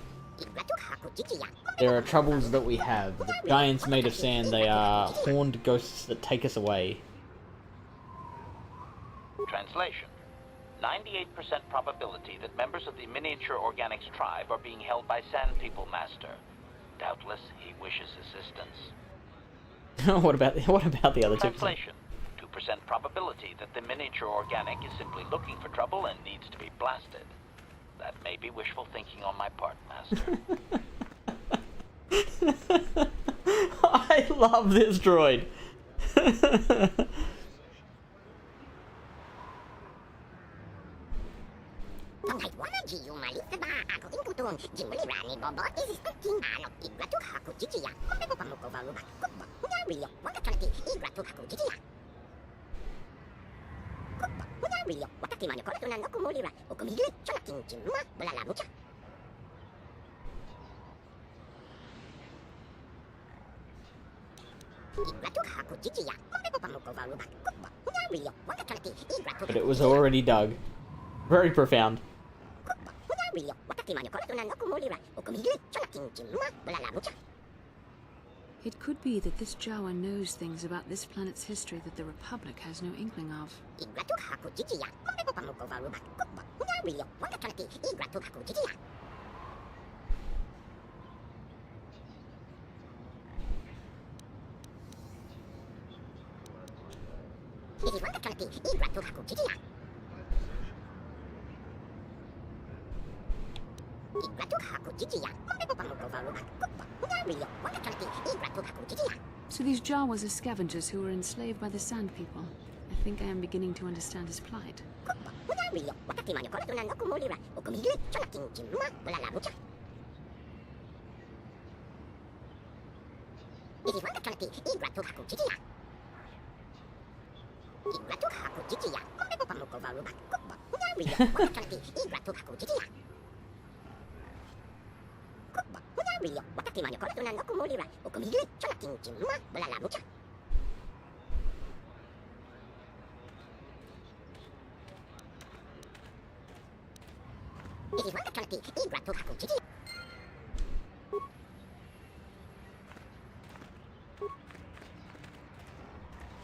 There are troubles that we have. The giants made of sand, they are horned ghosts that take us away. Translation. 98% probability that members of the miniature organics tribe are being held by Sand People Master. Doubtless, he wishes assistance. What about the other 2%? Translation. 2% probability that the miniature organic is simply looking for trouble and needs to be blasted. That may be wishful thinking on my part, Master. I love this droid. But it was already dug. Very profound. It could be that this Jawa knows things about this planet's history that the Republic has no inkling of. So these Jawas are scavengers who were enslaved by the Sand People. I think I am beginning to understand his plight.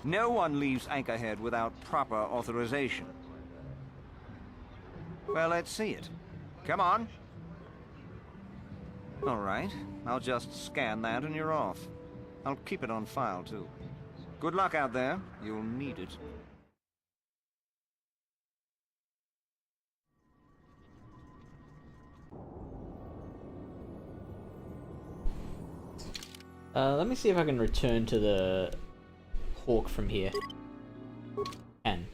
No one leaves Anchorhead without proper authorization. Well, let's see it. Come on. All right. I'll just scan that and you're off. I'll keep it on file, too. Good luck out there. You'll need it. Let me see if I can return to the Hawk from here. Can.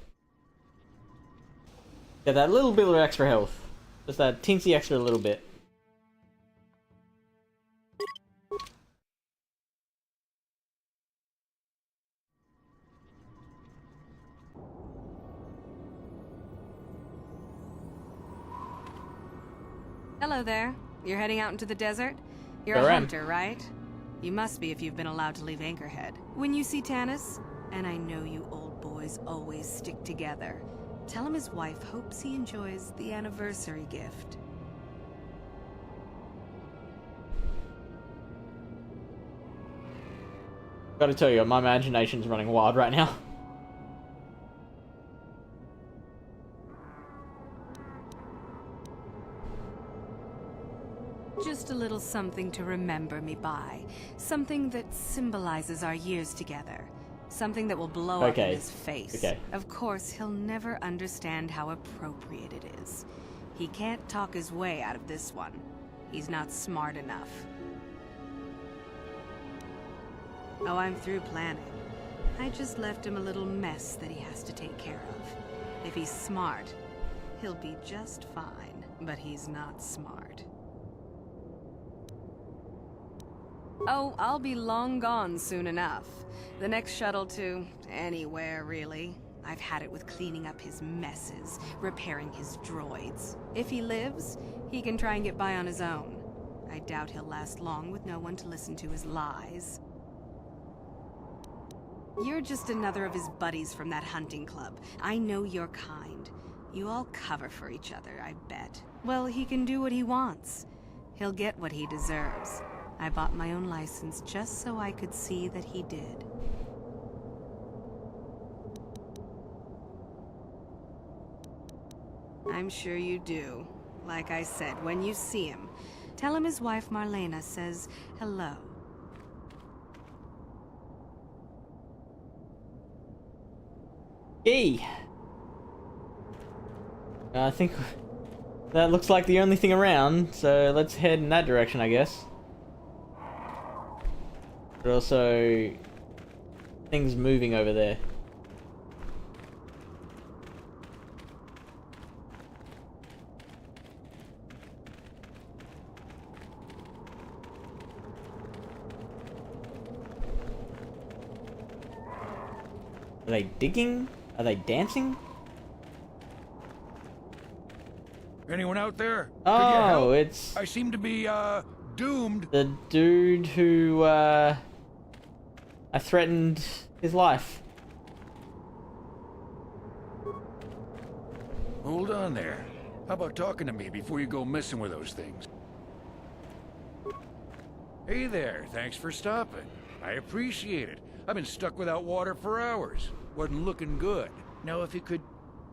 Yeah, that little bit of extra health. Just that teensy extra little bit. Hello there. You're heading out into the desert? You're Sure a am. hunter, right? You must be if you've been allowed to leave Anchorhead. When you see Tanis, and I know you old boys always stick together, tell him his wife hopes he enjoys the anniversary gift. Gotta tell you, my imagination's running wild right now. Just a little something to remember me by. Something that symbolizes our years together. Something that will blow up in his face. Okay. Of course, he'll never understand how appropriate it is. He can't talk his way out of this one. He's not smart enough. Oh, I'm through planning. I just left him a little mess that he has to take care of. If he's smart, he'll be just fine. But he's not smart. Oh, I'll be long gone soon enough. The next shuttle to anywhere, really. I've had it with cleaning up his messes, repairing his droids. If he lives, he can try and get by on his own. I doubt he'll last long with no one to listen to his lies. You're just another of his buddies from that hunting club. I know your kind. You all cover for each other, I bet. Well, he can do what he wants. He'll get what he deserves. I bought my own license just so I could see that he did. I'm sure you do. Like I said, when you see him, tell him his wife Marlena says hello. Hey! I think that looks like the only thing around, so let's head in that direction, I guess. But also, things moving over there. Are they digging? Are they dancing? Anyone out there? Oh, it's... I seem to be, doomed. The dude who, I threatened his life. Hold on there. How about talking to me before you go messing with those things? Hey there, thanks for stopping. I appreciate it. I've been stuck without water for hours. Wasn't looking good. Now if you could...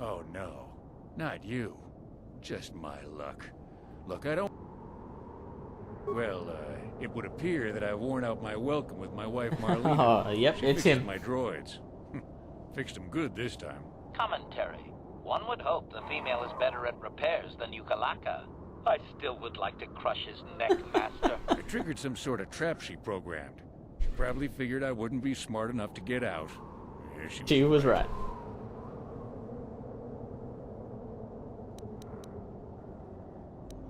Oh no, not you. Just my luck. Look, I don't... Well, it would appear that I've worn out my welcome with my wife Marlene. Oh, yep, she it's fixes him. my droids. Fixed them good this time. Commentary. One would hope the female is better at repairs than Yukalaka. I still would like to crush his neck, Master. I triggered some sort of trap she programmed. She probably figured I wouldn't be smart enough to get out. Yeah, she was right.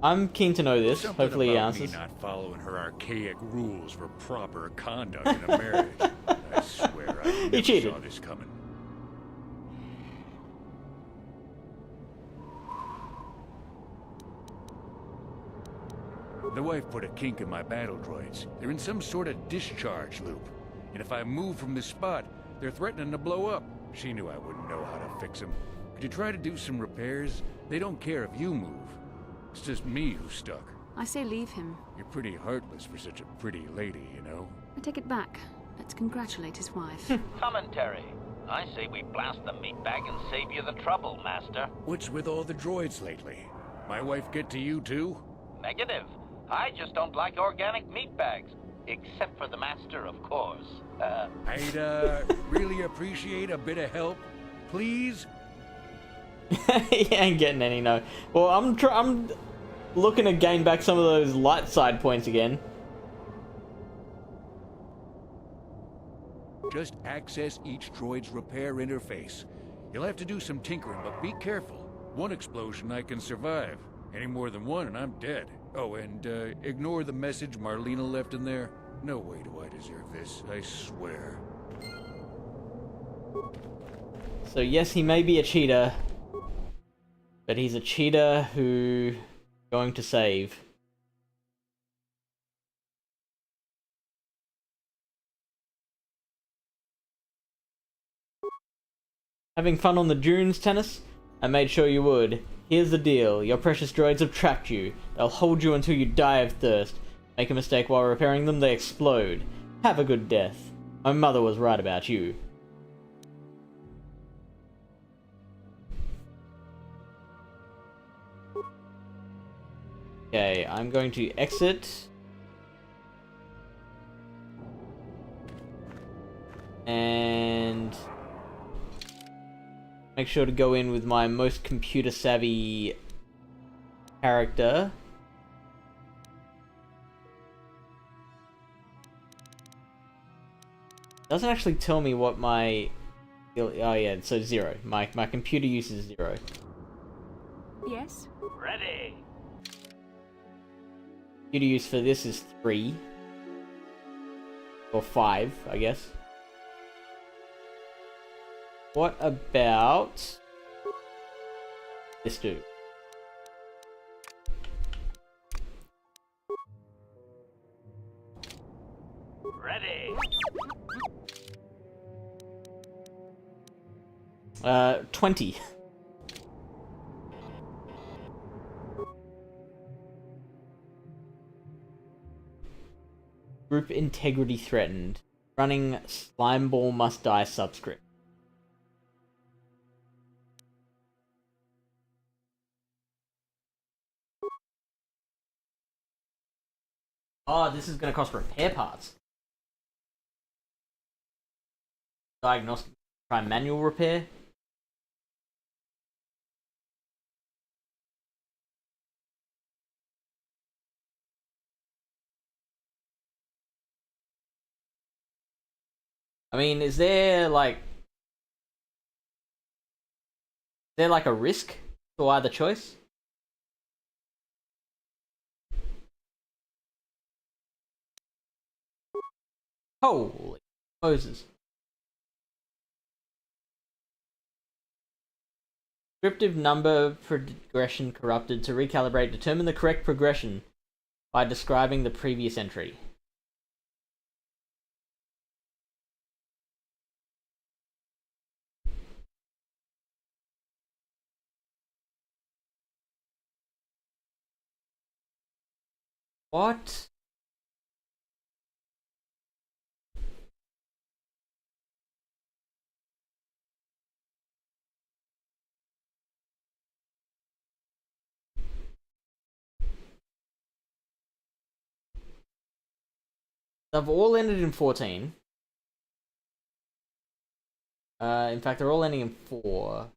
I'm keen to know this. Something Hopefully he about answers. Me not following her archaic rules for proper conduct in a marriage. I swear I never saw this coming. The wife put a kink in my battle droids. They're in some sort of discharge loop. And if I move from this spot, they're threatening to blow up. She knew I wouldn't know how to fix them. Could you try to do some repairs? They don't care if you move. It's just me who's stuck. I say leave him. You're pretty heartless for such a pretty lady, you know? I take it back. Let's congratulate his wife. Commentary. I say we blast the meat bag and save you the trouble, Master. What's with all the droids lately? My wife get to you too? Negative. I just don't like organic meat bags. Except for the Master, of course. I'd, really appreciate a bit of help. Please? He ain't getting any, no. Well, I'm looking to gain back some of those light side points again. Just access each droid's repair interface. You'll have to do some tinkering, but be careful. One explosion I can survive. Any more than one and I'm dead. Oh, and ignore the message Marlena left in there. No way do I deserve this, I swear. So yes, he may be a cheater, but he's a cheater who going to save. Having fun on the dunes, Tennis? I made sure you would. Here's the deal. Your precious droids have trapped you. They'll hold you until you die of thirst. Make a mistake while repairing them, they explode. Have a good death. My mother was right about you. Okay, I'm going to exit. And make sure to go in with my most computer savvy character. Doesn't actually tell me what my... Oh yeah, so 0. My computer use is 0. Yes? Ready. Computer use for this is 3. Or 5, I guess. What about this dude? Ready. 20. Group integrity threatened. Running Slimeball must die subscript. Oh, this is going to cost repair parts. Diagnostic. Try manual repair. I mean, is there like a risk to either choice? Holy Moses. Descriptive number progression corrupted. To recalibrate, determine the correct progression by describing the previous entry. What? They've all ended in 14. In fact, they're all ending in 4.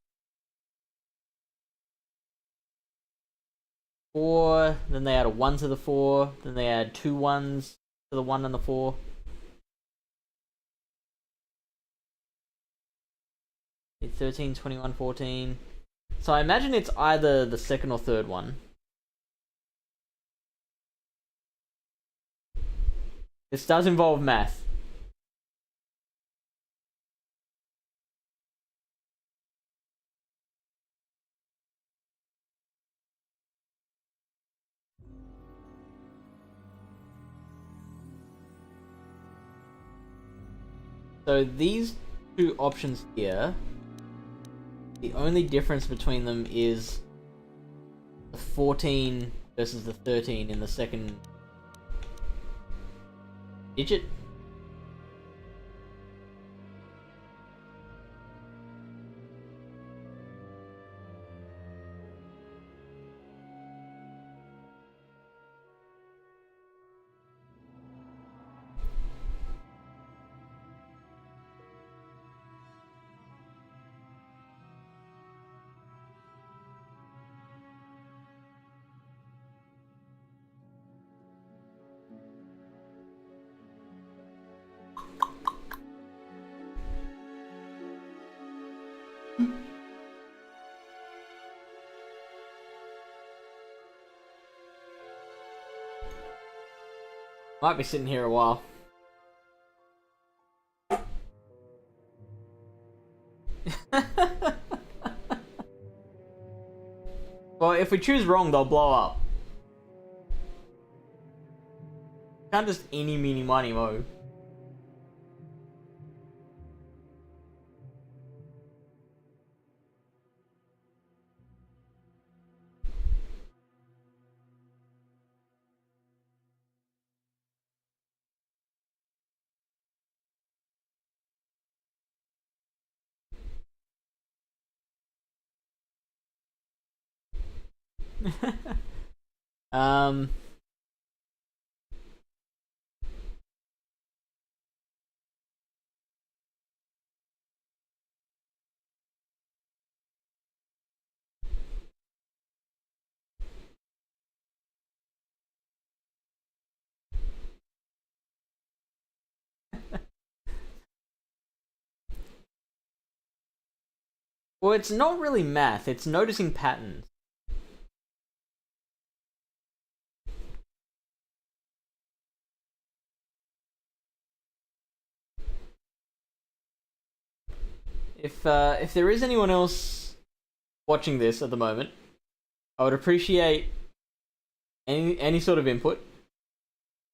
4, then they add a 1 to the 4, then they add 2 1s to the 1 and the 4. It's 13, 21, 14. So I imagine it's either the second or third one. This does involve math. So these two options here, the only difference between them is the 14 versus the 13 in the second digit. Might be sitting here a while. Well, if we choose wrong, they'll blow up. Can't just eeny, meeny, miny, mo. um... Well, it's not really math, it's noticing patterns. If there is anyone else watching this at the moment, I would appreciate any sort of input.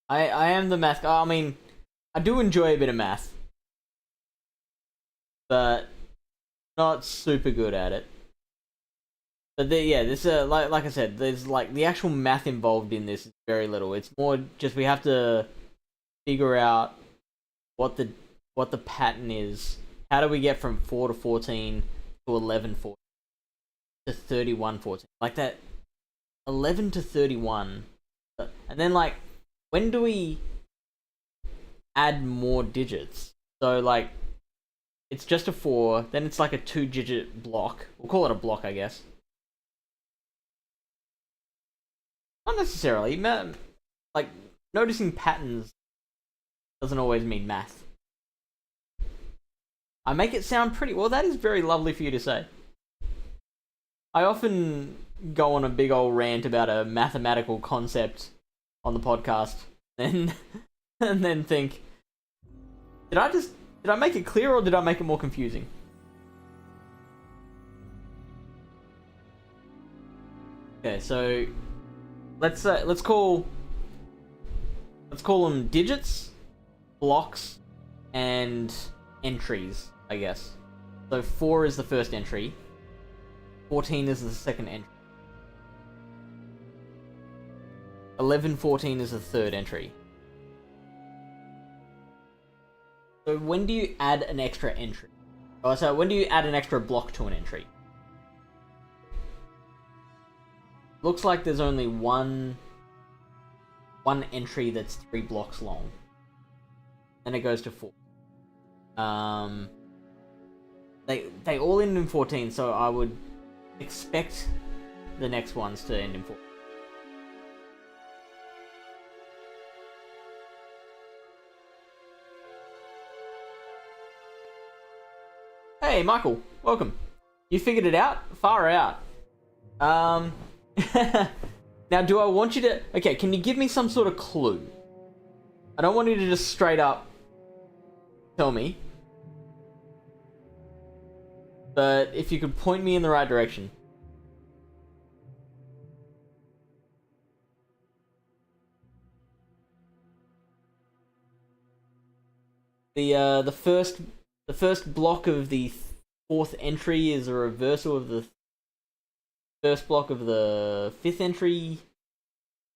I am the math guy. I mean, I do enjoy a bit of math, but not super good at it. But yeah, this like I said, there's like the actual math involved in this is very little. It's more just we have to figure out what the pattern is. How do we get from 4 to 14 to 11 14 to 31 14? Like that 11 to 31. And then like when do we add more digits? So like it's just a 4, then it's like a 2-digit block. We'll call it a block, I guess. Not necessarily. Like, noticing patterns doesn't always mean math. I make it sound pretty... Well, that is very lovely for you to say. I often go on a big old rant about a mathematical concept on the podcast, and then think, did I make it clear or did I make it more confusing? Okay, so let's call them digits, blocks, and entries, I guess. So 4 is the first entry, 14 is the second entry, 11, 14 is the third entry. So when do you add an extra entry? Oh, so when do you add an extra block to an entry? Looks like there's only one entry that's 3 blocks long. Then it goes to 4. They all end in 14, so I would expect the next ones to end in 4. Hey, Michael, welcome. You figured it out? Far out. Now, do I want you to... Okay, can you give me some sort of clue? I don't want you to just straight up tell me. But if you could point me in the right direction. The first block of the 4th entry is a reversal of the first block of the 5th entry.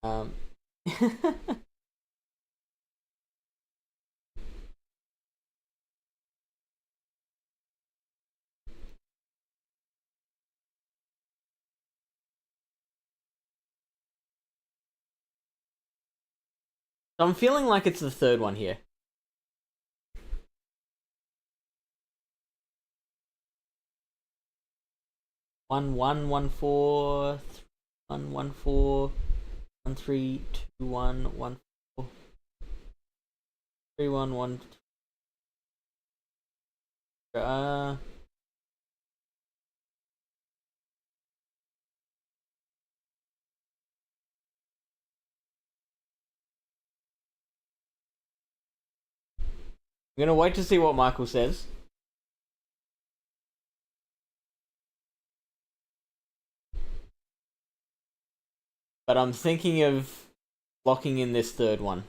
So I'm feeling like it's the third one here. One, 4, 1, 4, 1, 3, 2, 1, 1, 4, 3, 1, 1. I'm gonna wait to see what Michael says. But I'm thinking of locking in this third one.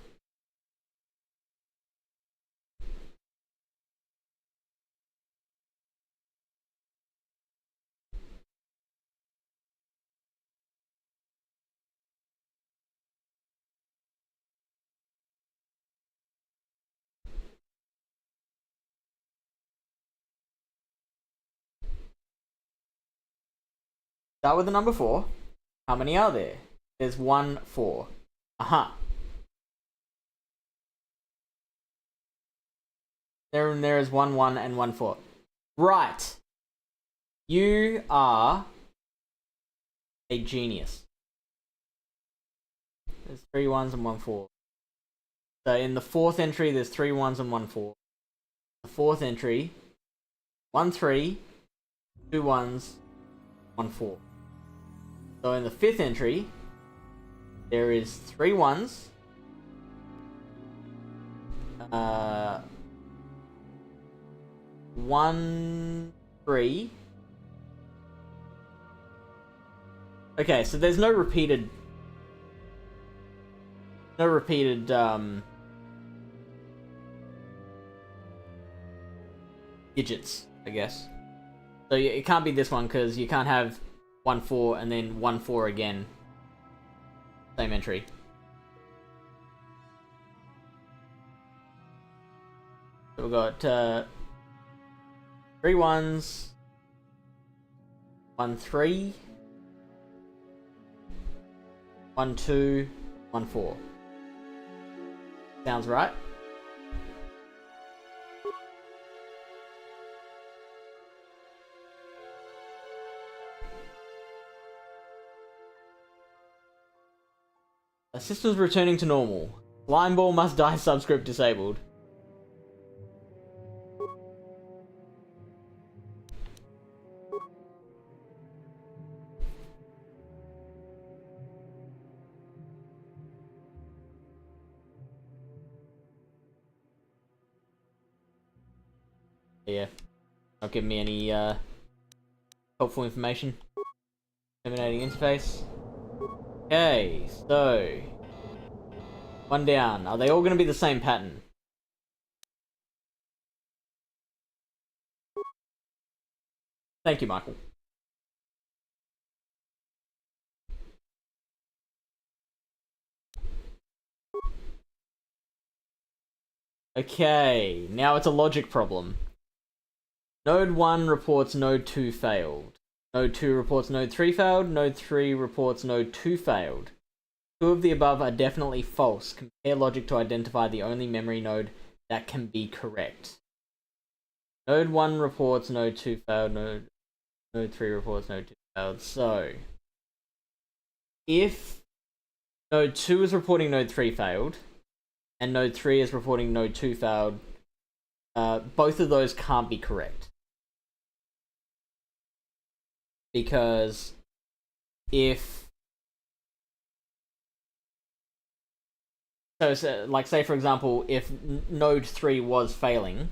Start with the number 4. How many are there? There's 1, 4. Aha. There is 1, 1, and 1, 4. Right. You are a genius. There's 3 1s and 1 4. So in the 4th entry, there's 3 1s and 1 4. The 4th entry, 1 3, 2 1s, 1 4. So in the 5th entry, there is 3 1s, 1 3. Okay, so there's no repeated digits, I guess. So it can't be this one, because you can't have 1-4 and then 1-4 again. Same entry. So we've got 3 1s, 1 3, 1 2, 1 4. Sounds right. The system's returning to normal. Slime ball must die, subscript disabled. Yeah, not giving me any helpful information. Terminating interface. Okay, so 1 down. Are they all going to be the same pattern? Thank you, Michael. Okay, now it's a logic problem. Node 1 reports node 2 failed. Node 2 reports node 3 failed. Node 3 reports node 2 failed. 2 of the above are definitely false. Compare logic to identify the only memory node that can be correct. Node 1 reports node 2 failed. Node 3 reports node 2 failed. So, if node 2 is reporting node 3 failed, and node 3 is reporting node 2 failed, both of those can't be correct. Because if... So, like, say for example, if node 3 was failing,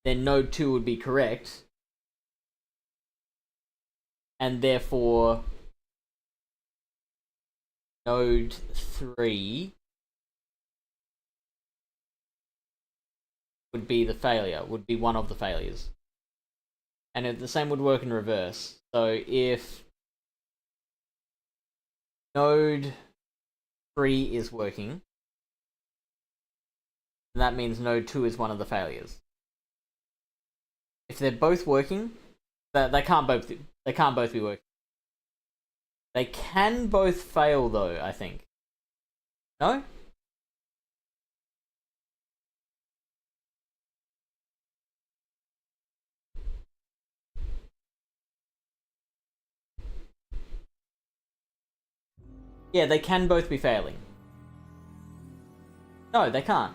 then node 2 would be correct, and therefore node 3 would be the failure, would be one of the failures. And the same would work in reverse. So if node 3 is working, that means node 2 is one of the failures. If they're both working, they can't both be working. They can both fail though, I think. No? Yeah, they can both be failing. No, they can't.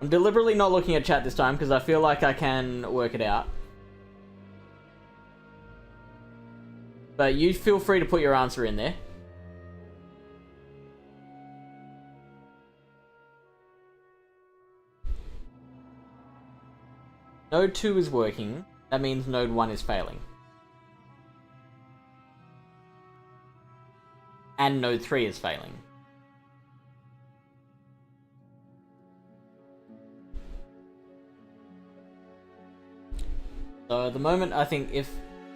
I'm deliberately not looking at chat this time because I feel like I can work it out. But you feel free to put your answer in there. Node 2 is working. That means node 1 is failing. And node 3 is failing. So at the moment, I think if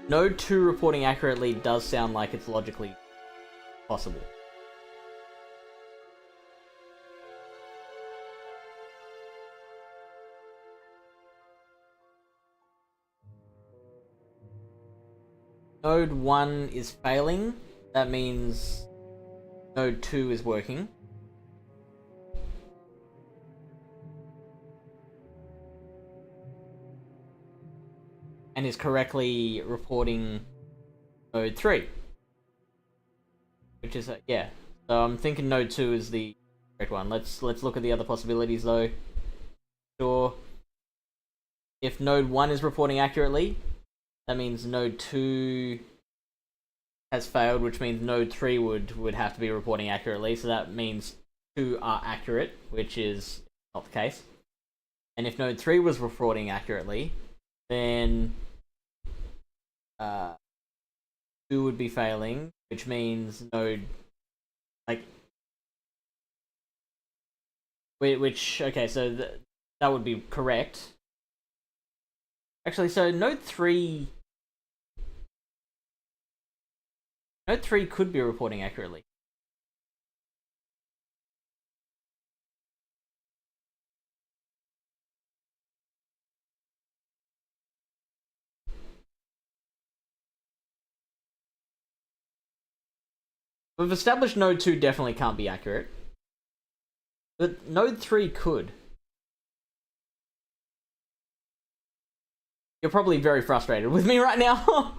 node 2 reporting accurately does sound like it's logically possible. Node 1 is failing. That means node 2 is working. And is correctly reporting node 3. Which is, yeah. So I'm thinking node 2 is the correct one. Let's look at the other possibilities though. Sure. If node 1 is reporting accurately, that means node 2 has failed, which means node 3 would have to be reporting accurately. So that means 2 are accurate, which is not the case. And if node 3 was reporting accurately, then 2 would be failing, which means node, like, which, okay, so that would be correct. Actually, so node 3 could be reporting accurately. We've established node 2 definitely can't be accurate. But node 3 could. You're probably very frustrated with me right now.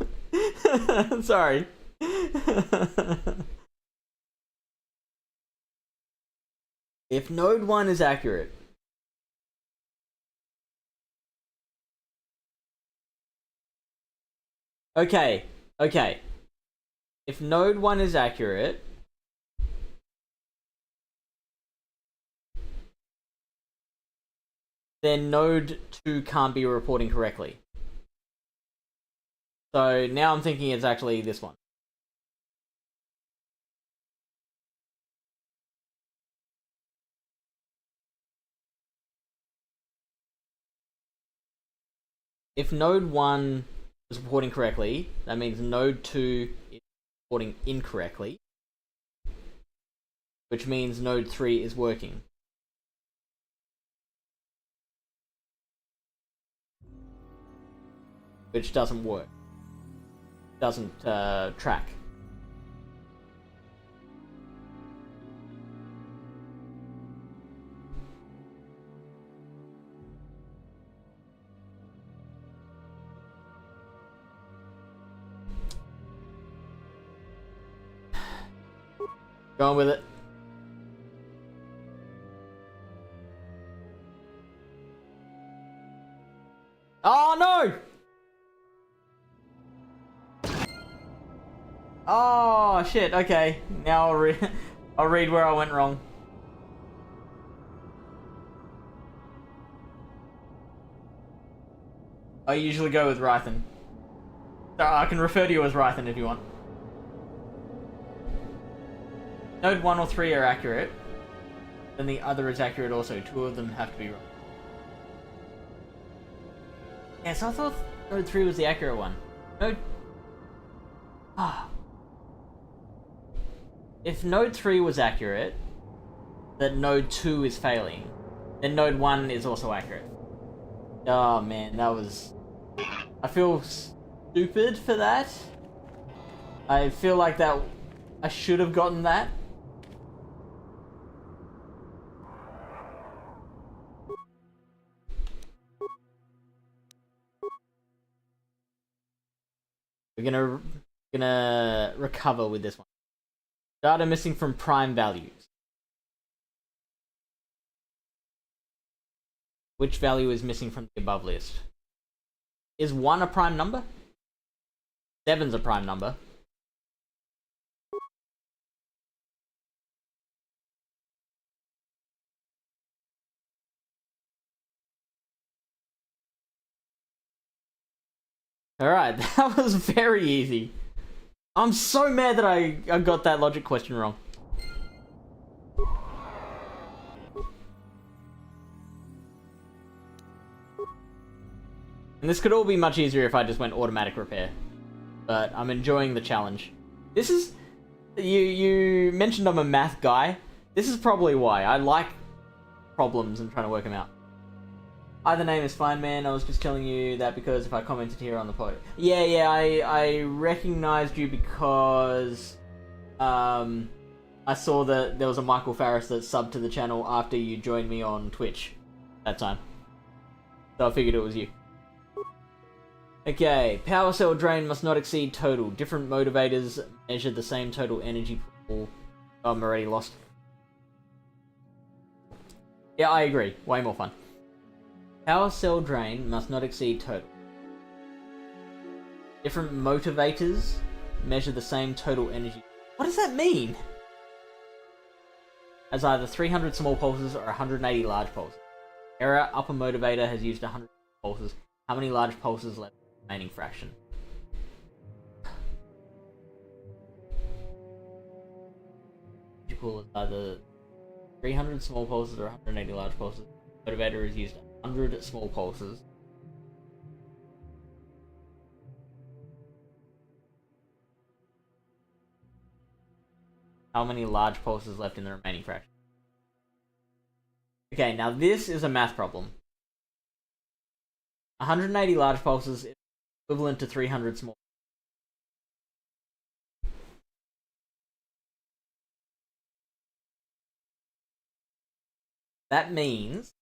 Sorry. If node 1 is accurate, okay. If node 1 is accurate, then node 2 can't be reporting correctly. So now I'm thinking it's actually this one. If node 1 is reporting correctly, that means node 2 is reporting incorrectly, which means node 3 is working. Which doesn't work. Doesn't track. Going with it. Oh no! Oh shit, okay. Now I'll read where I went wrong. I usually go with Rythan. So I can refer to you as Rythan if you want. Node 1 or 3 are accurate. Then the other is accurate also. 2 of them have to be wrong. Yeah, so I thought node 3 was the accurate one. Node... Ah. If node 3 was accurate, then node 2 is failing. Then node 1 is also accurate. Oh man, that was... I feel stupid for that. I feel like that... I should have gotten that. We're gonna recover with this one. Data missing from prime values. Which value is missing from the above list? Is 1 a prime number? 7's a prime number. Alright, that was very easy. I'm so mad that I got that logic question wrong. And this could all be much easier if I just went automatic repair. But I'm enjoying the challenge. This is... You mentioned I'm a math guy. This is probably why. I like problems and trying to work them out. Either name is fine, man. I was just telling you that because if I commented here on the pod... Yeah, I recognized you because... I saw that there was a Michael Farris that subbed to the channel after you joined me on Twitch that time. So I figured it was you. Okay, power cell drain must not exceed total. Different motivators measure the same total energy pool. Oh, I'm already lost. Yeah, I agree. Way more fun. Power cell drain must not exceed total. Different motivators measure the same total energy. What does that mean? As either 300 small pulses or 180 large pulses. Error, upper motivator has used 100 pulses. How many large pulses left in the remaining fraction? equal as either 300 small pulses or 180 large pulses. The motivator is used 100 small pulses. How many large pulses left in the remaining fraction? Okay, now this is a math problem. 180 large pulses is equivalent to 300 small. That means,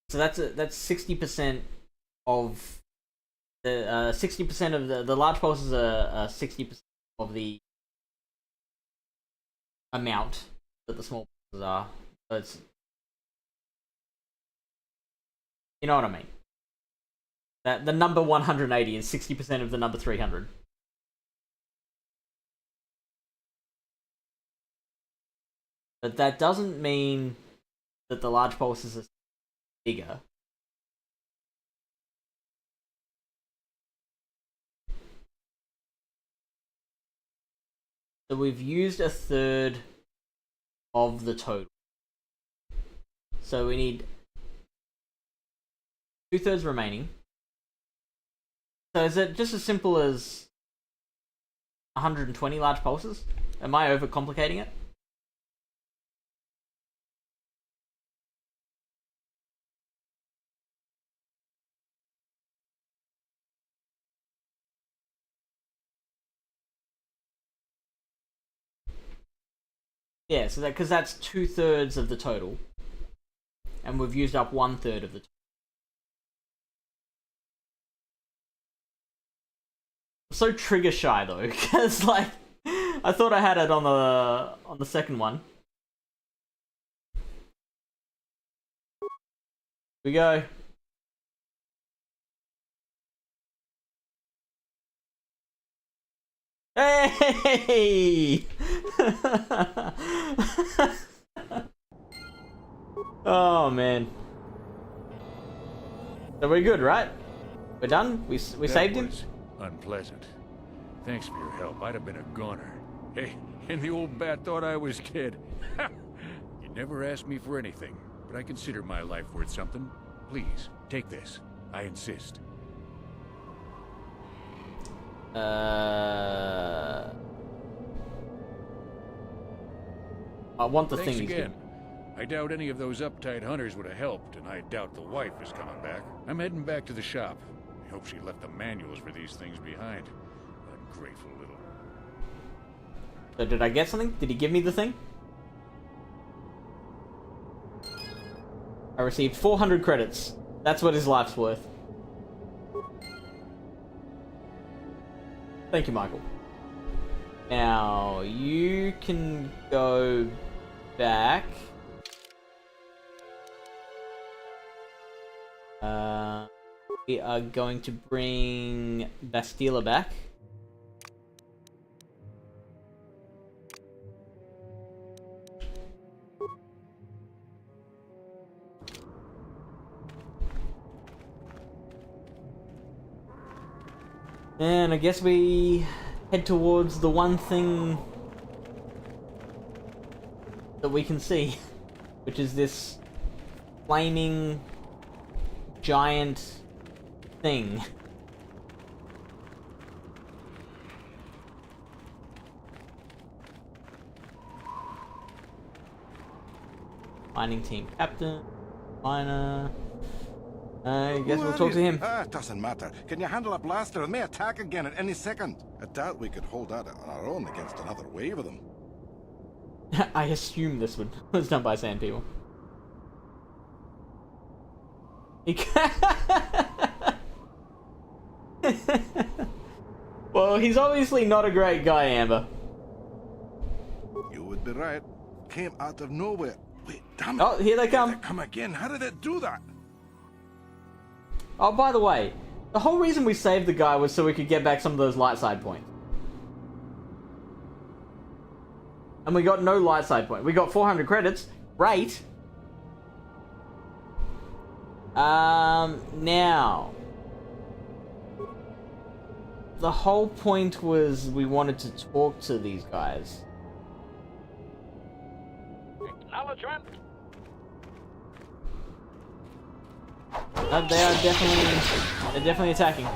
so that's 60% of the 60% of the large pulses are 60% of the amount that the small pulses are. So it's, you know what I mean. That the number 180 is 60% of the number 300. But that doesn't mean that the large pulses are bigger. So we've used a third of the total. So we need 2/3 remaining. So is it just as simple as 120 large pulses? Am I overcomplicating it? Yeah, so because that's 2/3 of the total, and we've used up 1/3 of the total. I'm so trigger shy though, because like I thought I had it on the second one. Here we go. Hey! Oh man. So we're good, right? We're done? We saved him? Unpleasant. Thanks for your help. I'd have been a goner. Hey, and the old bat thought I was dead. You never asked me for anything, but I consider my life worth something. Please, take this. I insist. I want the Thanks thing again. I doubt any of those uptight hunters would have helped, and I doubt the wife is coming back. I'm heading back to the shop. I hope she left the manuals for these things behind. Ungrateful little... So did I get something? Did he give me the thing? I received 400 credits. That's what his life's worth. Thank you, Michael. Now, you can go back. We are going to bring Bastila back. And I guess we head towards the one thing that we can see, which is this flaming giant thing. Mining team captain, miner. I guess we'll talk to him. It doesn't matter. Can you handle a blaster? It may attack again at any second. I doubt we could hold out on our own against another wave of them. I assume this was done by sand people. Well, he's obviously not a great guy, Amber. You would be right. Came out of nowhere. Wait, damn it. Oh, here they come. Here they come again. How did it do that? Oh, by the way, the whole reason we saved the guy was so we could get back some of those light side points. And we got no light side point. We got 400 credits. Great. Now. The whole point was we wanted to talk to these guys. Acknowledgement. They're definitely attacking.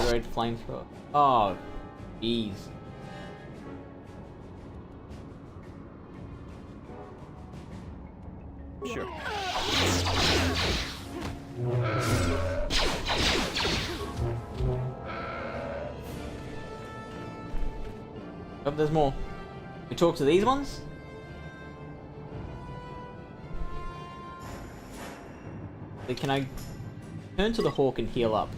Great flamethrower. Oh, jeez. Sure. Oh, there's more. We talk to these ones? Can I turn to the hawk and heal up?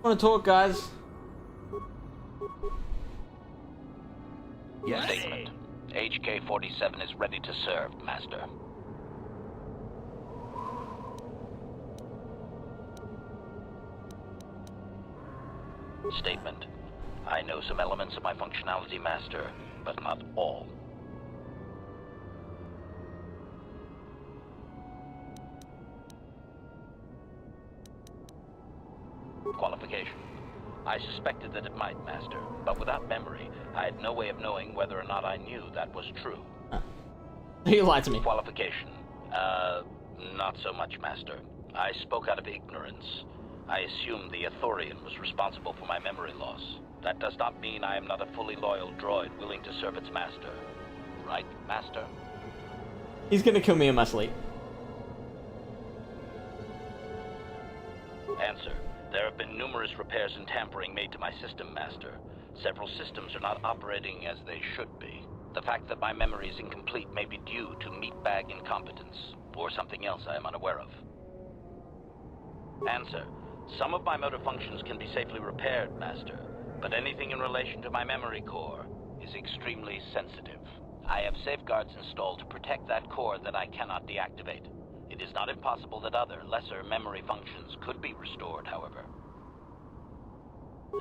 Want to talk, guys? Yes. Statement. HK-47 is ready to serve, Master. Statement. I know some elements of my functionality, Master, but not all. Qualification. I suspected that it might, Master, but without memory, I had no way of knowing whether or not I knew that was true. You lied to me. Qualification. Not so much, Master. I spoke out of ignorance. I assumed the Athorian was responsible for my memory loss. That does not mean I am not a fully loyal droid willing to serve its master. Right, Master? He's gonna kill me in my sleep. Answer. There have been numerous repairs and tampering made to my system, Master. Several systems are not operating as they should be. The fact that my memory is incomplete may be due to meatbag incompetence, or something else I am unaware of. Answer. Some of my motor functions can be safely repaired, Master, but anything in relation to my memory core is extremely sensitive. I have safeguards installed to protect that core that I cannot deactivate. It is not impossible that other, lesser memory functions could be restored, however.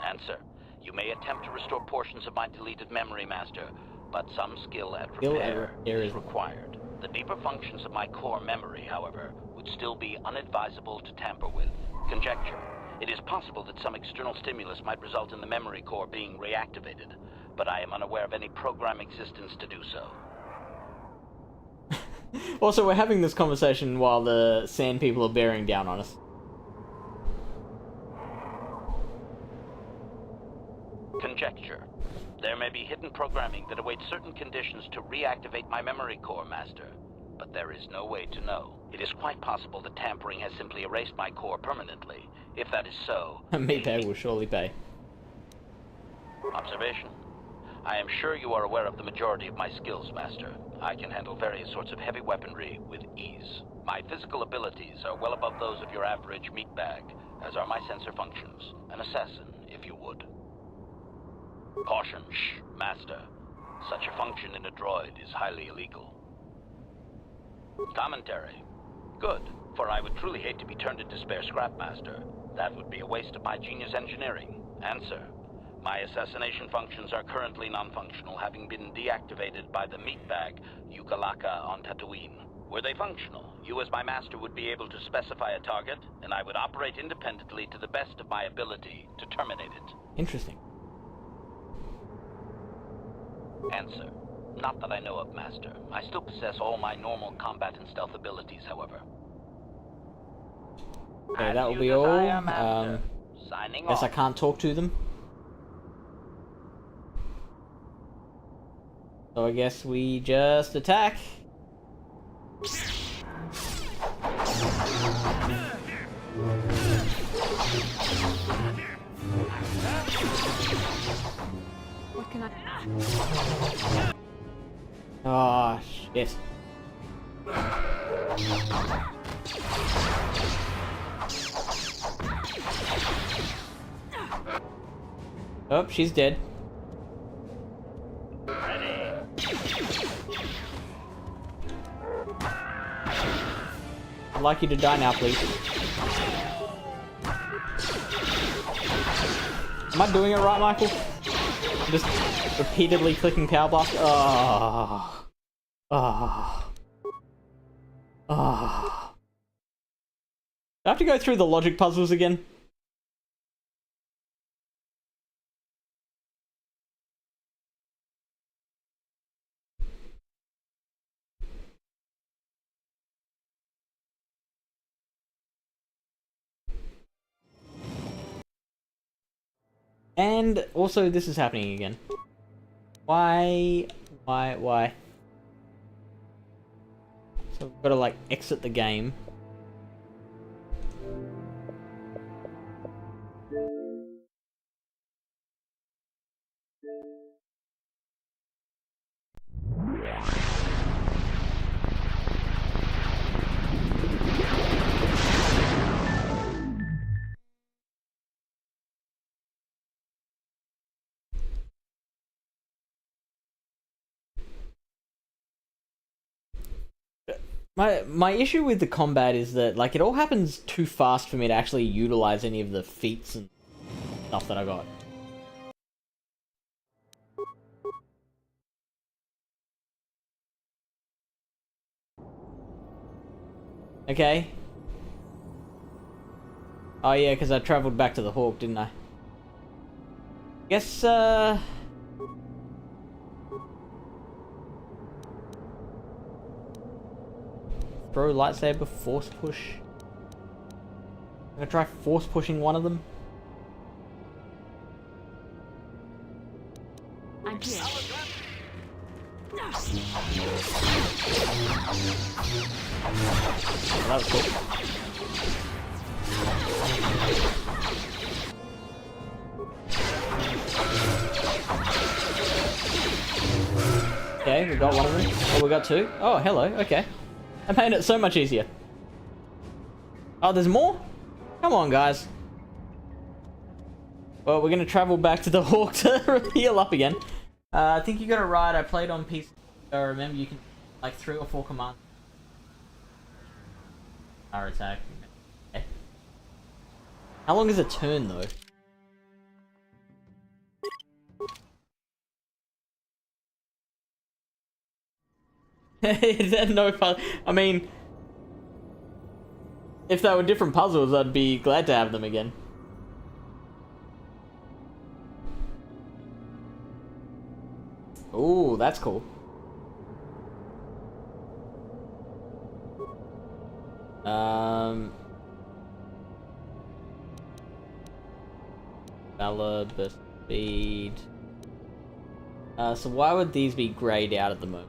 Answer. You may attempt to restore portions of my deleted memory, Master, but some skill at repair is required. The deeper functions of my core memory, however, would still be unadvisable to tamper with. Conjecture. It is possible that some external stimulus might result in the memory core being reactivated, but I am unaware of any program existence to do so. Also, we're having this conversation while the sand people are bearing down on us. Conjecture. There may be hidden programming that awaits certain conditions to reactivate my memory core, Master, but there is no way to know. It is quite possible that tampering has simply erased my core permanently. If that is so... Meatbag will surely pay. Observation. I am sure you are aware of the majority of my skills, Master. I can handle various sorts of heavy weaponry with ease. My physical abilities are well above those of your average meatbag, as are my sensor functions. An assassin, if you would. Caution, shh, Master. Such a function in a droid is highly illegal. Commentary. Good, for I would truly hate to be turned into spare scrap, Master. That would be a waste of my genius engineering. Answer. My assassination functions are currently non-functional, having been deactivated by the meatbag Yukalaka on Tatooine. Were they functional, you as my master would be able to specify a target, and I would operate independently to the best of my ability to terminate it. Interesting. Answer. Not that I know of, Master. I still possess all my normal combat and stealth abilities, however. Okay, that will be all. Signing Guess off. I can't talk to them. So I guess we just attack. What can I... Oh, shit. Oh, she's dead. I'd like you to die now, please. Am I doing it right, Michael? I'm just repeatedly clicking power blast. Oh. Oh. Oh. Do I have to go through the logic puzzles again? And also, this is happening again. Why? So we've got to, like, exit the game. My issue with the combat is that, like, it all happens too fast for me to actually utilize any of the feats and stuff that I got. Okay. Oh yeah, because I travelled back to the Hawk, didn't I? Guess, throw lightsaber, force push. I'm gonna try force pushing one of them. I'm here. That was cool. Okay, we got one of them. Oh, we got two. Oh, hello. Okay. That made it so much easier. Oh, there's more? Come on, guys. Well, we're gonna travel back to the Hawk to heal up again. I think you got it right. I played on PC. I remember you can, like, 3 or 4 commands. Our attack. Okay. How long is a turn, though? Is that no fun? I mean, if they were different puzzles, I'd be glad to have them again. Ooh, that's cool. Valor, burst speed. So why would these be grayed out at the moment?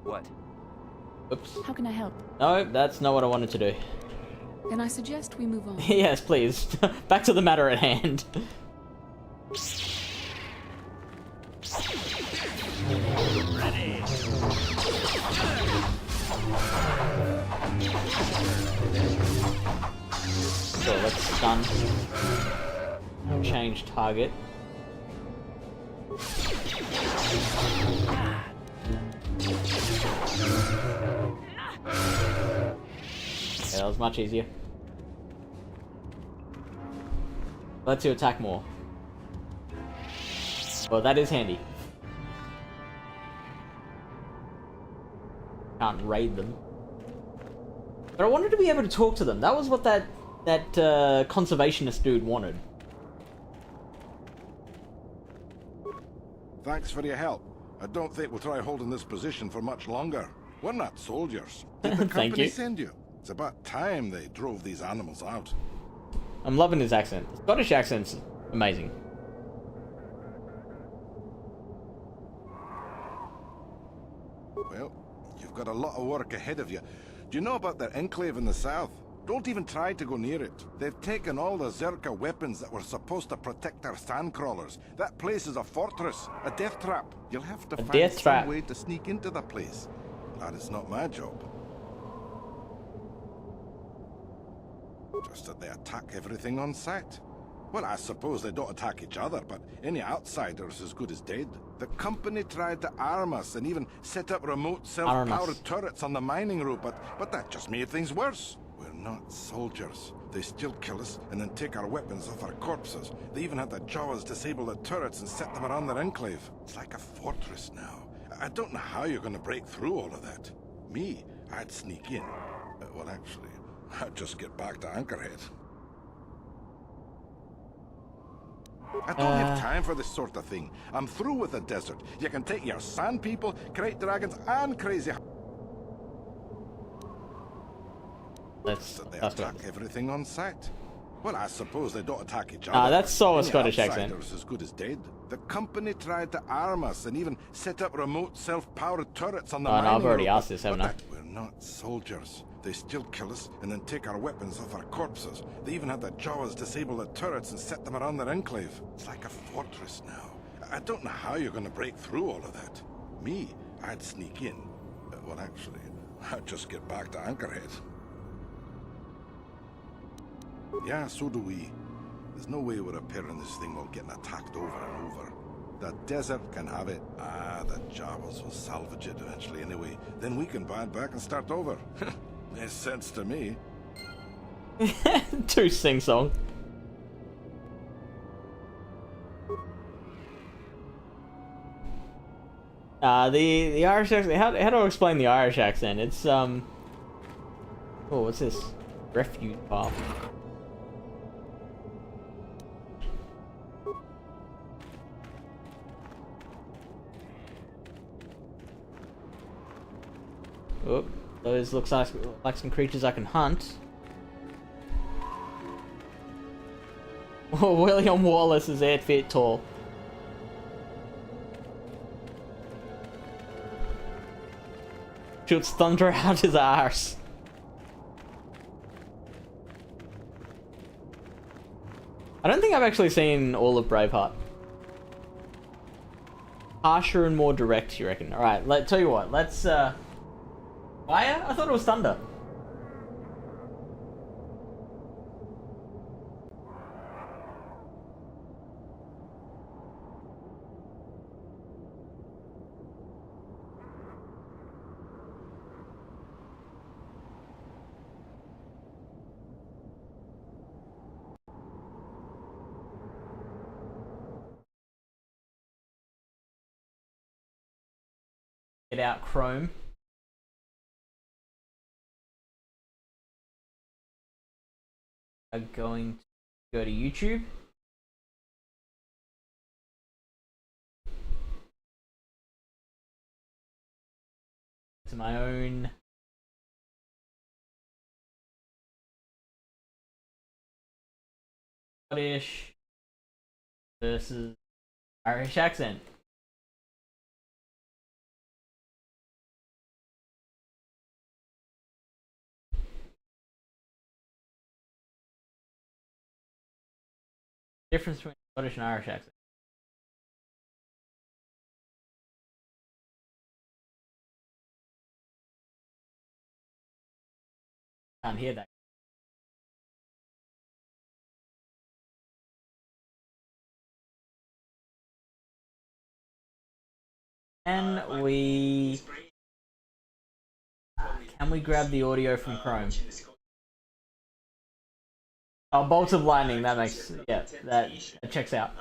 What? Oops. How can I help? No, that's not what I wanted to do. Then I suggest we move on. Yes, please. Back to the matter at hand. Ready. So let's stun. Change target. Yeah, that was much easier. Lets you attack more. Well, that is handy. Can't raid them. But I wanted to be able to talk to them. That was what that conservationist dude wanted. Thanks for your help. I don't think we'll try holding this position for much longer. We're not soldiers. Did the Thank company you. send you? It's about time they drove these animals out. I'm loving his accent. The Scottish accent's amazing. Well, you've got a lot of work ahead of you. Do you know about their enclave in the south? Don't even try to go near it. They've taken all the Zerka weapons that were supposed to protect our sandcrawlers. That place is a fortress, a death trap. You'll have to find some way to sneak into the place. Glad it's not my job. Just that they attack everything on sight. Well, I suppose they don't attack each other, but any outsider is as good as dead. The company tried to arm us and even set up remote self-powered turrets on the mining route, but that just made things worse. We're not soldiers. They still kill us and then take our weapons off our corpses. They even had the Jawas disable the turrets and set them around their enclave. It's like a fortress now. I don't know how you're going to break through all of that. Me, I'd sneak in. Well, actually, I'd just get back to Anchorhead. I don't have time for this sort of thing. I'm through with the desert. You can take your sand people, crate dragons, and crazy... They attack everything on sight. Well, I suppose they don't attack each other. That's so a Scottish accent. As good as dead. The company tried to arm us and even set up remote self-powered turrets on the mining I've already road, asked this, haven't I? We're not soldiers. They still kill us and then take our weapons off our corpses. They even had the Jawas disable the turrets and set them around their enclave. It's like a fortress now. I don't know how you're going to break through all of that. Me, I'd sneak in. Well, actually, I'd just get back to Anchorhead. Yeah, so do we. There's no way we're repairing this thing while getting attacked over and over. The desert can have it. The Jawas will salvage it eventually anyway. Then we can buy it back and start over. Makes sense to me. Too sing-song. The Irish accent, how do I explain the Irish accent? It's, oh, what's this? Refuge path. Oh, those looks like some creatures I can hunt. Oh, William Wallace is 8 feet tall. Shoots thunder out his arse. I don't think I've actually seen all of Braveheart. Harsher and more direct, you reckon? Alright, tell you what, let's, Fire? I thought it was thunder. Get out Chrome. I'm going to go to YouTube. To my own Scottish versus Irish accent. Difference between Scottish and Irish accent. Can't hear that. Can we grab the audio from Chrome? Oh, bolts of lightning, that makes, yeah, that checks out.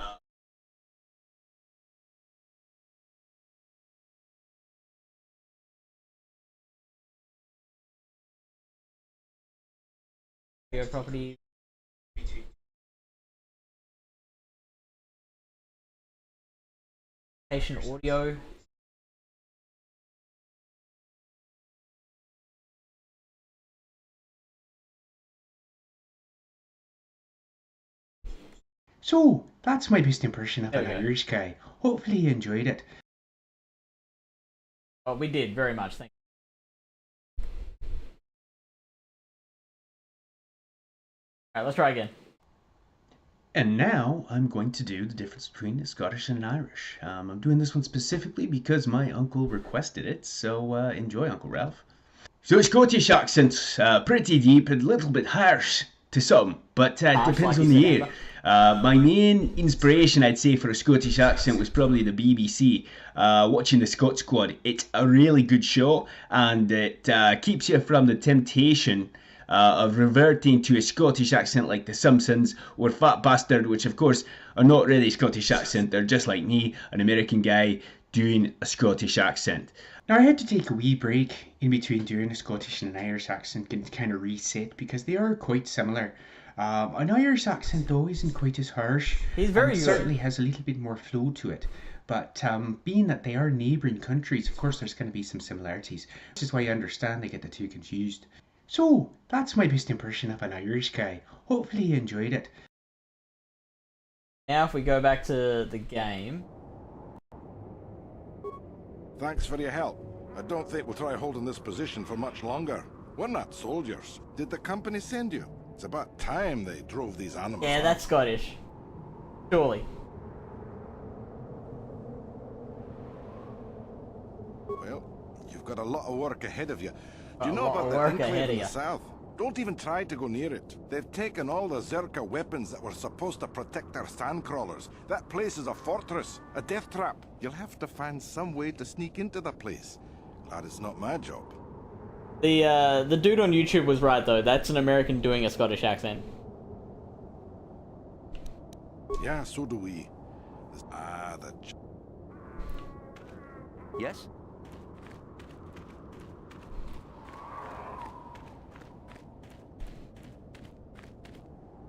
Audio property. Patient audio. So, that's my best impression of an Irish guy. Hopefully you enjoyed it. Oh, we did, very much, thank you. Alright, let's try again. And now, I'm going to do the difference between the Scottish and Irish. I'm doing this one specifically because my uncle requested it, so enjoy, Uncle Ralph. So, Scottish accent's pretty deep and a little bit harsh. to some, but it depends on the year. My main inspiration, I'd say, for a Scottish accent was probably the BBC. Watching the Scot Squad, it's a really good show, and it keeps you from the temptation of reverting to a Scottish accent like The Simpsons or Fat Bastard, which of course are not really Scottish accent. They're just like me, an American guy doing a Scottish accent. Now I had to take a wee break in between doing a Scottish and an Irish accent and kind of reset because they are quite similar. An Irish accent though isn't quite as harsh. He's very good. Certainly has a little bit more flow to it. But being that they are neighbouring countries, of course there's going to be some similarities. Which is why I understand they get the two confused. So, that's my best impression of an Irish guy. Hopefully you enjoyed it. Now if we go back to the game. Thanks for your help. I don't think we'll try holding this position for much longer. We're not soldiers. Did the company send you? It's about time they drove these animals. Yeah, that's Scottish. Surely. Well, you've got a lot of work ahead of you. Do you know about the enclave in the south? Don't even try to go near it. They've taken all the Zerka weapons that were supposed to protect our sandcrawlers. That place is a fortress, a death trap. You'll have to find some way to sneak into the place. Glad it's not my job. The dude on YouTube was right though. That's an American doing a Scottish accent. Yeah, so do we. Yes?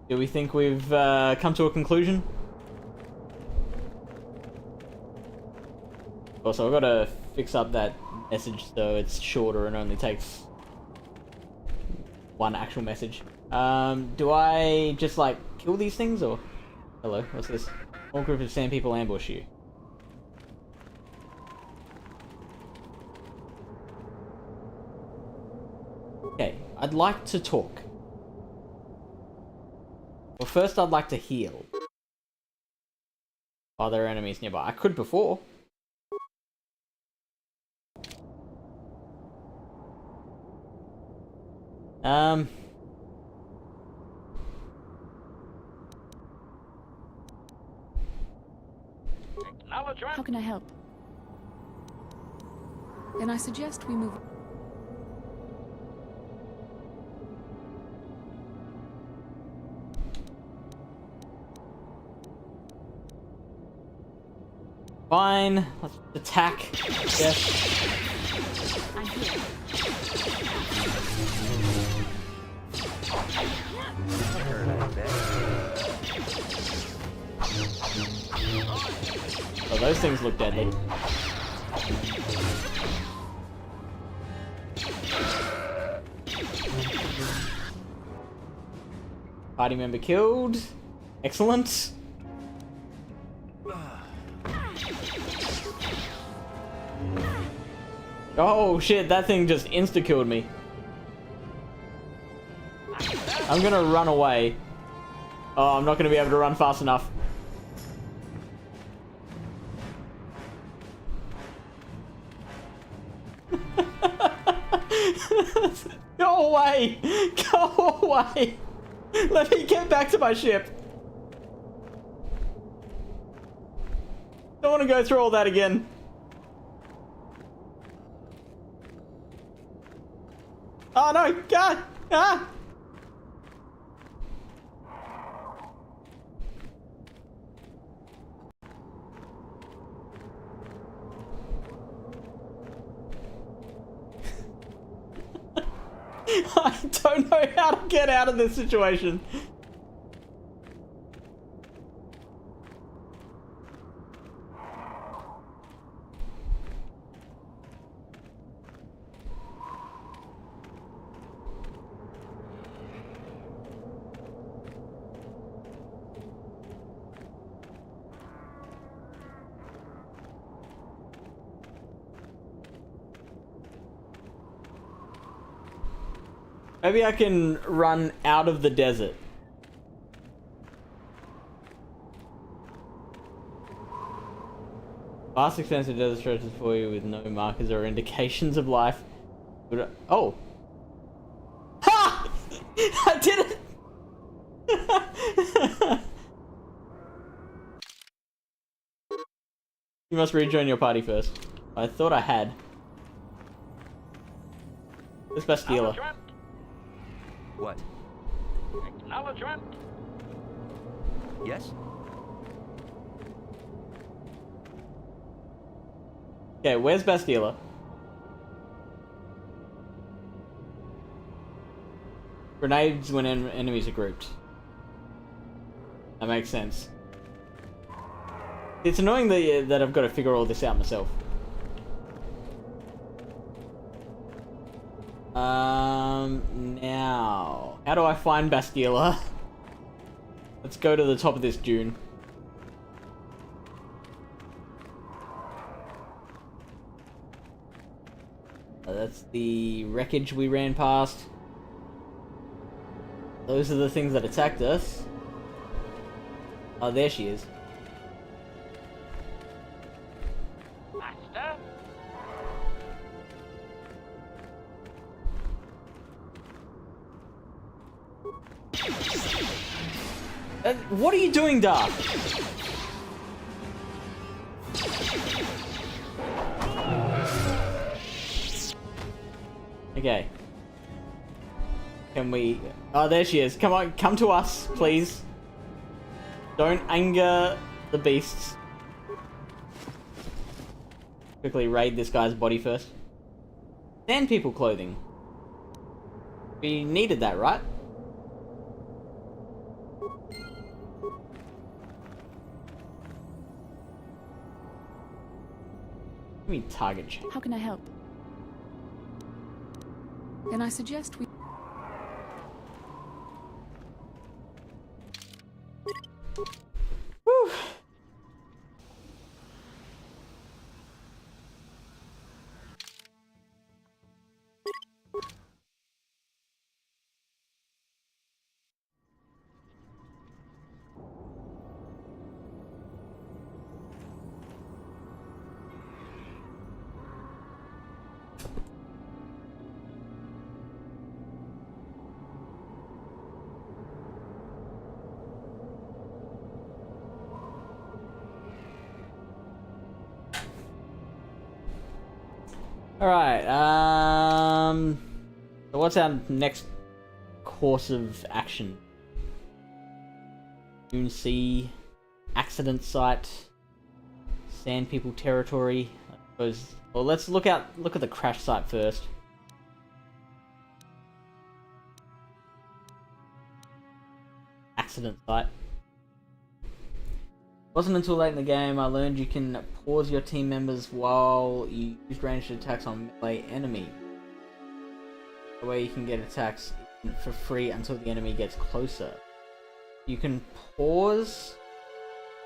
Do we think we've come to a conclusion? Also, I've got to fix up that message so it's shorter and only takes one actual message. Do I just like kill these things or? Hello, what's this? All group of sand people ambush you. Okay, I'd like to talk. Well, first I'd like to heal. Are there enemies nearby? I could before. How can I help? Then I suggest we move. Fine, let's attack. Yes. I'm here. Oh, those things look deadly. Party member killed. Excellent. Oh shit, that thing just insta-killed me. I'm gonna run away. Oh, I'm not gonna be able to run fast enough. Go away! Go away! Let me get back to my ship. Don't want to go through all that again. Oh no! God! Ah! I don't know how to get out of this situation. Maybe I can run out of the desert. Vast expansive desert stretches for you with no markers or indications of life. Oh! Ha! I did it! You must rejoin your party first. I thought I had. This Bastila. What? Acknowledgement. Yes? Okay, where's Bastila? Grenades when enemies are grouped. That makes sense. It's annoying that I've got to figure all this out myself. Now, how do I find Bastila? Let's go to the top of this dune. That's the wreckage we ran past. Those are the things that attacked us. Oh, there she is. Master? What are you doing, Dark? Okay. Can we... Oh, there she is. Come on, come to us, please. Don't anger the beasts. Quickly raid this guy's body first. Sand people clothing. We needed that, right? Give me target check. How can I help? Then I suggest we... Whew. Alright, so what's our next course of action? Dune Sea, accident site, Sand People territory. I suppose. Well, let's look at the crash site first. Accident site. Wasn't until late in the game I learned you can pause your team members while you use ranged attacks on melee enemy. The way you can get attacks for free until the enemy gets closer. You can pause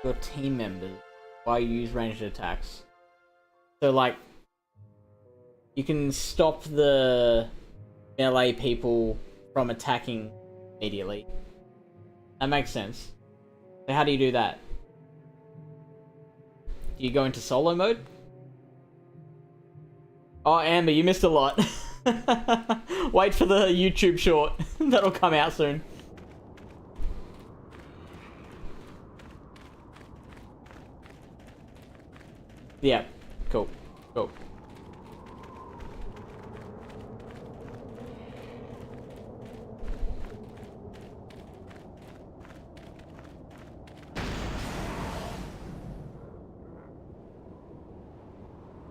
your team members while you use ranged attacks. So like, you can stop the melee people from attacking immediately. That makes sense. So how do you do that? Do you go into solo mode? Oh, Amber, you missed a lot. Wait for the YouTube short. That'll come out soon. Yeah, cool. Cool.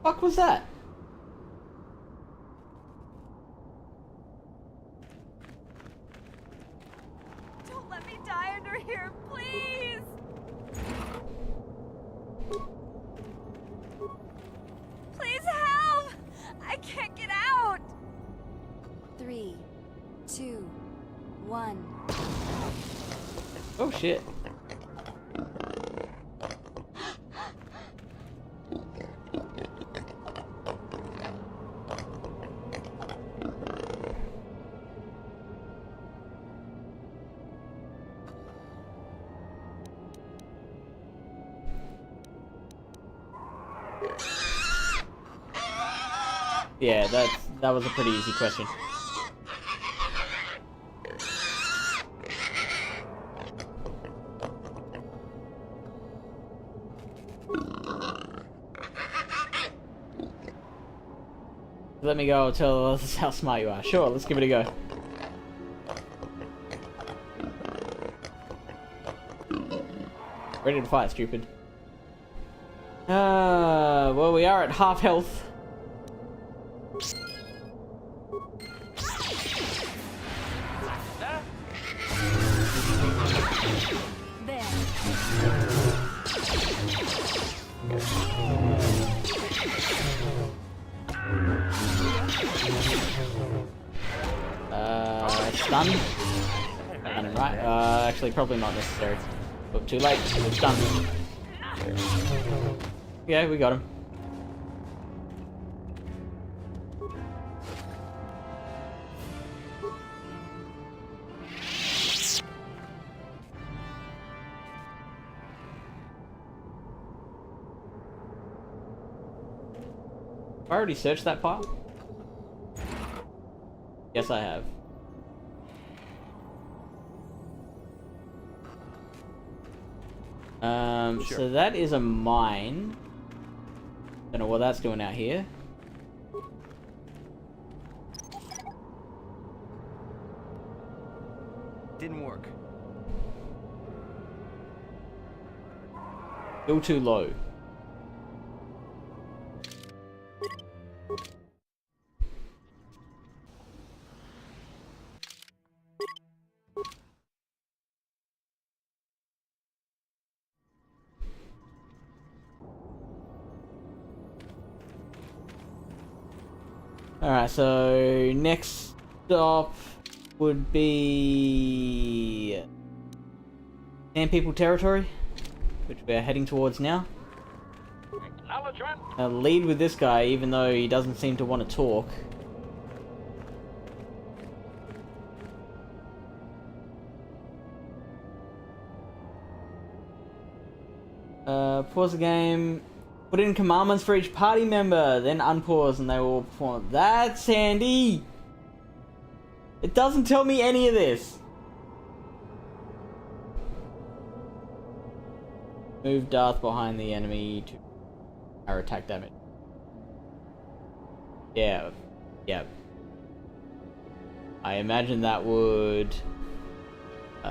Fuck was that? Don't let me die under here, please! Please help! I can't get out! 3, 2, 1. Oh shit. Yeah, that was a pretty easy question. Let me go tell us how smart you are. Sure, let's give it a go. Ready to fight, stupid. Well, we are at half health. Stun? Right? Actually, probably not necessary. But too late. It's done. Yeah, we got him. I already searched that part? Yes, I have. Sure. So that is a mine. Don't know what that's doing out here. Didn't work. Still too low. Alright, so next stop would be Sand People territory, which we are heading towards now. I'll lead with this guy, even though he doesn't seem to want to talk. Pause the game. Put in commandments for each party member, then unpause and they will perform. That's handy! It doesn't tell me any of this. Move Darth behind the enemy to our attack damage. Yeah. I imagine that would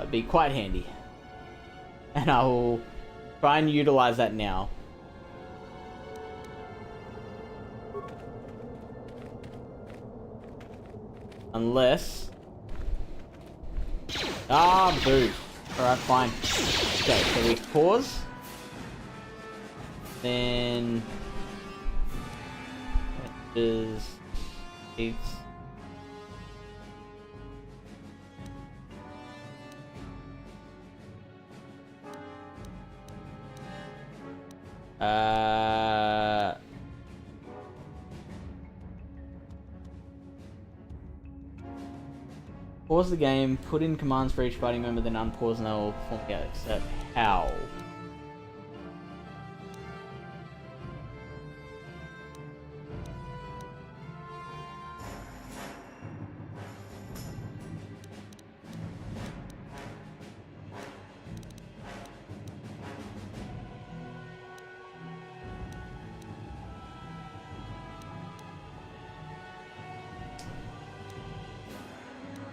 be quite handy. And I will try and utilize that now. Unless... Ah, boo. Alright, fine. Okay, so we pause. Then... It's... Pause the game, put in commands for each party member, then unpause and they will perform. Yeah, except how?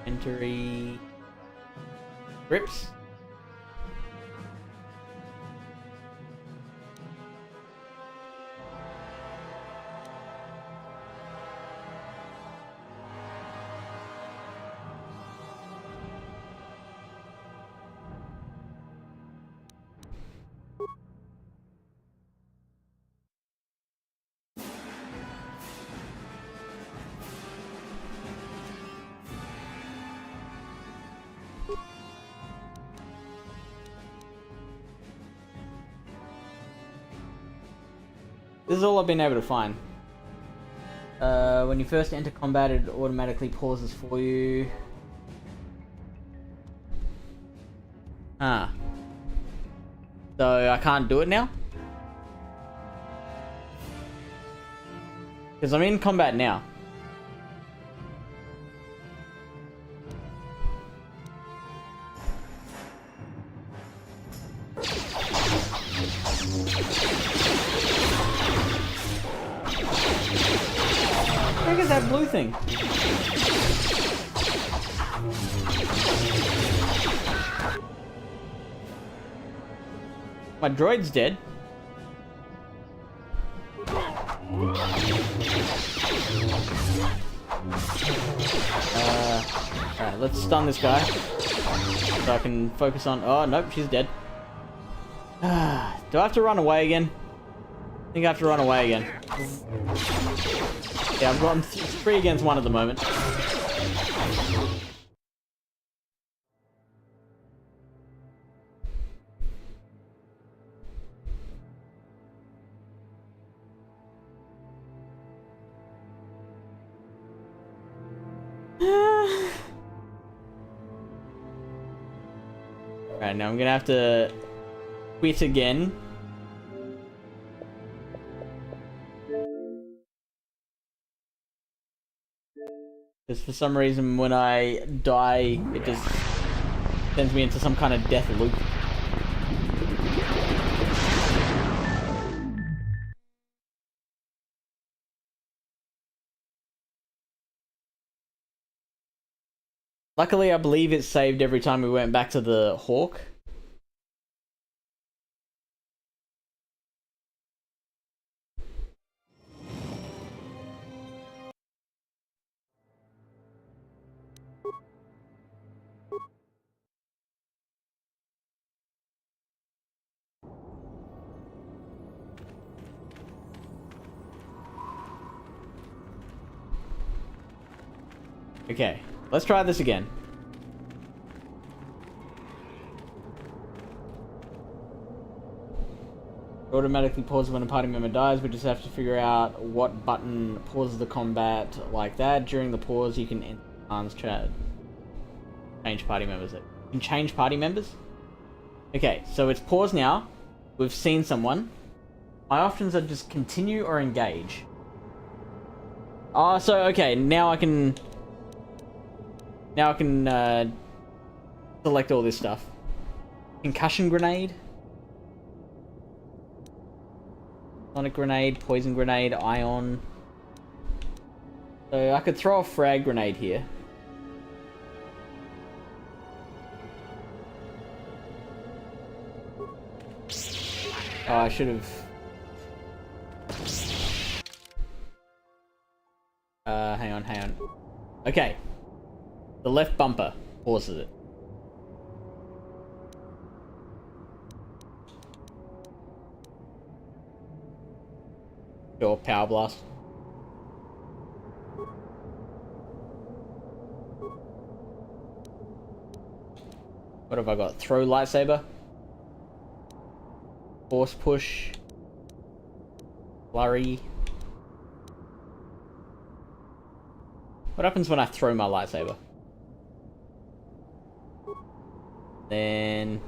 Inventory grips. This is all I've been able to find. When you first enter combat, it automatically pauses for you. Ah. So I can't do it now? Because I'm in combat now. heck is that blue thing? My droid's dead. Alright, let's stun this guy. So I can focus on... Oh, nope, she's dead. Do I have to run away again? I think I have to run away again. Yeah, I've got 3 against 1 at the moment. Alright, now I'm gonna have to quit again. Because for some reason when I die, it just sends me into some kind of death loop. Luckily, I believe it saved every time we went back to the Hawk. Okay, let's try this again. It automatically pauses when a party member dies. We just have to figure out what button pauses the combat like that. During the pause, you can enter arms chat. Change party members. You can change party members? Okay, so it's paused now. We've seen someone. My options are just continue or engage. Oh, so okay, now I can select all this stuff. Concussion grenade. Sonic grenade, poison grenade, ion. So I could throw a frag grenade here. Oh, I should have. Hang on. Okay. The left bumper pauses it. Sure, power blast. What have I got? Throw lightsaber. Force push. Flurry. What happens when I throw my lightsaber? Then...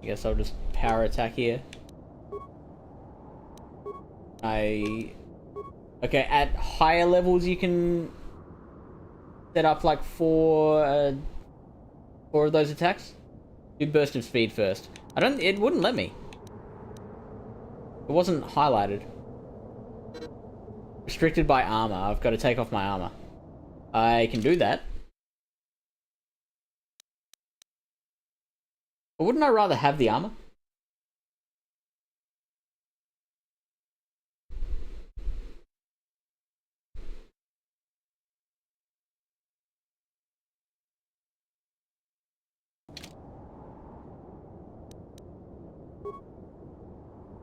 I guess I'll just power attack here. Okay, at higher levels you can set up like four of those attacks. Do burst of speed first. It wouldn't let me. It wasn't highlighted. Restricted by armor. I've got to take off my armor. I can do that. But wouldn't I rather have the armor?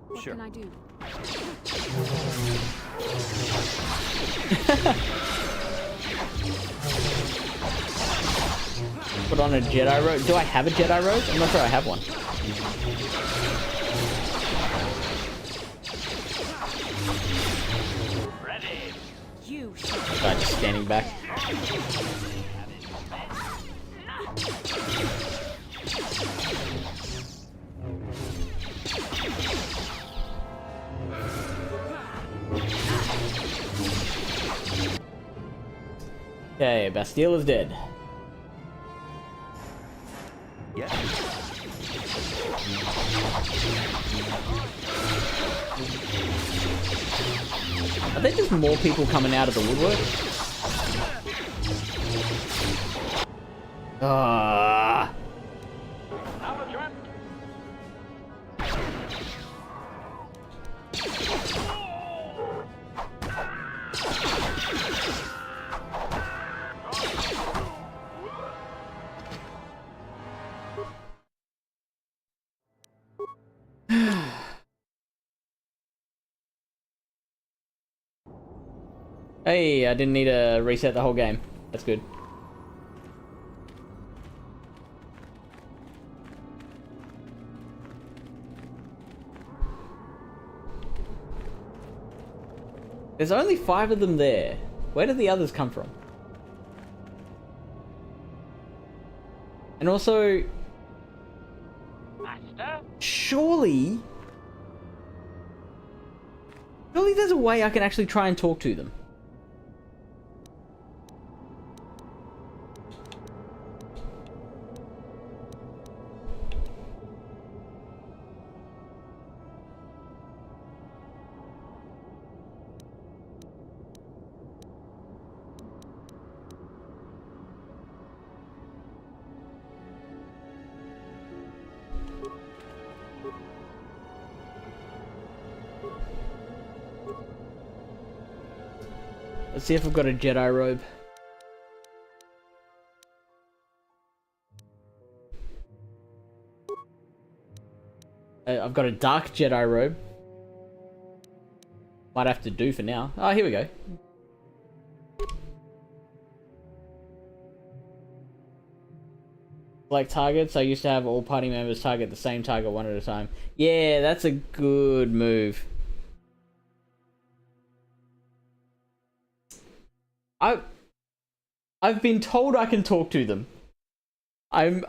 What can I do? Put on a Jedi robe. Do I have a Jedi robe? I'm not sure I have one. Ready. You. Guy just standing back. Okay, Bastille is dead. Yeah. Are there just more people coming out of the woodwork? Ah. Hey, I didn't need to reset the whole game. That's good. There's only 5 of them there. Where did the others come from? And also... Master? Surely there's a way I can actually try and talk to them. Let's see if I've got a Jedi robe. I've got a dark Jedi robe. Might have to do for now. Oh, here we go. Like targets, I used to have all party members target the same target one at a time. Yeah, that's a good move. I've been told I can talk to them. I'm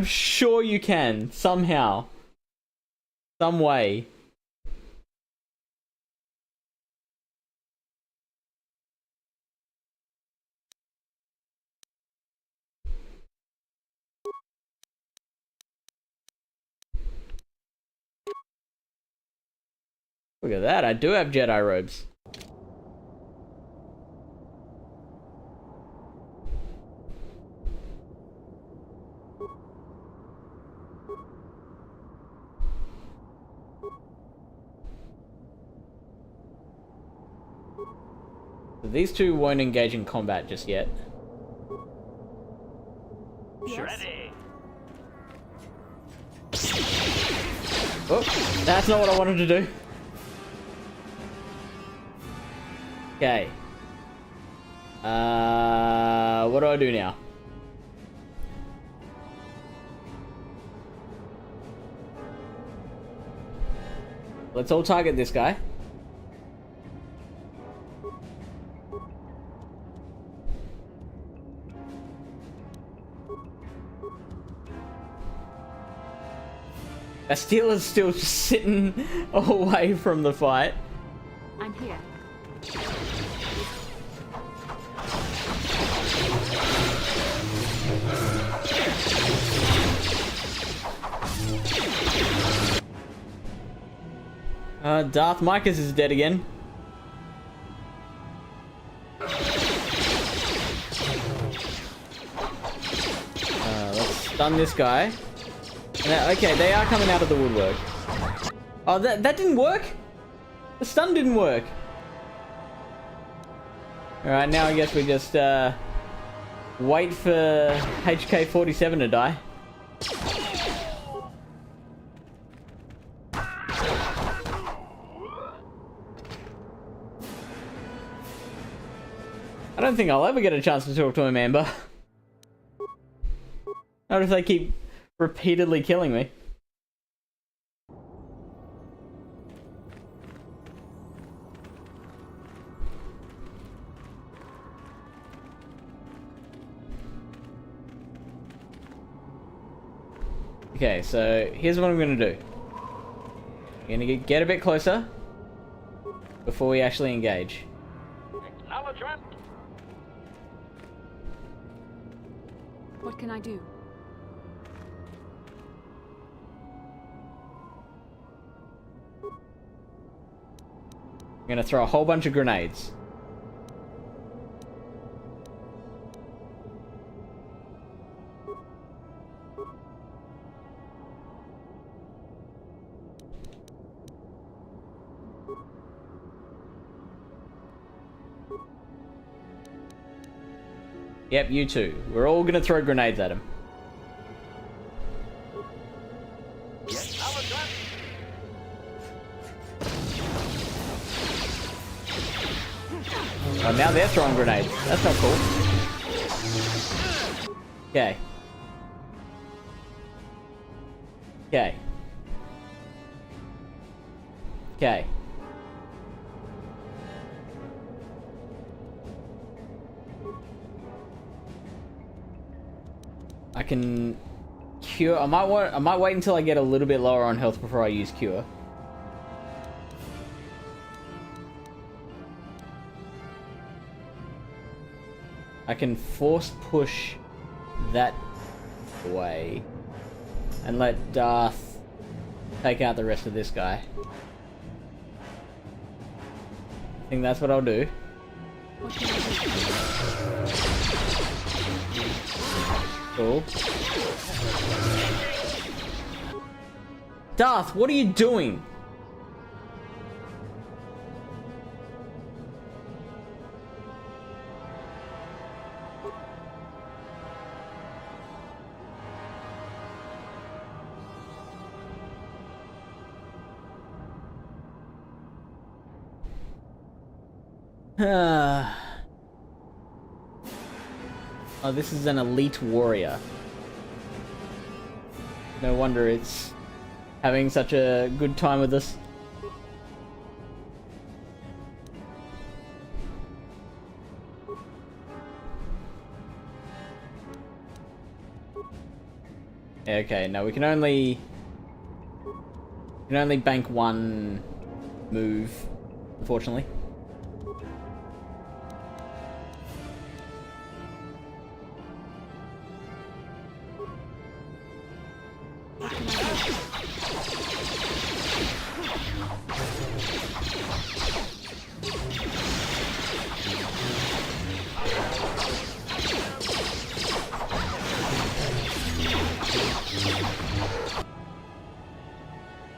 sure you can somehow, some way. Look at that! I do have Jedi robes. These two won't engage in combat just yet. Ready. Oh, that's not what I wanted to do. Okay. What do I do now? Let's all target this guy. Bastila's still just sitting away from the fight. I'm here. Darth Micus is dead again. Let's stun this guy. Okay, they are coming out of the woodwork. Oh, that didn't work? The stun didn't work. Alright, now I guess we just wait for HK-47 to die. I don't think I'll ever get a chance to talk to him, Amber. Not if they keep repeatedly killing me. Okay, so here's what I'm gonna do. I'm gonna get a bit closer before we actually engage. Acknowledgement. What can I do? gonna throw a whole bunch of grenades. Yep, you too. We're all gonna throw grenades at him. Oh, now they're throwing grenades. That's not cool. Okay. Okay. Okay. I can cure. I might wait until I get a little bit lower on health before I use cure. I can force push that way and let Darth take out the rest of this guy. I think that's what I'll do. Cool. Darth, what are you doing? Oh, this is an elite warrior. No wonder it's having such a good time with us. Okay, now we can only bank one move, unfortunately.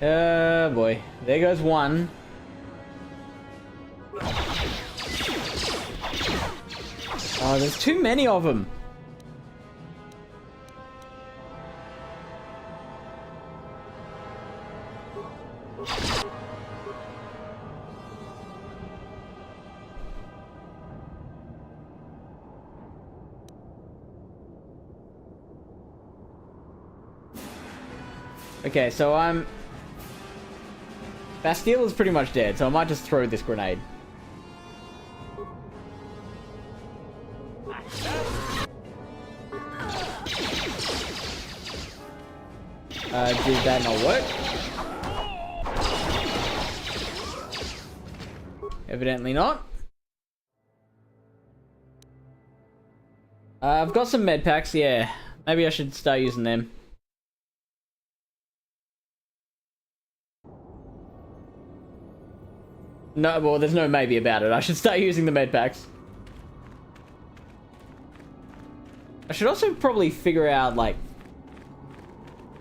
Oh boy, there goes one. Oh, there's too many of them. Okay, so Bastille is pretty much dead, so I might just throw this grenade. Did that not work? Evidently not. I've got some med packs, yeah. Maybe I should start using them. No, well, there's no maybe about it. I should start using the med packs. I should also probably figure out, like,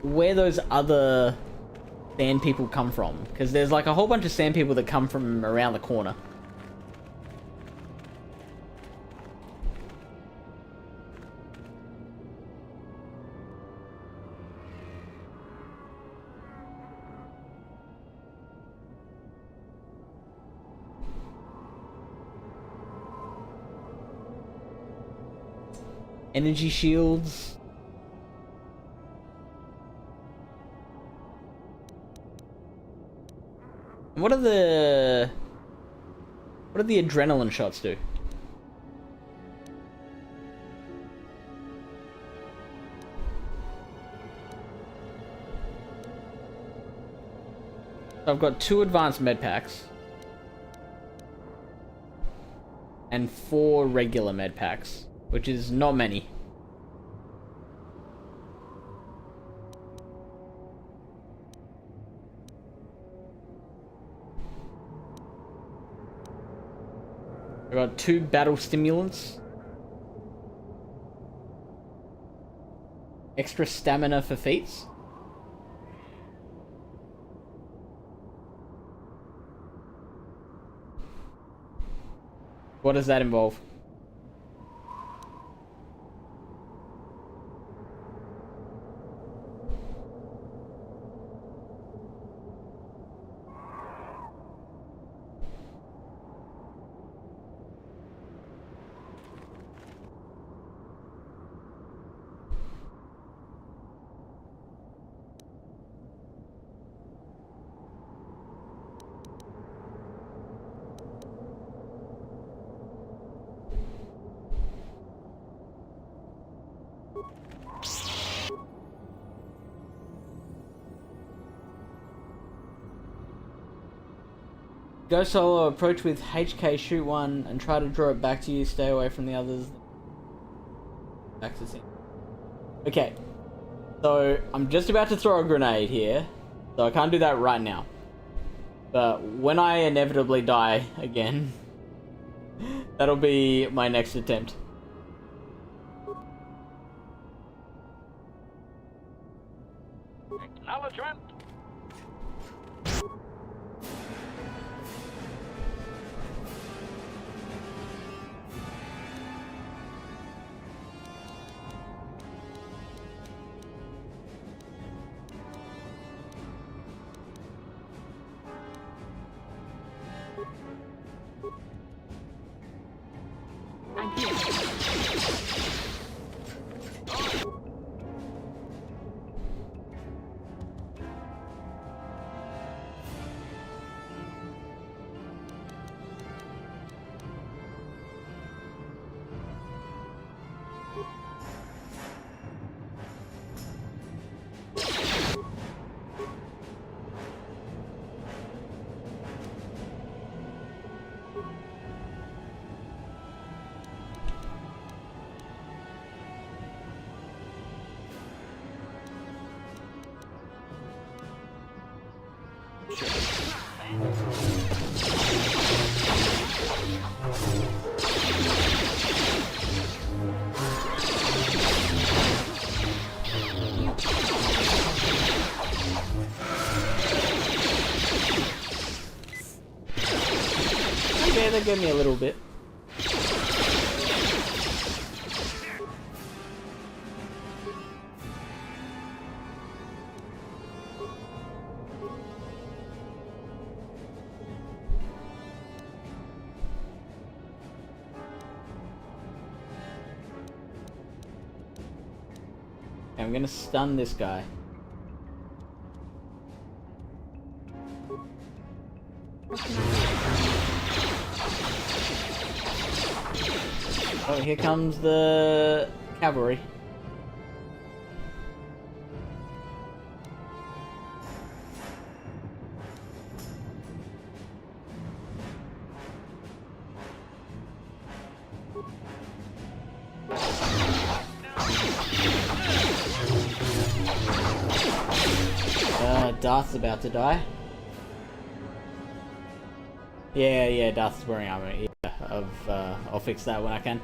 where those other sand people come from. Because there's, like, a whole bunch of sand people that come from around the corner. Energy shields. What do the adrenaline shots do? So I've got 2 advanced med packs and 4 regular med packs, which is not many. I got 2 battle stimulants. Extra stamina for feats. What does that involve? Go solo, approach with HK, shoot one, and try to draw it back to you, stay away from the others. Back to scene. Okay. So, I'm just about to throw a grenade here, so I can't do that right now. But when I inevitably die again, that'll be my next attempt. Acknowledgement. Okay, they gave me a little bit. I'm gonna stun this guy. Oh, here comes the cavalry. Darth's about to die. Yeah, Darth's wearing armor. Yeah, I'll fix that when I can.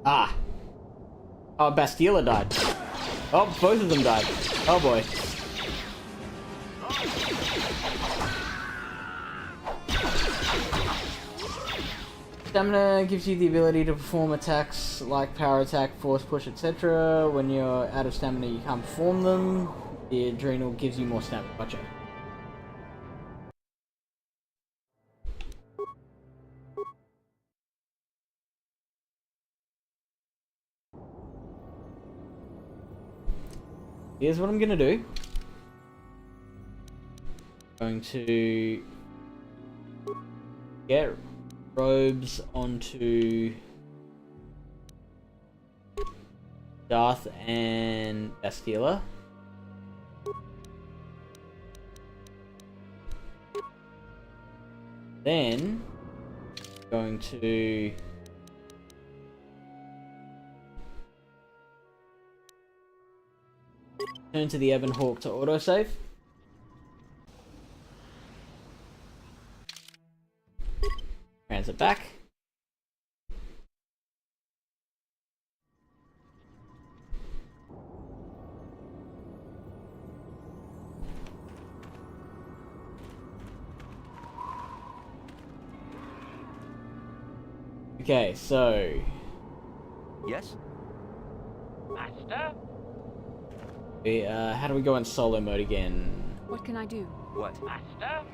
Ah. Oh, Bastila died. Oh, both of them died. Oh boy. Stamina gives you the ability to perform attacks like power attack, force push, etc. When you're out of stamina, you can't perform them. The adrenal gives you more stamina. Gotcha. Here's what I'm gonna do. Going to get robes onto Darth and Bastila. Then Going to turn to the Ebon Hawk to autosave. Transit back. Okay, so... Yes? Master? How do we go in solo mode again? What can I do? What? Master?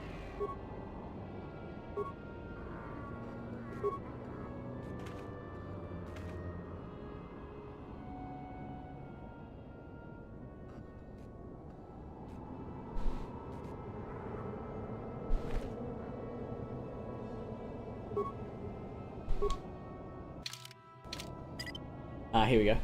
Here we go.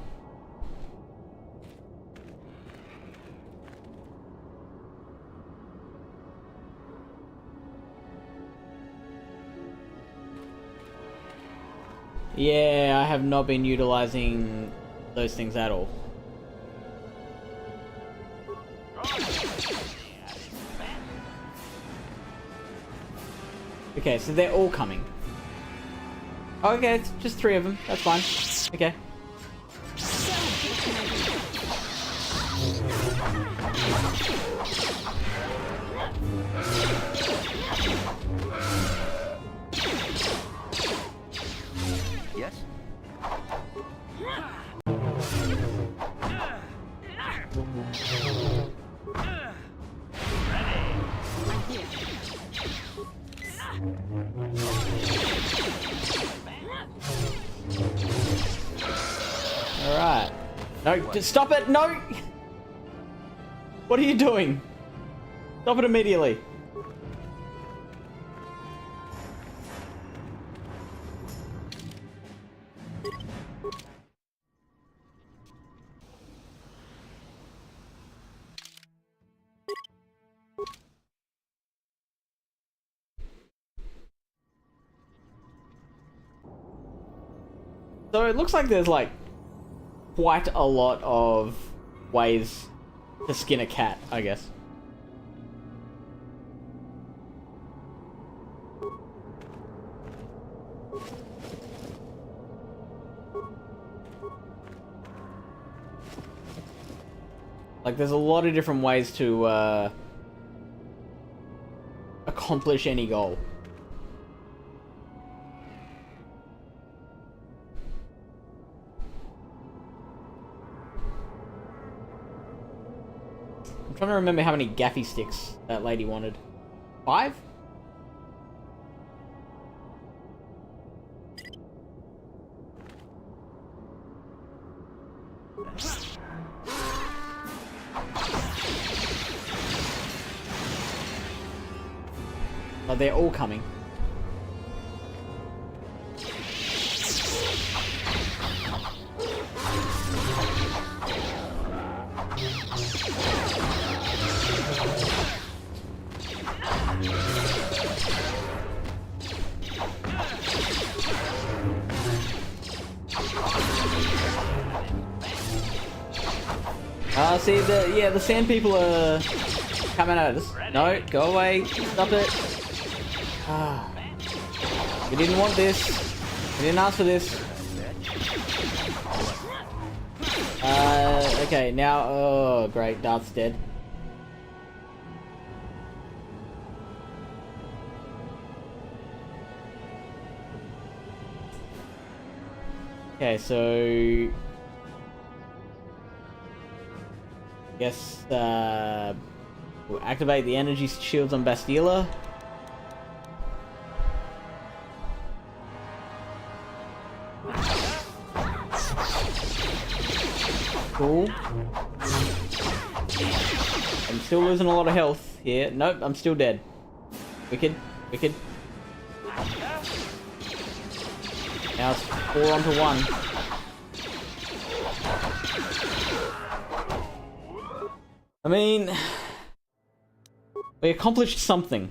Yeah, I have not been utilizing those things at all. Okay, so they're all coming. Okay, it's just 3 of them. That's fine. Okay. Yes? Alright. No, just stop it! No! What are you doing? Stop it immediately. So it looks like there's like quite a lot of ways to skin a cat, I guess. Like there's a lot of different ways to accomplish any goal. I'm trying to remember how many gaffy sticks that lady wanted. 5? Oh, they're all coming. See, the sand people are coming at us. No, go away. Stop it. We didn't want this. We didn't ask for this. Okay, now... Oh, great. Darth's dead. Okay, so... Guess, we'll activate the energy shields on Bastila. Cool. I'm still losing a lot of health here. Nope, I'm still dead. Wicked. Wicked. Now it's 4 onto 1. I mean, we accomplished something.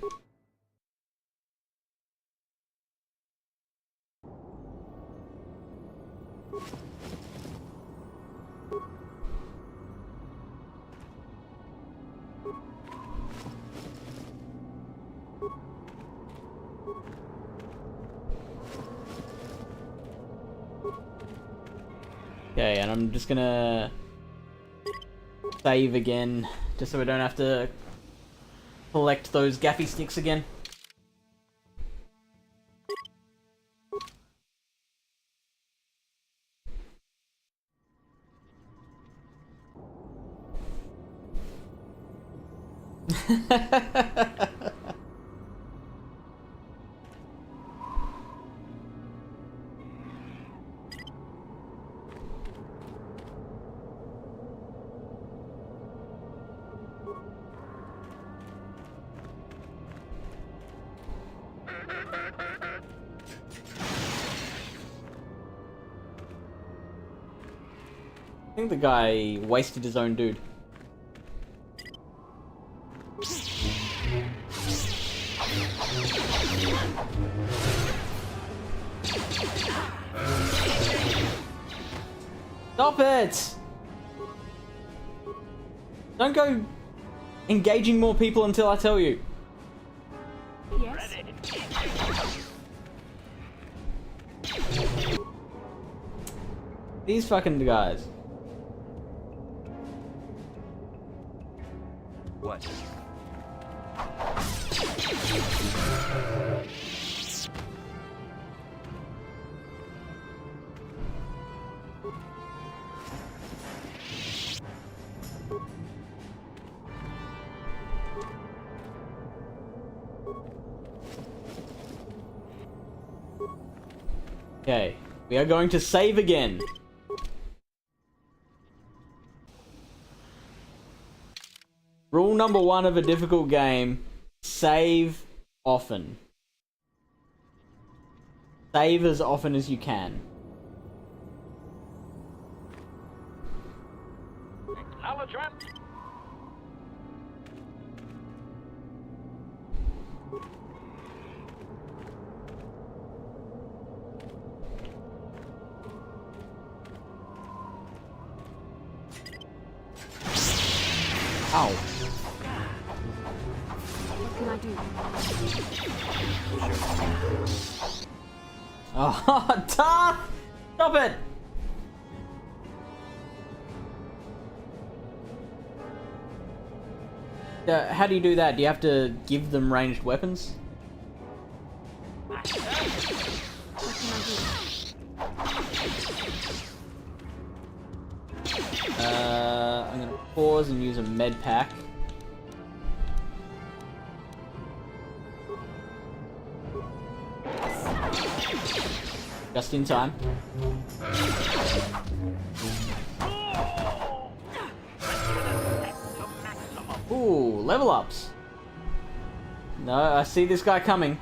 Okay, and I'm just gonna save again, just so we don't have to collect those gaffy sticks again. I think the guy wasted his own dude. Stop it! Don't go engaging more people until I tell you. Yes. These fucking guys. What? Okay, we are going to save again. Rule number 1 of a difficult game, save often. Save as often as you can. Acknowledgement. Ow. What can I do? Oh, Darth! Stop it! How do you do that? Do you have to give them ranged weapons? What can I do? I'm gonna pause and use a med pack. Just in time. Ooh, level ups. No, I see this guy coming.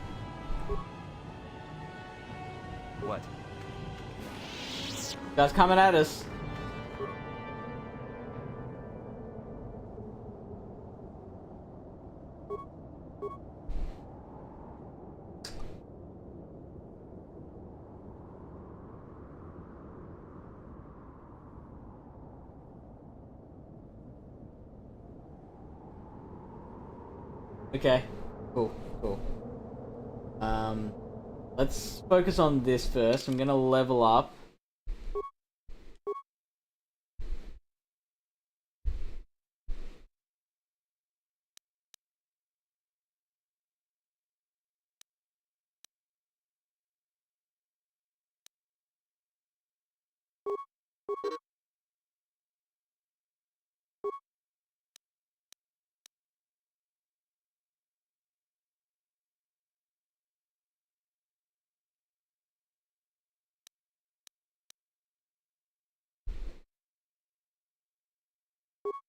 What? Guy's coming at us. Okay, cool. Let's focus on this first. I'm gonna level up.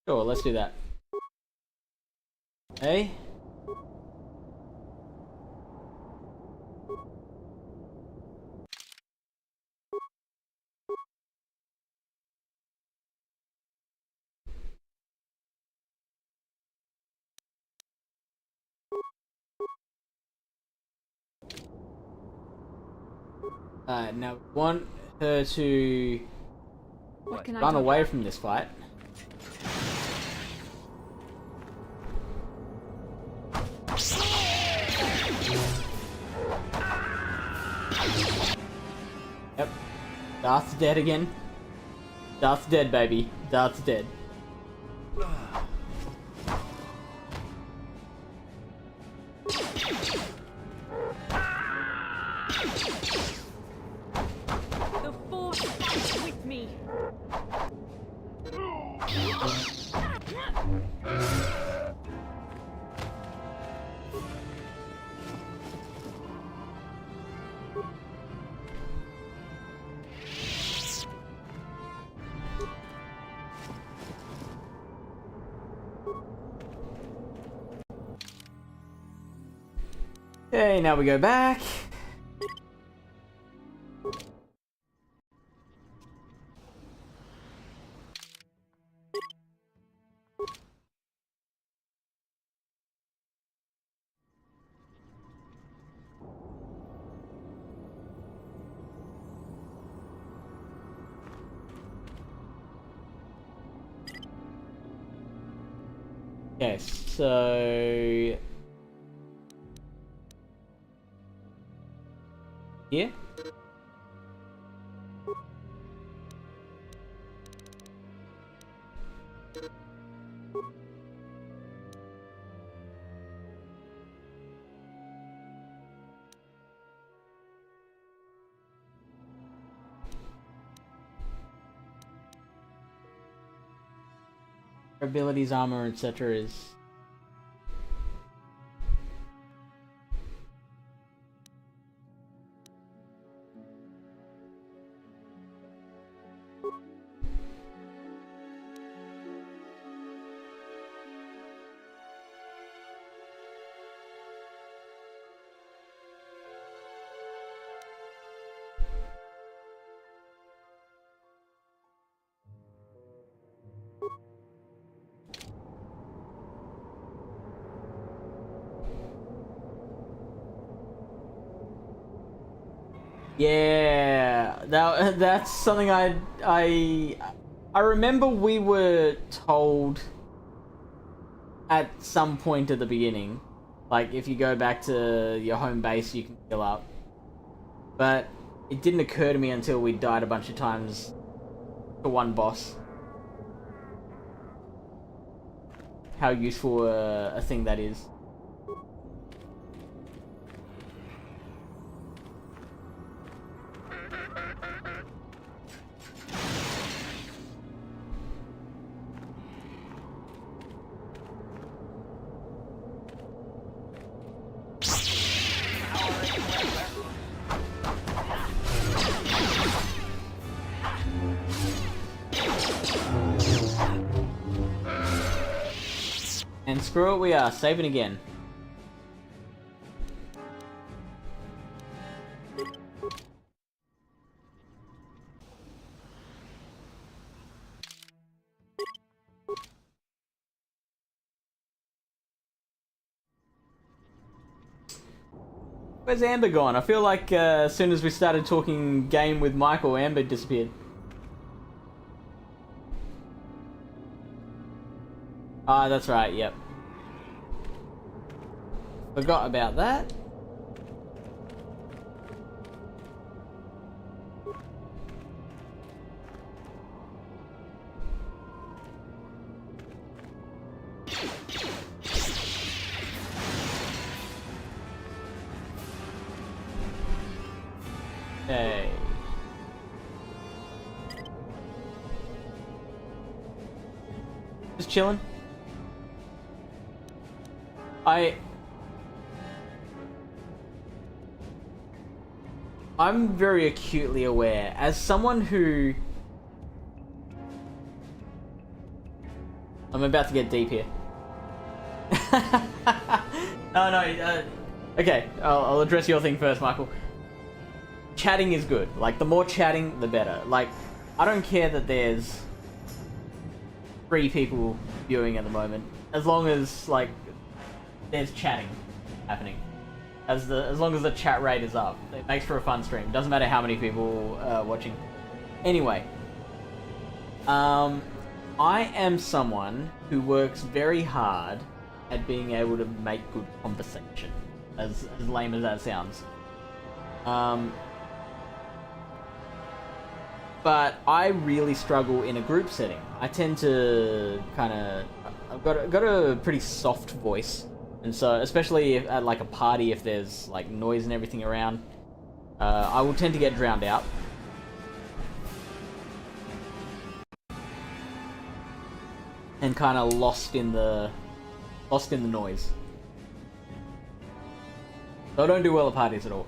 Sure, let's do that. Hey. Now we want her to run away from this fight. Yep. Darth's dead again. Darth's dead, baby. Darth's dead. The Force is with me. Okay, now we go back. Okay, so here. Abilities, armor, etc. is yeah, that's something I remember we were told at some point at the beginning, like if you go back to your home base you can heal up, but it didn't occur to me until we died a bunch of times to one boss how useful a thing that is. And screw it, we are saving again. Where's Amber gone? I feel like as soon as we started talking game with Michael, Amber disappeared. Ah, that's right, yep. Forgot about that. Okay. Just chilling. I'm very acutely aware, as someone who... I'm about to get deep here. No, okay, I'll address your thing first, Michael. Chatting is good. Like, the more chatting, the better. Like, I don't care that there's 3 people viewing at the moment, as long as, like, there's chatting happening. As long as the chat rate is up, it makes for a fun stream. Doesn't matter how many people are watching. Anyway, I am someone who works very hard at being able to make good conversation. As lame as that sounds. but I really struggle in a group setting. I tend to I've got a pretty soft voice, and so especially at like a party, if there's like noise and everything around, I will tend to get drowned out. And kind of lost in the noise. So I don't do well at parties at all.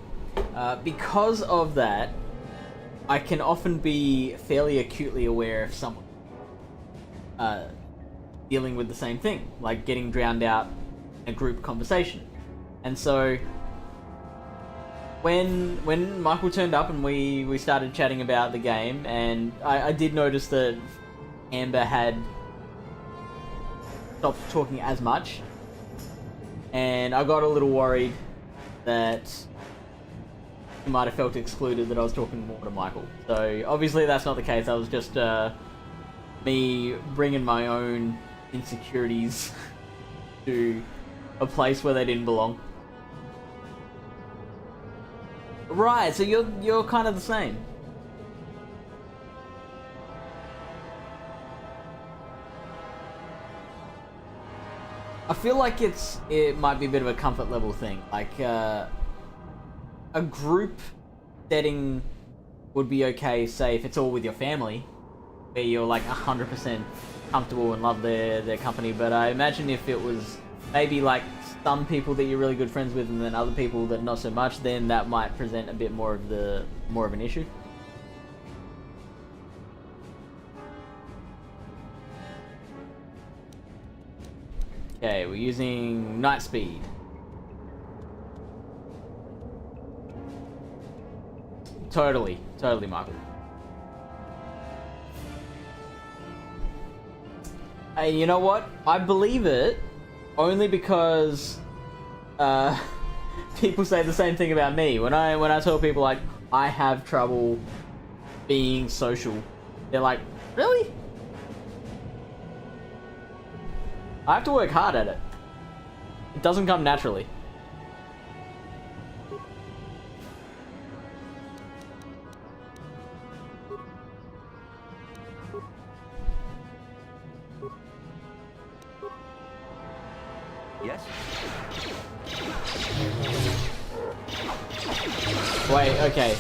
Because of that, I can often be fairly acutely aware of someone dealing with the same thing, like getting drowned out in a group conversation. And so when Michael turned up and we started chatting about the game, and I did notice that Amber had stopped talking as much, and I got a little worried that he might have felt excluded, that I was talking more to Michael. So obviously that's not the case. That was just me bringing my own insecurities to a place where they didn't belong. Right, so you're kind of the same. I feel like it might be a bit of a comfort level thing. Like a group setting would be okay, say if it's all with your family, where you're like 100% comfortable and love their company. But I imagine if it was maybe like some people that you're really good friends with, and then other people that not so much, then that might present a bit more of an issue. Okay, we're using night speed. Totally, Michael. Hey, you know what? I believe it only because people say the same thing about me. When I tell people like I have trouble being social, they're like, "Really?" I have to work hard at it. It doesn't come naturally. Yes? Wait, okay.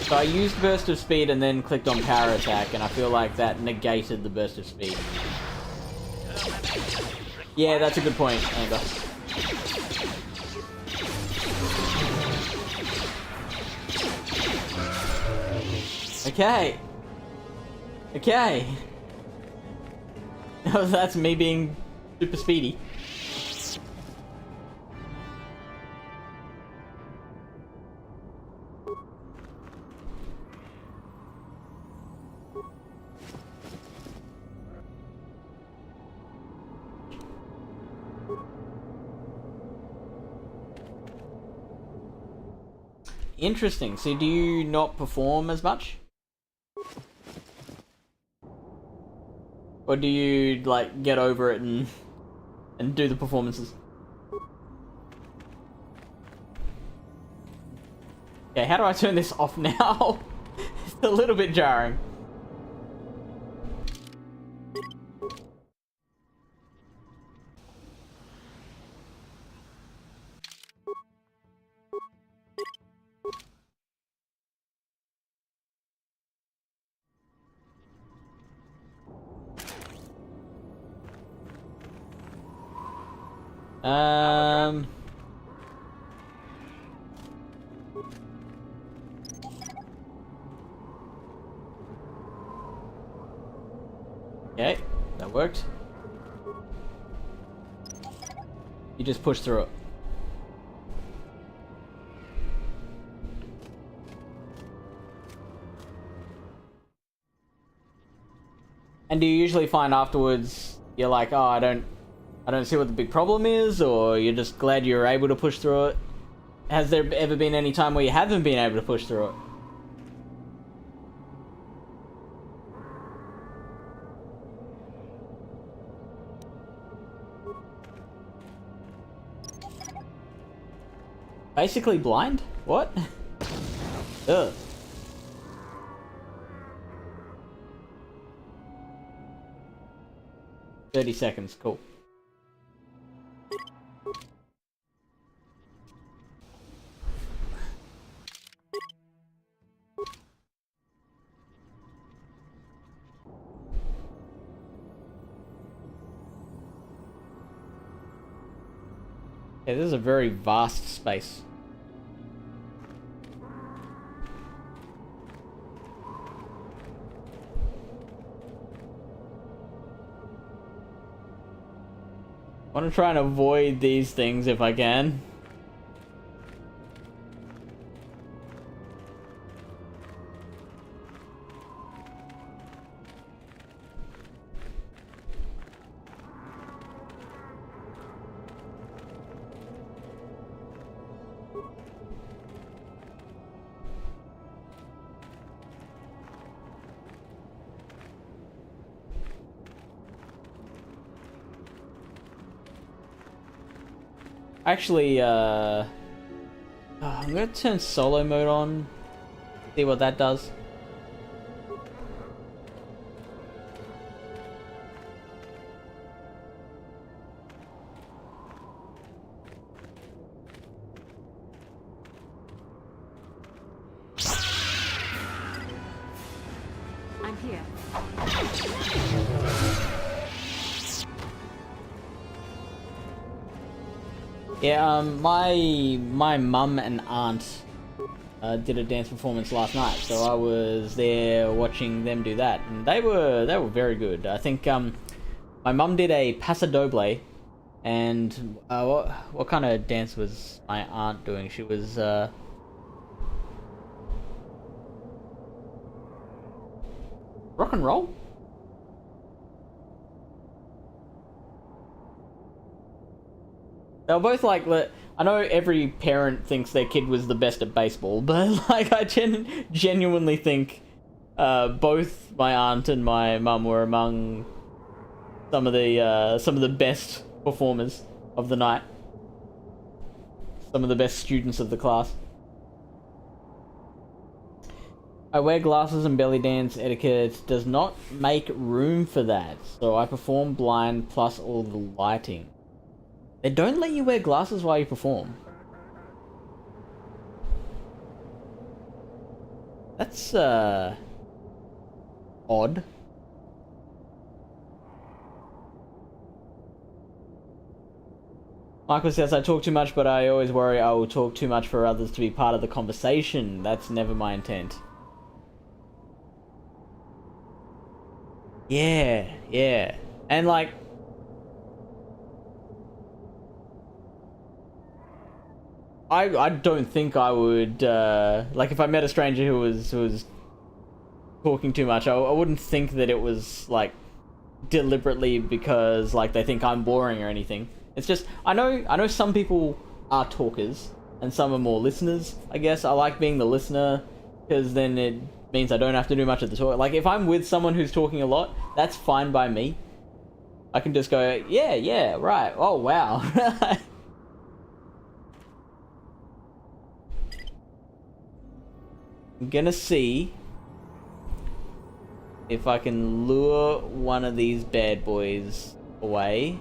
So I used burst of speed and then clicked on power attack, and I feel like that negated the burst of speed. Yeah, that's a good point, Amber. Okay. Okay. That's me being super speedy. Interesting. So do you not perform as much? Or do you, like, get over it and do the performances? Okay, how do I turn this off now? It's a little bit jarring. Okay, that worked. You just push through it. And do you usually find afterwards you're like, oh, I don't see what the big problem is, or you're just glad you're able to push through it? Has there ever been any time where you haven't been able to push through it? Basically blind? What? Ugh. 30 seconds, cool. Yeah, this is a very vast space. I want to try and avoid these things if I can. Actually, I'm gonna turn solo mode on, see what that does. I'm here. Yeah, my mum and aunt did a dance performance last night, so I was there watching them do that, and they were very good. I think my mum did a paso doble, and what kind of dance was my aunt doing? She was rock and roll. They were both like, I know every parent thinks their kid was the best at baseball, but like I genuinely think both my aunt and my mum were among some of the best performers of the night. Some of the best students of the class. I wear glasses and belly dance etiquette does not make room for that, so I perform blind plus all the lighting. They don't let you wear glasses while you perform. That's, odd. Michael says, I talk too much, but I always worry I will talk too much for others to be part of the conversation. That's never my intent. Yeah, yeah. And, like, I don't think I would, like, if I met a stranger who was talking too much, I wouldn't think that it was, like, deliberately because, like, they think I'm boring or anything. It's just, I know some people are talkers, and some are more listeners, I guess. I like being the listener, because then it means I don't have to do much of the talk. Like, if I'm with someone who's talking a lot, that's fine by me. I can just go, yeah, right, oh, wow. I'm gonna see if I can lure one of these bad boys away.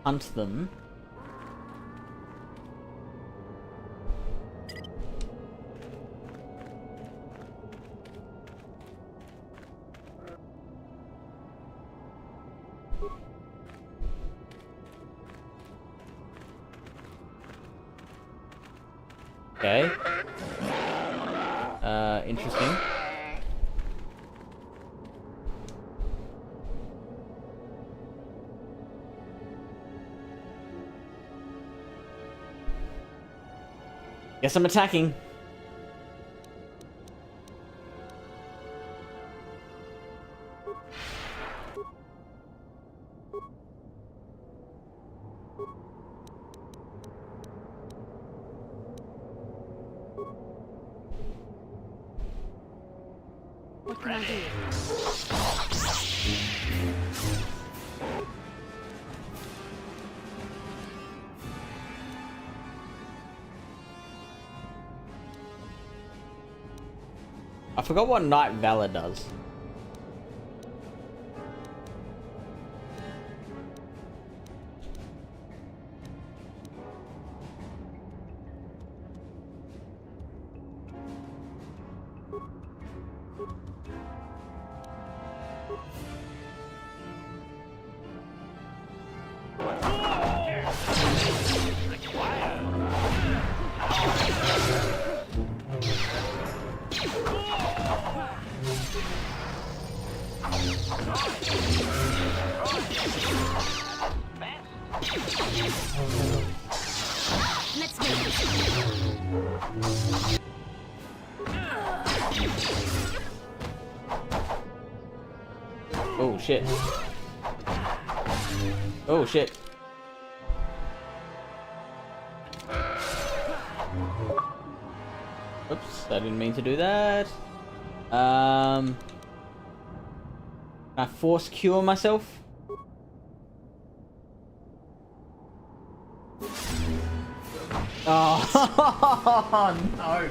Hunt them. Okay. Interesting. Guess I'm attacking. What can I do? I forgot what Night Valor does. Let's make this. Oh shit. Oh shit. Oops, I didn't mean to do that. Can I force cure myself? Oh no.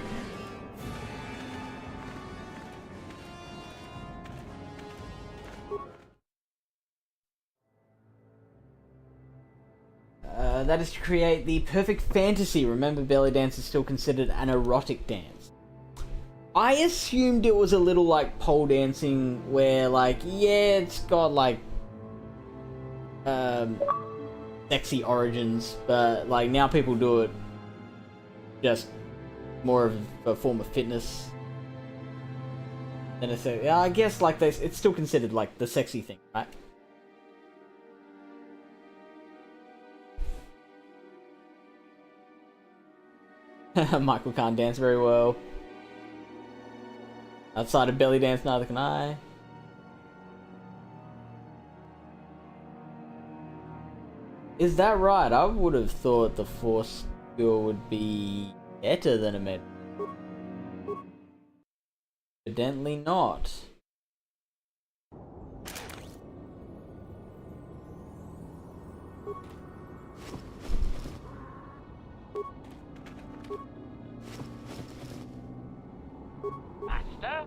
That is to create the perfect fantasy. Remember, belly dance is still considered an erotic dance. I assumed it was a little like pole dancing, where like, yeah, it's got like sexy origins, but like now people do it just more of a form of fitness than a yeah, I guess like this, it's still considered like the sexy thing, right? Michael can't dance very well. Outside of belly dance, neither can I. Is that right? I would have thought the force cure would be better than a med. Evidently not. Master?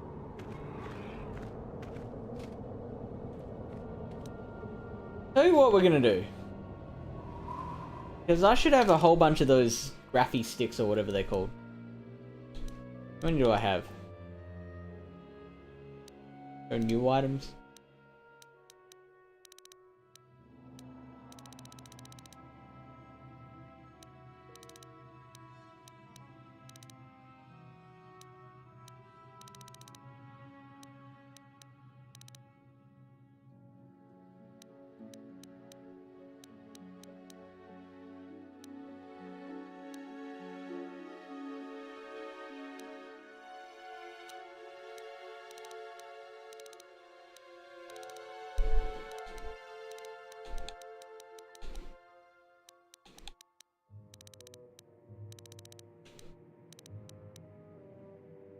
Tell you what we're gonna do. Because I should have a whole bunch of those graphy sticks or whatever they're called. How many do I have? Or new items?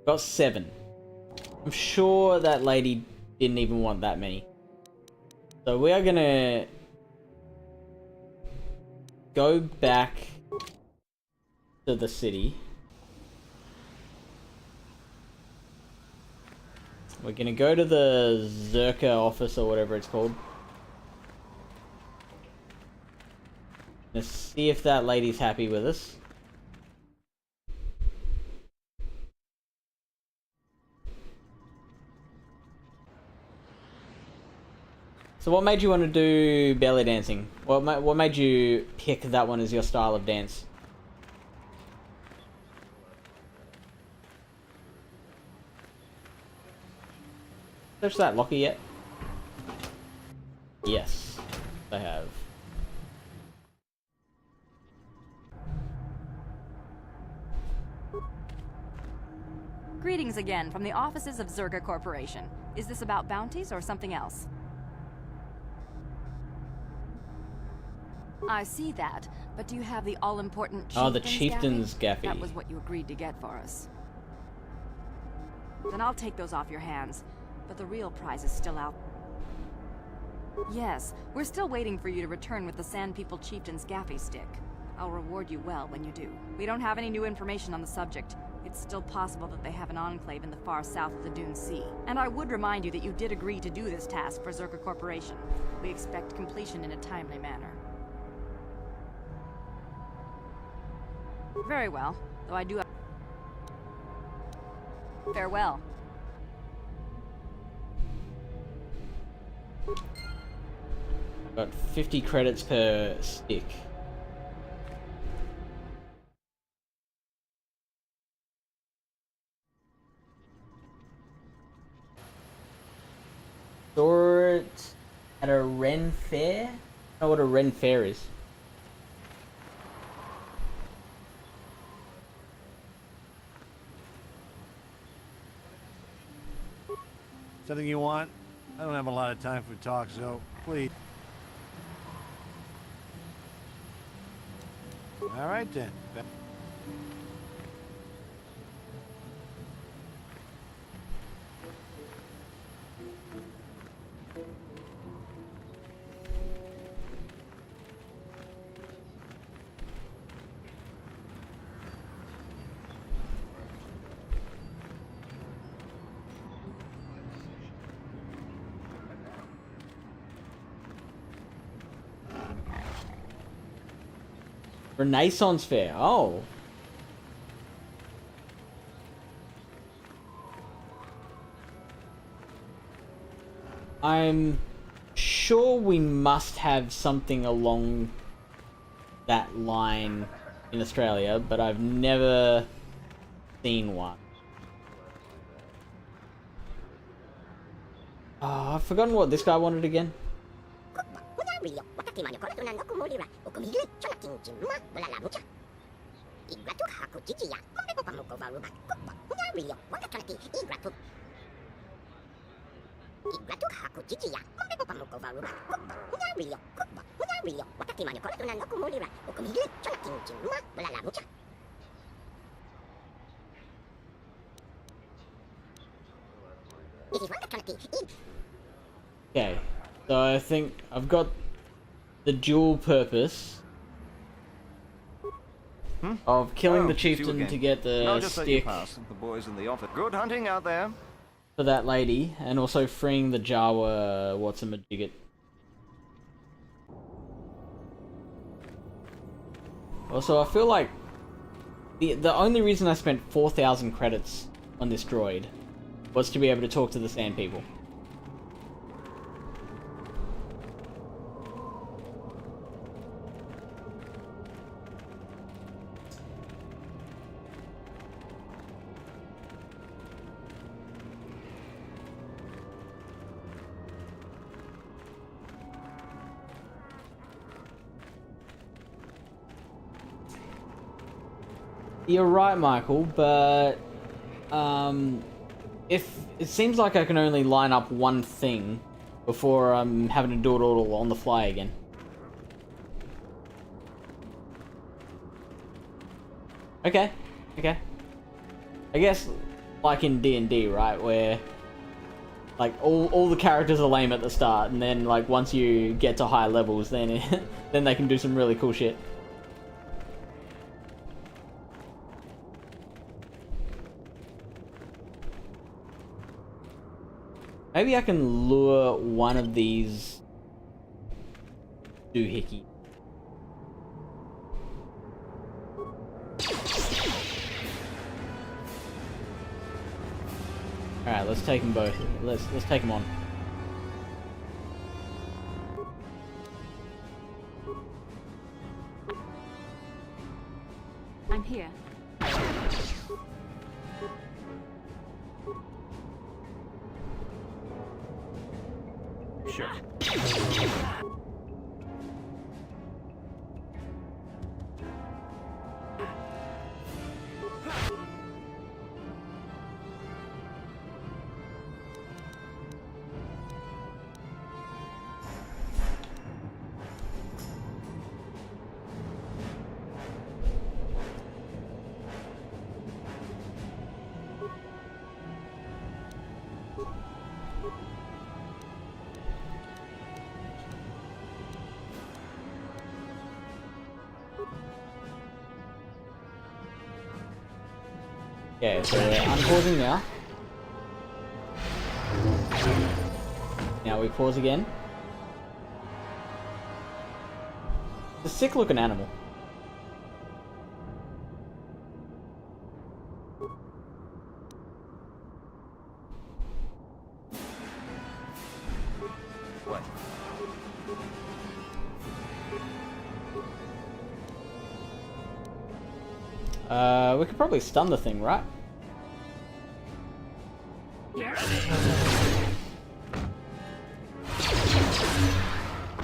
Got 7. I'm sure that lady didn't even want that many. So we are gonna go back to the city. We're gonna go to the Zerka office or whatever it's called. Let's see if that lady's happy with us. So what made you want to do belly dancing? What made you pick that one as your style of dance? Search that locker yet? Yes, they have. Greetings again from the offices of Zerga Corporation. Is this about bounties or something else? I see that, but do you have the all-important Chieftain's Oh, the Chieftain's Gaffy? That was what you agreed to get for us. Then I'll take those off your hands, but the real prize is still out. Yes, we're still waiting for you to return with the Sand People Chieftain's Gaffy stick. I'll reward you well when you do. We don't have any new information on the subject, it's still possible that they have an enclave in the far south of the Dune Sea. And I would remind you that you did agree to do this task for Zerka Corporation. We expect completion in a timely manner. Very well, though I do have... Farewell. Got 50 credits per stick. Saw it at a Ren Fair? I don't know what a Ren Fair is. Something you want? I don't have a lot of time for talk, so please. All right then. Renaissance Fair. Oh. I'm sure we must have something along that line in Australia, but I've never seen one. Oh, I've forgotten what this guy wanted again. Okay, so I think I've got the dual purpose of killing the chieftain to get the stick the boys in the office. Good hunting out there. For that lady, and also freeing the Jawa what's-a-majigget. Also, I feel like the only reason I spent 4,000 credits on this droid was to be able to talk to the Sand People. You're right, Michael, but if it seems like I can only line up one thing before I'm having to do it all on the fly again. Okay. I guess like in D&D, right, where like all the characters are lame at the start, and then like once you get to higher levels, then then they can do some really cool shit. Maybe I can lure one of these doohickeys. Alright, let's take them both. Let's take them on. I'm here. Sure. Okay, so we're unpausing now. Now we pause again. It's a sick looking animal. What? We could probably stun the thing, right?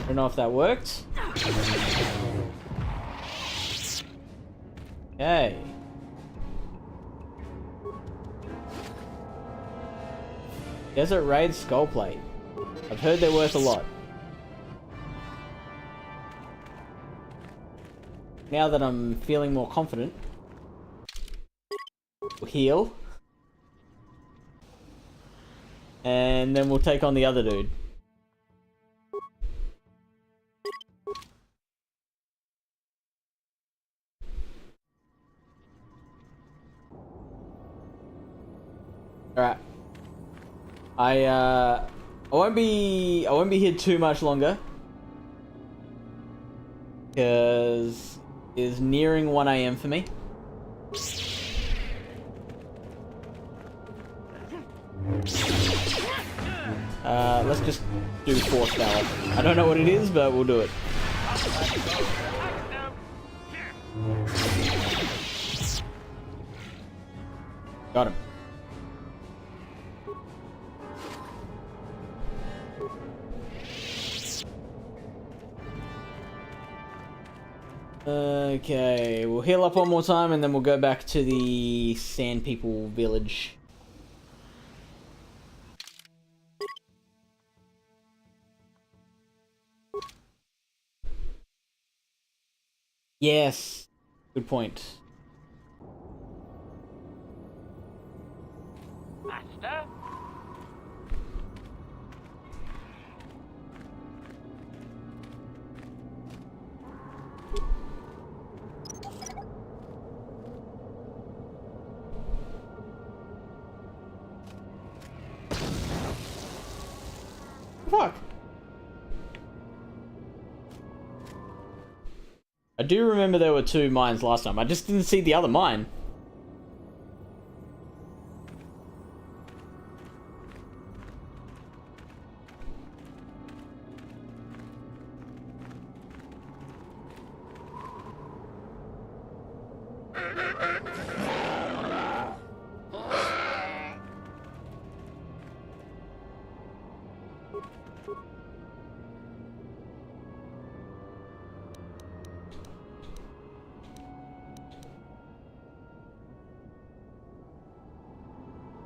Don't know if that worked. Okay. Desert Raid Skullplate. I've heard they're worth a lot. Now that I'm feeling more confident, we'll heal. And then we'll take on the other dude. Alright. I won't be here too much longer. Because it's nearing 1 AM for me. Let's just do Force Valor. I don't know what it is, but we'll do it. Got him. Okay, we'll heal up one more time and then we'll go back to the Sand People village. Yes, good point. Master? Fuck. I do remember there were 2 mines last time. I just didn't see the other mine.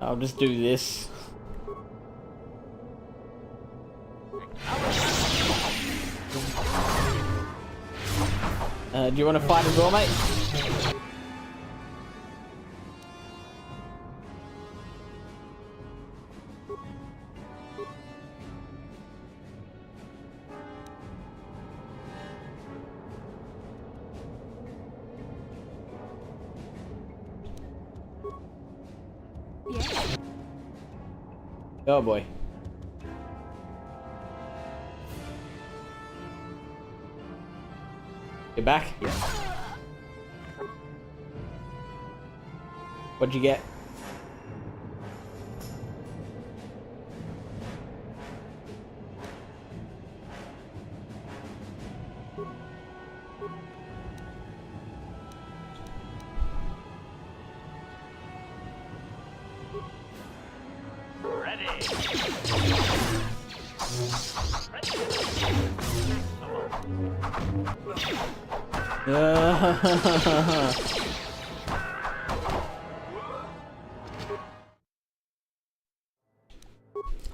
I'll just do this. Do you want to fight as well, mate? Oh boy. You're back? Yeah. What'd you get?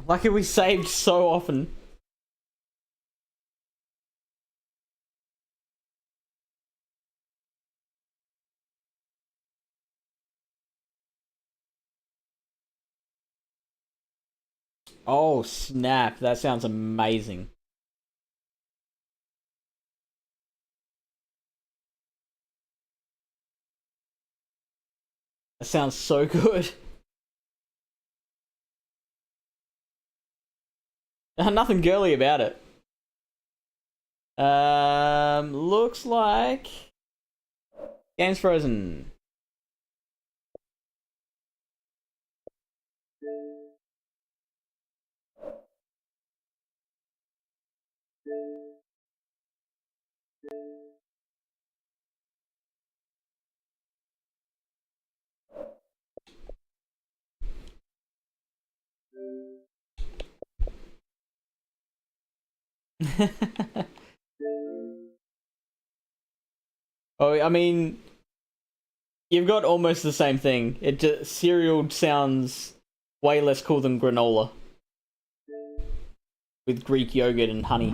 Lucky we saved so often. Oh snap, that sounds amazing. That sounds so good. Nothing girly about it. Looks like game's frozen. Oh, I mean, you've got almost the same thing. It just cereal sounds way less cool than granola with Greek yogurt and honey.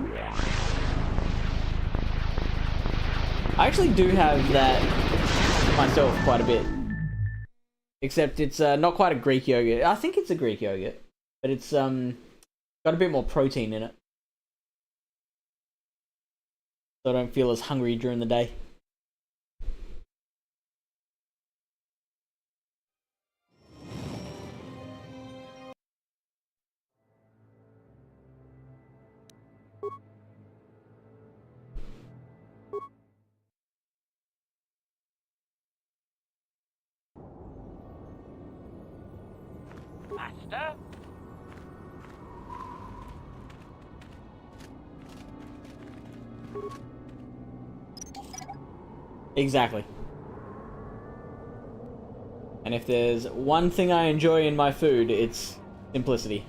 I actually do have that myself quite a bit, except it's not quite a Greek yogurt. I think it's a Greek yogurt, but it's got a bit more protein in it, so I don't feel as hungry during the day. Master? Exactly. And if there's one thing I enjoy in my food, it's simplicity.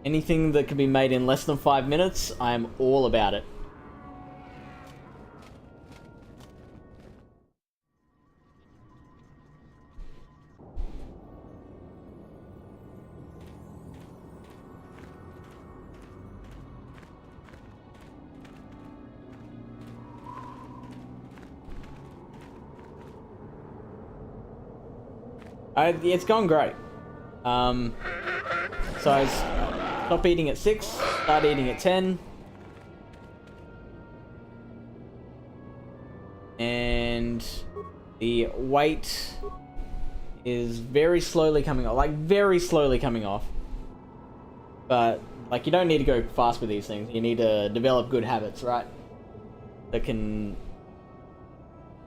Anything that can be made in less than 5 minutes, I'm all about it. It's gone great. So I stop eating at 6, start eating at 10. And the weight is very slowly coming off. Like, very slowly coming off. But, like, you don't need to go fast with these things. You need to develop good habits, right? That can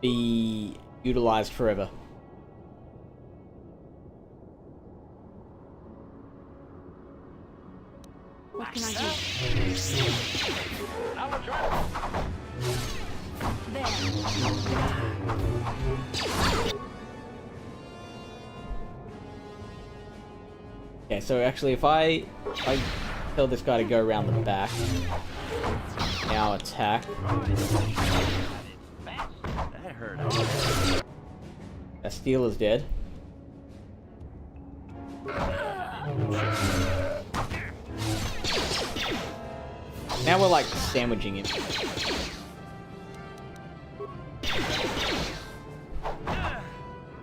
be utilized forever. What can I do? Okay, so actually if I tell this guy to go around the back, now attack. That hurt. That steel is dead. Now we're like sandwiching it.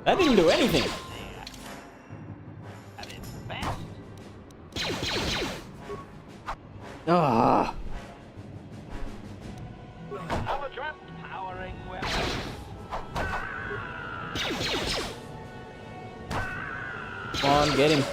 That didn't do anything. Ah. Come on, get him.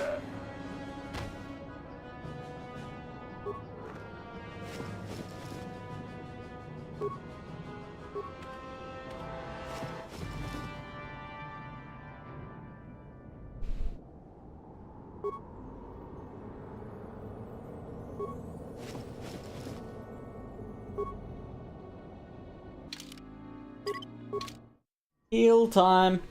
Heal time.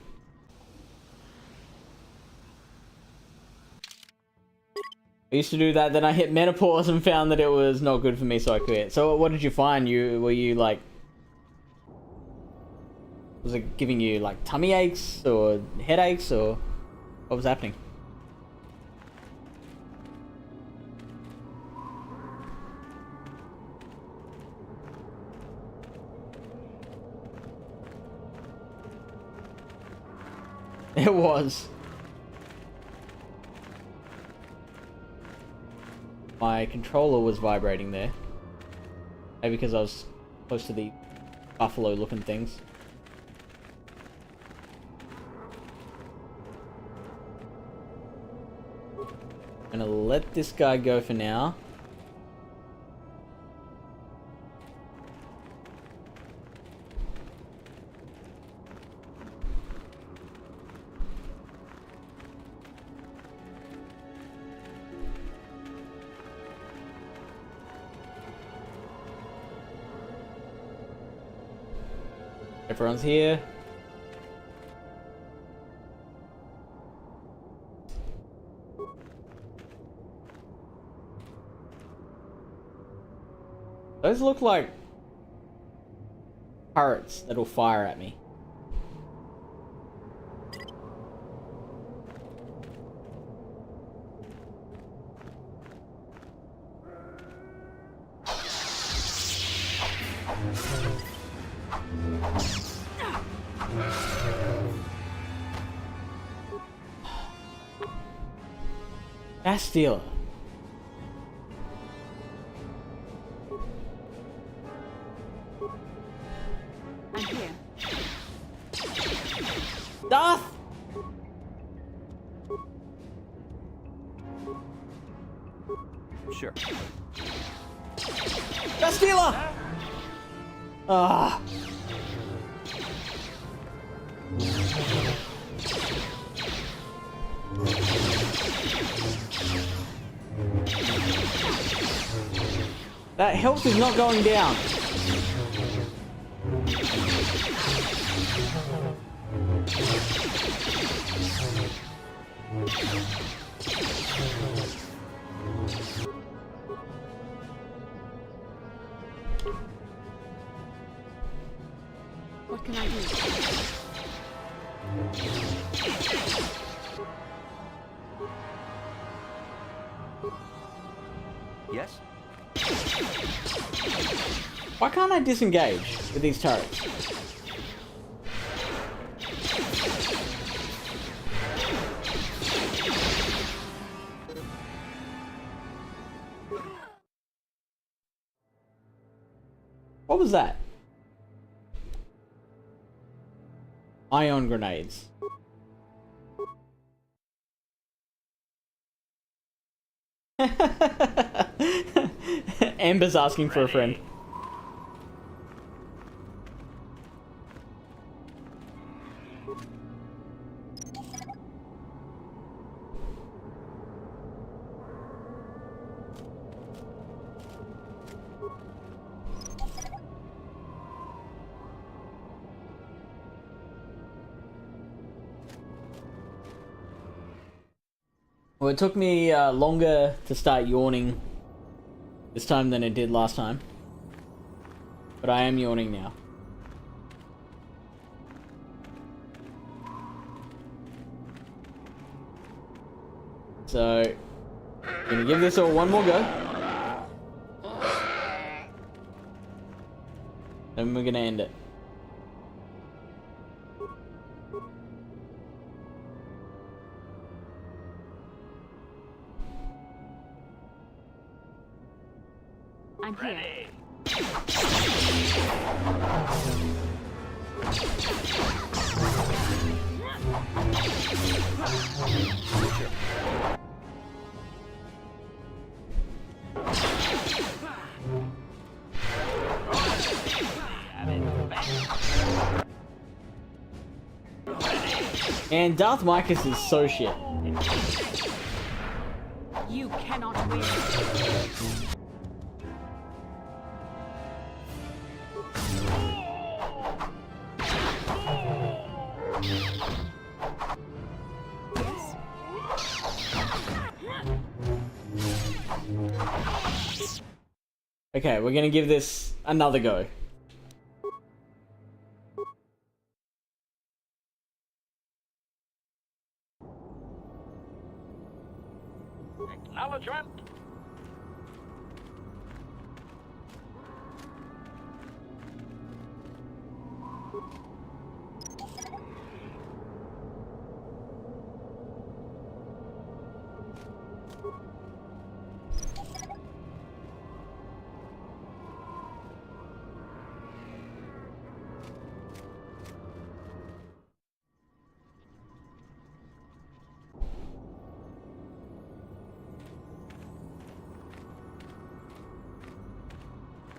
I used to do that, then I hit menopause and found that it was not good for me, so I quit. So what did you find? Were you like... Was it giving you like tummy aches or headaches or what was happening? It was. My controller was vibrating there. Maybe because I was close to the buffalo looking things. I'm gonna let this guy go for now. Everyone's here. Those look like turrets that'll fire at me. Bastila. I'm here. Darth! Sure. Bastila! Ah. That health is not going down. What can I do? Yes? Why can't I disengage with these turrets? What was that? Ion grenades. Amber's asking for a friend. Well, it took me longer to start yawning this time than it did last time. But I am yawning now. So, gonna give this all one more go. Then we're gonna end it. I'm here. And Darth Marcus is so shit. You cannot win. Okay, we're gonna give this another go. Acknowledgement.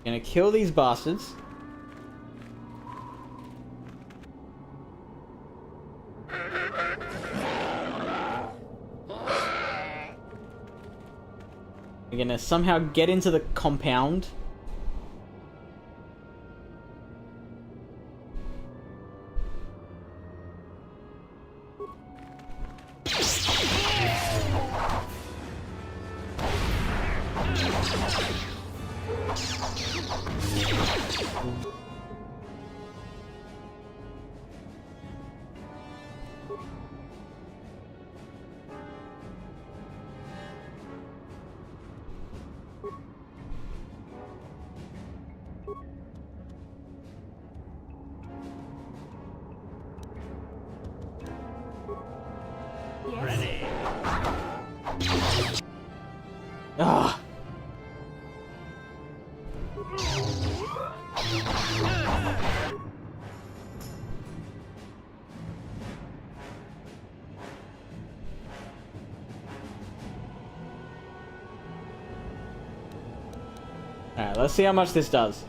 Gonna kill these bastards. We're gonna somehow get into the compound. Ready. Ah. Alright, let's see how much this does.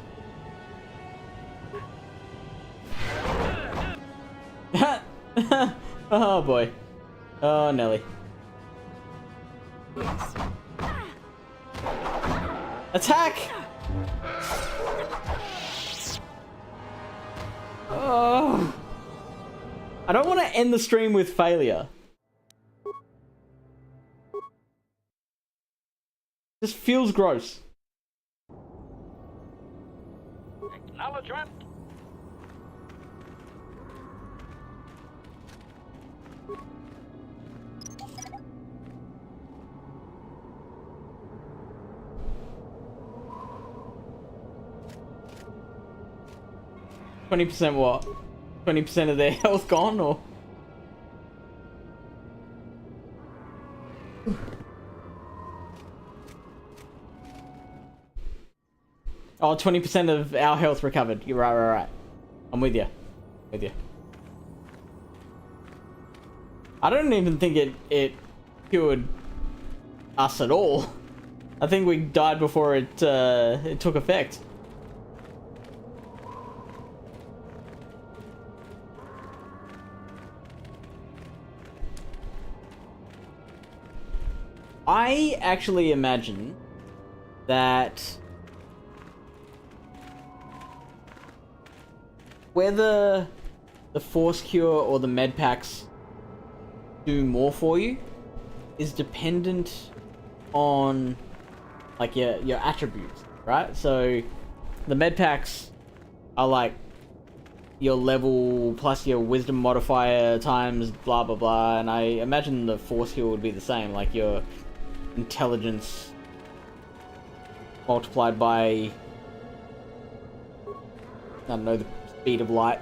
Oh boy. Oh, Nelly. Attack! Oh. I don't want to end the stream with failure. This feels gross. Acknowledgement. 20% what? 20% of their health gone, or? Oh, 20% of our health recovered. You're right. I'm with you. With you. I don't even think it cured us at all. I think we died before it took effect. I actually imagine that whether the force cure or the med packs do more for you is dependent on like your attributes, right? So the med packs are like your level plus your wisdom modifier times blah blah blah, and I imagine the force cure would be the same, like your intelligence multiplied by, I don't know, the speed of light.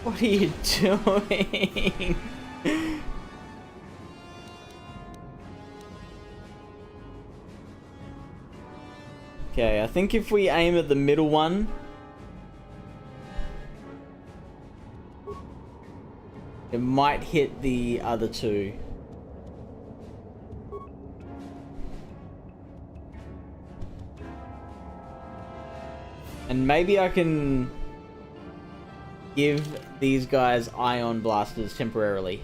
What are you doing? Okay, I think if we aim at the middle one, it might hit the other two. And maybe I can give these guys ion blasters temporarily.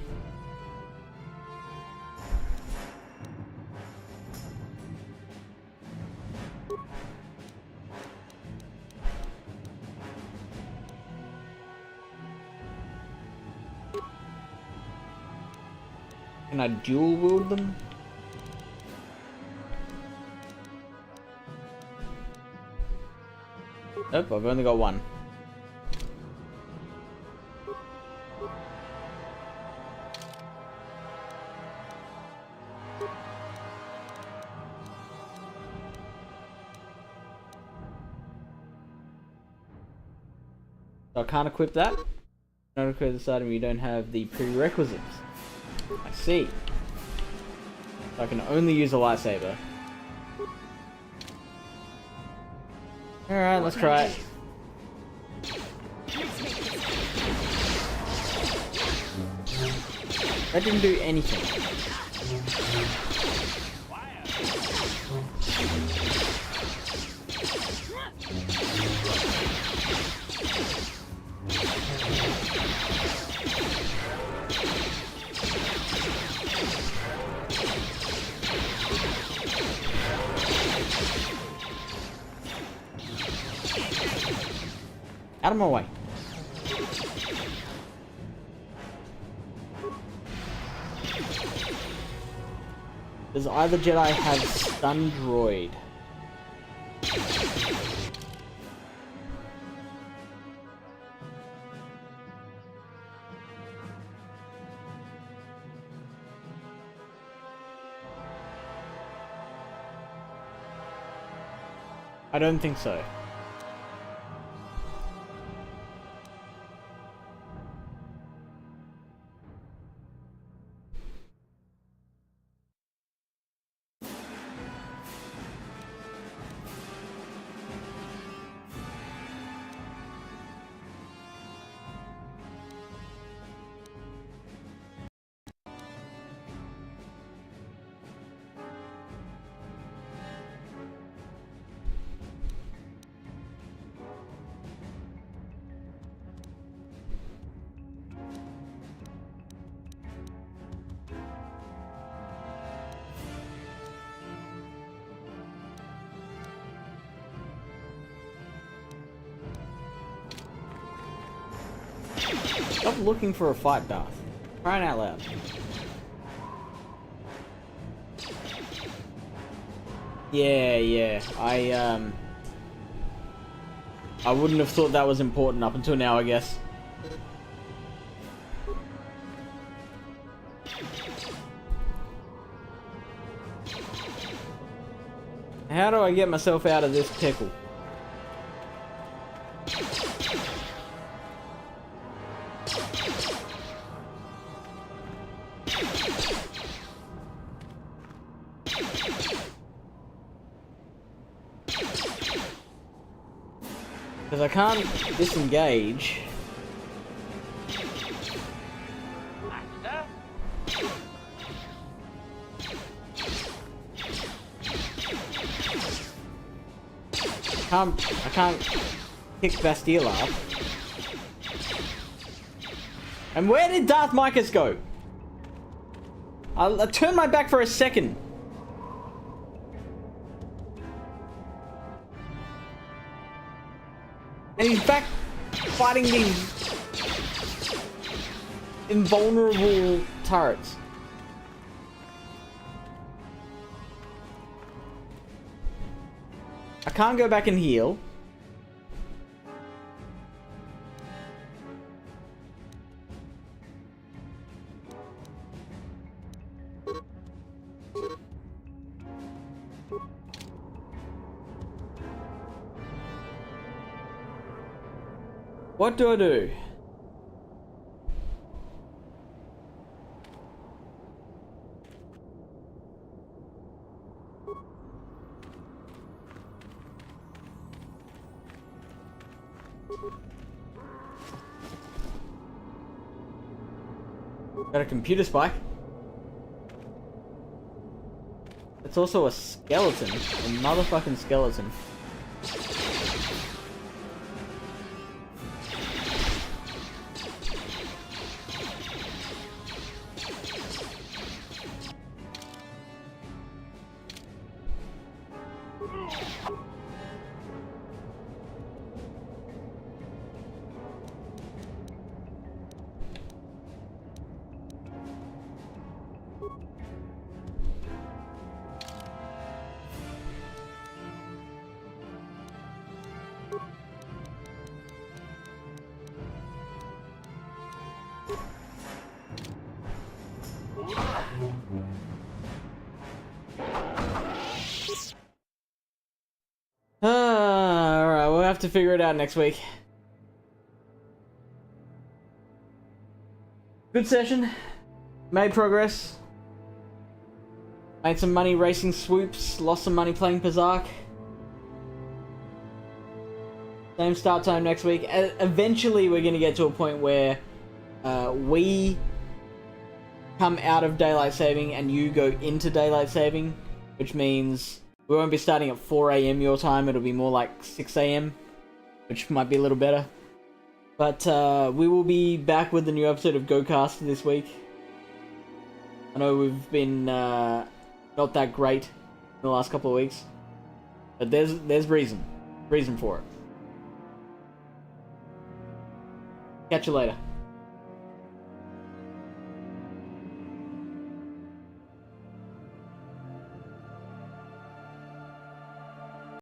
Can I dual wield them? Nope, I've only got one. So I can't equip that. Not equip this item, you don't have the prerequisites. I see. I can only use a lightsaber. Alright, let's try it. That didn't do anything. Out of my way. Does either Jedi have stun droid? I don't think so. Stop looking for a fight, Darth. Crying out loud. Yeah. I wouldn't have thought that was important up until now, I guess. How do I get myself out of this pickle? Because I can't disengage. I can't kick Bastille up. And where did Darth Micus go? I turned my back for a second. And he's back fighting these invulnerable turrets. I can't go back and heal. What do I do? Got a computer spike. It's also a skeleton. A motherfucking skeleton. Alright, we'll have to figure it out next week. Good session. Made progress. Made some money racing swoops, lost some money playing Berserk. Same start time next week. Eventually we're going to get to a point where we come out of daylight saving and you go into daylight saving, which means we won't be starting at 4 AM your time, it'll be more like 6 AM, which might be a little better. But we will be back with the new episode of GoCast this week. I know we've been not that great in the last couple of weeks, but there's reason for it. Catch you later.